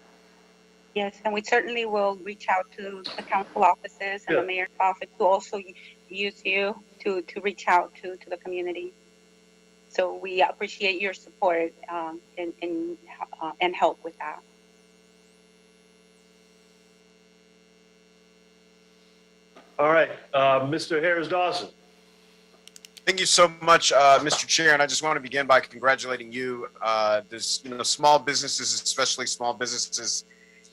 Yes, and we certainly will reach out to the council offices and the mayor's office to also use you to reach out to the community. So we appreciate your support and help with that.
All right, Mr. Harris-Dawson.
Thank you so much, Mr. Chair, and I just want to begin by congratulating you. There's, small businesses, especially small businesses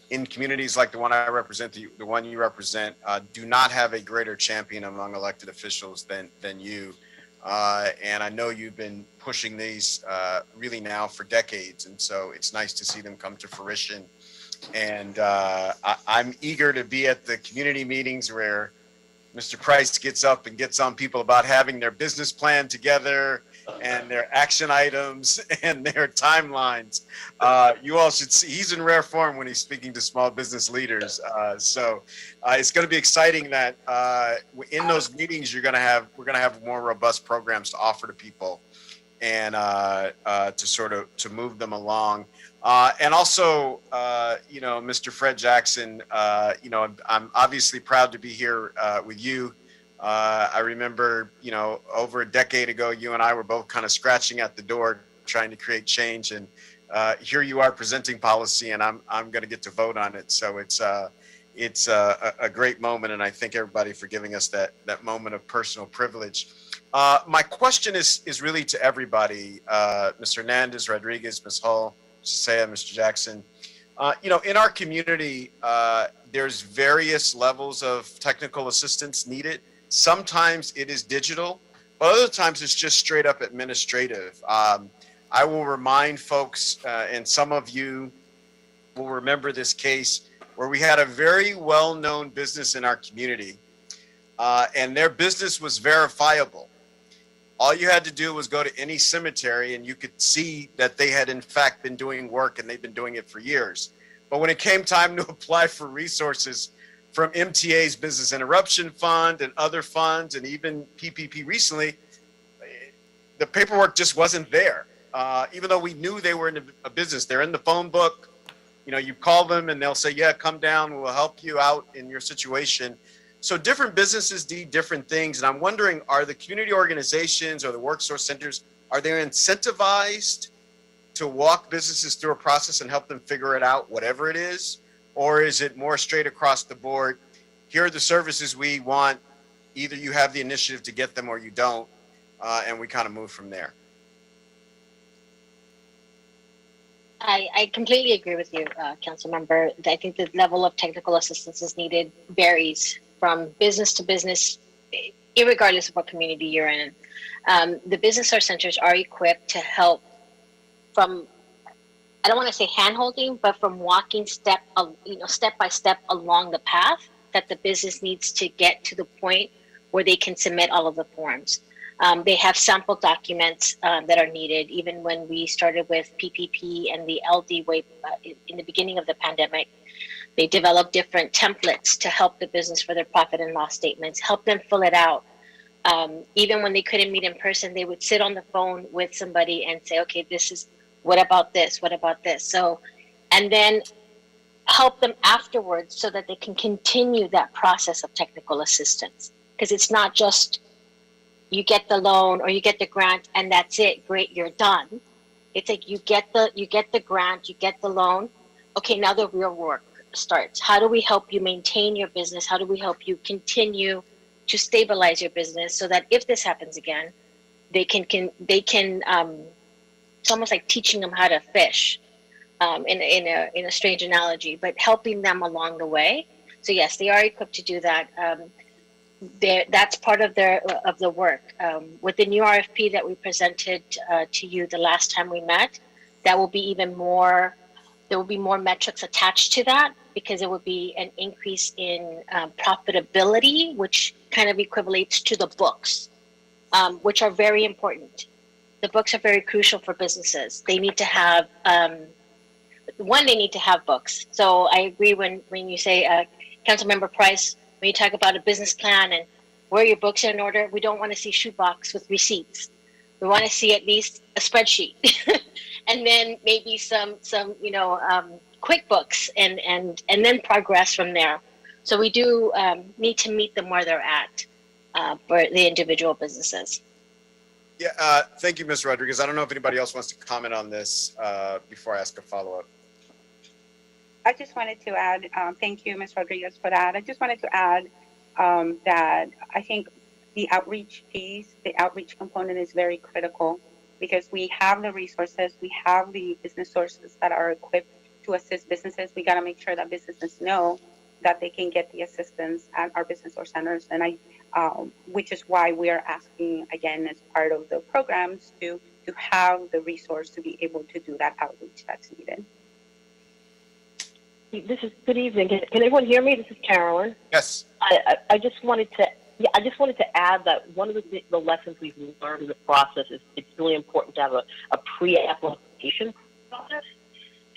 in communities like the one I represent, the one you represent, do not have a greater champion among elected officials than you. And I know you've been pushing these really now for decades, and so it's nice to see them come to fruition. And I'm eager to be at the community meetings where Mr. Price gets up and gets on people about having their business plan together and their action items and their timelines. You all should see, he's in rare form when he's speaking to small business leaders. So it's going to be exciting that in those meetings, we're going to have more robust programs to offer to people and to move them along. And also, Mr. Fred Jackson, I'm obviously proud to be here with you. I remember, over a decade ago, you and I were both kind of scratching at the door trying to create change. And here you are presenting policy, and I'm going to get to vote on it. So it's a great moment, and I thank everybody for giving us that moment of personal privilege. My question is really to everybody, Mr. Hernandez, Rodriguez, Ms. Hull, Saya, Mr. Jackson. In our community, there's various levels of technical assistance needed. Sometimes it is digital, but other times it's just straight up administrative. I will remind folks, and some of you will remember this case, where we had a very well-known business in our community, and their business was verifiable. All you had to do was go to any cemetery and you could see that they had in fact been doing work, and they've been doing it for years. But when it came time to apply for resources from MTA's Business Interruption Fund and other funds, and even PPP recently, the paperwork just wasn't there. Even though we knew they were in a business, they're in the phone book. You call them and they'll say, yeah, come down, we'll help you out in your situation. So different businesses need different things. And I'm wondering, are the community organizations or the work source centers, are they incentivized to walk businesses through a process and help them figure it out, whatever it is? Or is it more straight across the board? Here are the services we want. Either you have the initiative to get them or you don't. And we kind of move from there.
I completely agree with you, Council Member. I think the level of technical assistance is needed varies from business to business, irregardless of what community you're in. The business or centers are equipped to help from, I don't want to say hand-holding, but from walking step by step along the path that the business needs to get to the point where they can submit all of the forms. They have sample documents that are needed. Even when we started with PPP and the LD way in the beginning of the pandemic, they developed different templates to help the business for their profit and loss statements, help them fill it out. Even when they couldn't meet in person, they would sit on the phone with somebody and say, okay, what about this? What about this? So, and then help them afterwards so that they can continue that process of technical assistance. Because it's not just you get the loan or you get the grant and that's it, great, you're done. It's like you get the grant, you get the loan. Okay, now the real work starts. How do we help you maintain your business? How do we help you continue to stabilize your business so that if this happens again, they can it's almost like teaching them how to fish, in a strange analogy, but helping them along the way. So yes, they are equipped to do that. That's part of the work. With the new RFP that we presented to you the last time we met, that will be even more. There will be more metrics attached to that because it would be an increase in profitability, which kind of equivalates to the books, which are very important. The books are very crucial for businesses. They need to have they need to have books. So I agree when you say, Councilmember Price, when you talk about a business plan and where your books are in order, we don't want to see shoebox with receipts. We want to see at least a spreadsheet, and then maybe some QuickBooks, and then progress from there. So we do need to meet them where they're at for the individual businesses.
Yeah, thank you, Ms. Rodriguez. I don't know if anybody else wants to comment on this before I ask a follow-up.
I just wanted to add, thank you, Ms. Rodriguez, for that. I just wanted to add that I think the outreach piece, the outreach component is very critical because we have the resources, we have the business sources that are equipped to assist businesses. We got to make sure that businesses know that they can get the assistance at our business source centers, and which is why we are asking again as part of the programs to have the resource to be able to do that outreach that's needed.
This is good evening. Can everyone hear me? This is Carolyn.
Yes.
I just wanted to add that one of the lessons we've learned in the process is it's really important to have a pre-application process.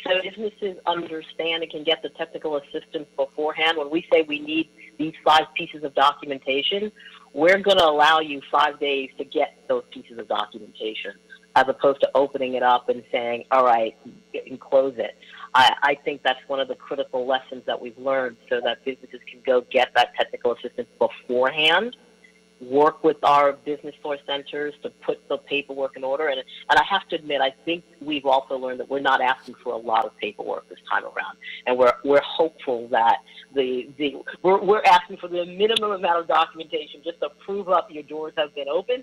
So businesses understand and can get the technical assistance beforehand. When we say we need these 5 pieces of documentation, we're going to allow you 5 days to get those pieces of documentation, as opposed to opening it up and saying, all right, and close it. I think that's one of the critical lessons that we've learned so that businesses can go get that technical assistance beforehand work with our business source centers to put the paperwork in order. And I have to admit, I think we've also learned that we're not asking for a lot of paperwork this time around. And we're hopeful that we're asking for the minimum amount of documentation just to prove up your doors have been open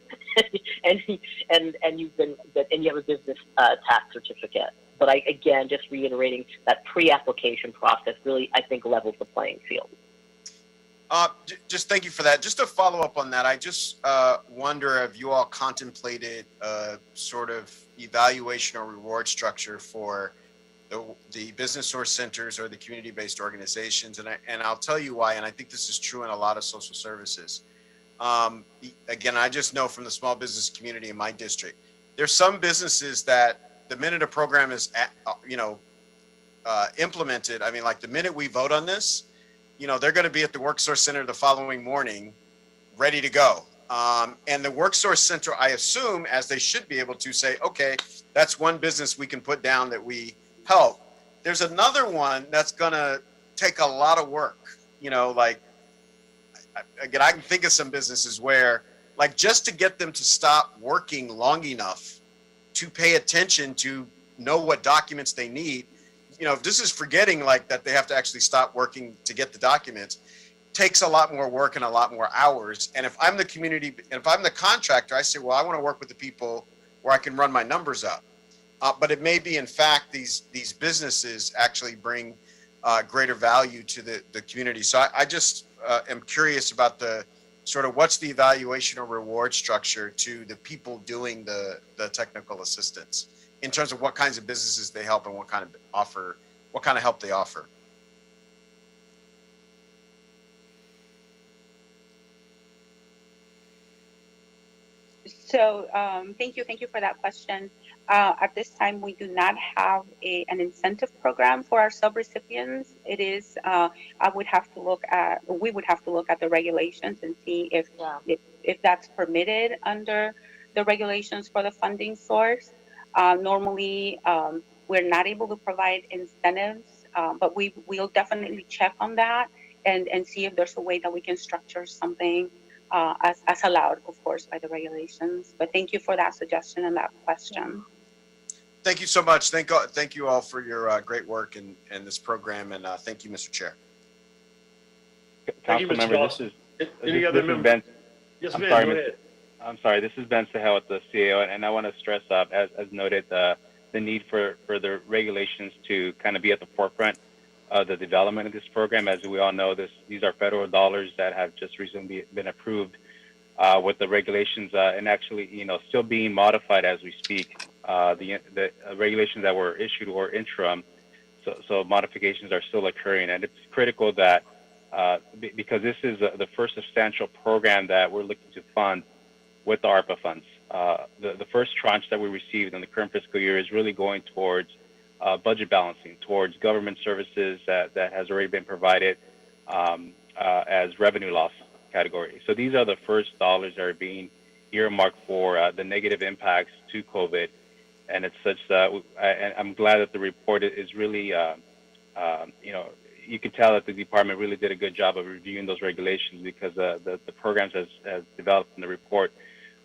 and you have a business tax certificate. But again, just reiterating that pre-application process really, I think, levels the playing field.
Just thank you for that. Just to follow up on that, I just wonder if you all contemplated a sort of evaluation or reward structure for the business source centers or the community-based organizations. And I'll tell you why, and I think this is true in a lot of social services. Again, I just know from the small business community in my district, there's some businesses that the minute a program is, implemented, I mean, like the minute we vote on this, they're going to be at the work source center the following morning, ready to go. And the work source center, I assume, as they should be able to say, okay, that's one business we can put down that we help. There's another one that's going to take a lot of work. Again, I can think of some businesses where, just to get them to stop working long enough to pay attention to know what documents they need. If this is forgetting that they have to actually stop working to get the documents, takes a lot more work and a lot more hours. And if I'm the community, and if I'm the contractor, I say, well, I want to work with the people where I can run my numbers up. But it may be, in fact, these businesses actually bring greater value to the community. So I just am curious about the sort of what's the evaluation or reward structure to the people doing the technical assistance in terms of what kinds of businesses they help and what kind of help they offer.
So thank you for that question. At this time, we do not have an incentive program for our subrecipients. It is we would have to look at the regulations and see if that's permitted under the regulations for the funding source. Normally, we're not able to provide incentives, but we'll definitely check on that and see if there's a way that we can structure something as allowed, of course, by the regulations. But thank you for that suggestion and that question.
Thank you so much. Thank you all for your great work in this program, and thank you, Mr. Chair.
Thank you, Mr. Dawson. Any other members? Yes, ma'am, go ahead.
I'm sorry, this is Ben Sahel with the CAO, and I want to stress up, as noted, the need for the regulations to kind of be at the forefront of the development of this program. As we all know, these are federal dollars that have just recently been approved with the regulations and actually, still being modified as we speak. The regulations that were issued were interim, so modifications are still occurring, and it's critical that because this is the first substantial program that we're looking to fund with the ARPA funds. The first tranche that we received in the current fiscal year is really going towards budget balancing, towards government services that has already been provided as revenue loss category. So these are the first dollars that are being earmarked for the negative impacts to COVID. And it's such that I'm glad that the report is really, you can tell that the department really did a good job of reviewing those regulations because the programs as developed in the report,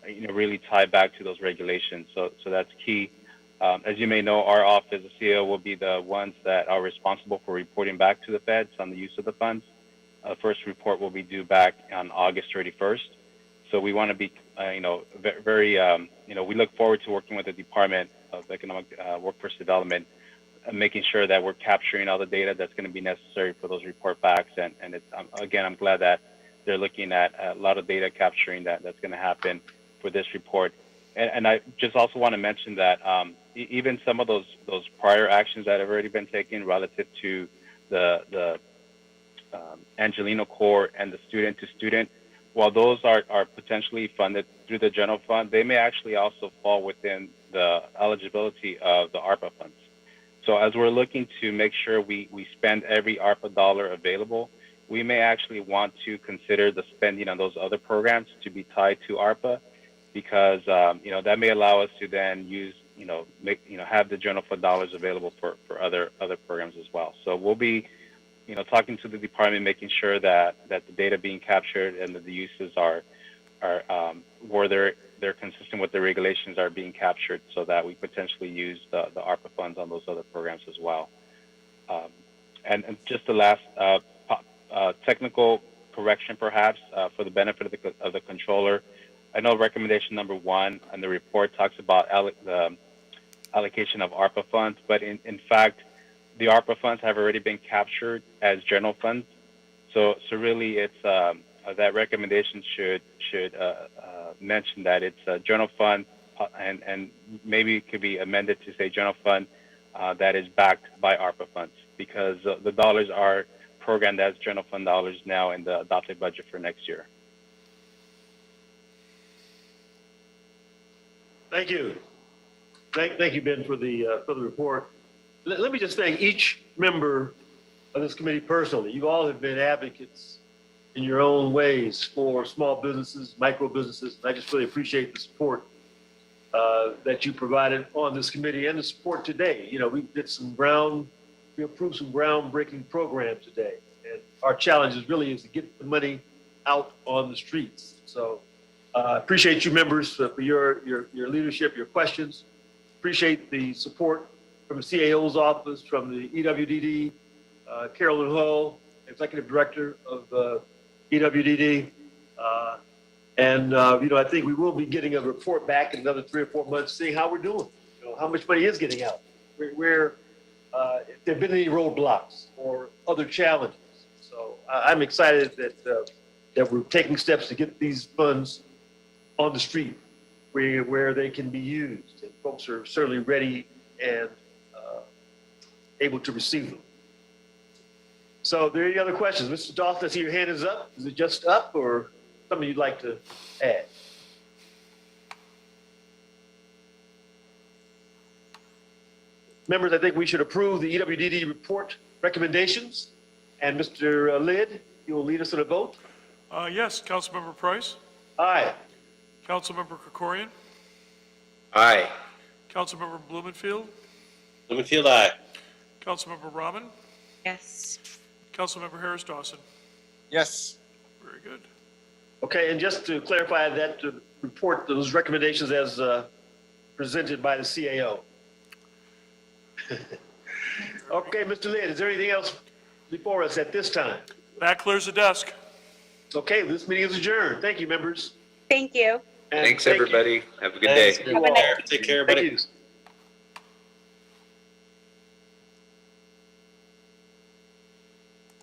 really tie back to those regulations. So that's key. As you may know, our office, the CEO, will be the ones that are responsible for reporting back to the feds on the use of the funds. The first report will be due back on August 31st. So we want to be, very, we look forward to working with the Department of Economic Workforce Development, making sure that we're capturing all the data that's going to be necessary for those report backs. And it's, again, I'm glad that they're looking at a lot of data capturing that's going to happen for this report. And I just also want to mention that even some of those prior actions that have already been taken relative to the Angelino Corps and the student-to-student, while those are potentially funded through the general fund, they may actually also fall within the eligibility of the ARPA funds. So as we're looking to make sure we spend every ARPA dollar available, we may actually want to consider the spending on those other programs to be tied to ARPA, because that may allow us to then use have the general fund dollars available for other programs as well. So we'll be talking to the department, making sure that the data being captured and that the uses are where they're consistent with the regulations are being captured, so that we potentially use the ARPA funds on those other programs as well. And just the last technical correction, perhaps, for the benefit of the controller. I know recommendation number 1 on the report talks about the allocation of ARPA funds, but in fact, the ARPA funds have already been captured as general funds. So really, it's that recommendation should mention that it's a general fund, and maybe it could be amended to say general fund that is backed by ARPA funds, because the dollars are programmed as general fund dollars now in the adopted budget for next year.
Thank you. Thank you, Ben, for the report. Let me just thank each member of this committee personally. You all have been advocates in your own ways for small businesses, micro businesses. I just really appreciate the support that you provided on this committee and the support today. You know, we approved some groundbreaking programs today. And our challenge is to get the money out on the streets. So appreciate you members for your leadership, your questions. Appreciate the support from the CAO's office, from the EWDD, Carolyn Hull, Executive Director of EWDD. I think we will be getting a report back in another 3 or 4 months, seeing how we're doing, how much money is getting out, where if there have been any roadblocks or other challenges. So I'm excited that we're taking steps to get these funds on the street where they can be used. And folks are certainly ready and able to receive them. So are there any other questions? Mr. Dawson, I see your hand is up. Is it just up or something you'd like to add? Members, I think we should approve the EWDD report recommendations. And Mr. Lid, you will lead us in a vote?
Yes, Councilmember Price,
Aye.
Councilmember Krikorian,
Aye.
Councilmember Blumenfield,
Blumenfield, aye.
Councilmember Rahman,
Yes.
Councilmember Harris Dawson.
Yes.
Very good.
Okay, and just to clarify that, to report those recommendations as presented by the CAO. Okay, Mr. Lid, is there anything else before us at this time?
That clears the desk.
Okay, this meeting is adjourned. Thank you, members.
Thank you.
And
Thanks,
thank you.
everybody. Have a good day.
Have a nice
Take care, everybody.
Thank you.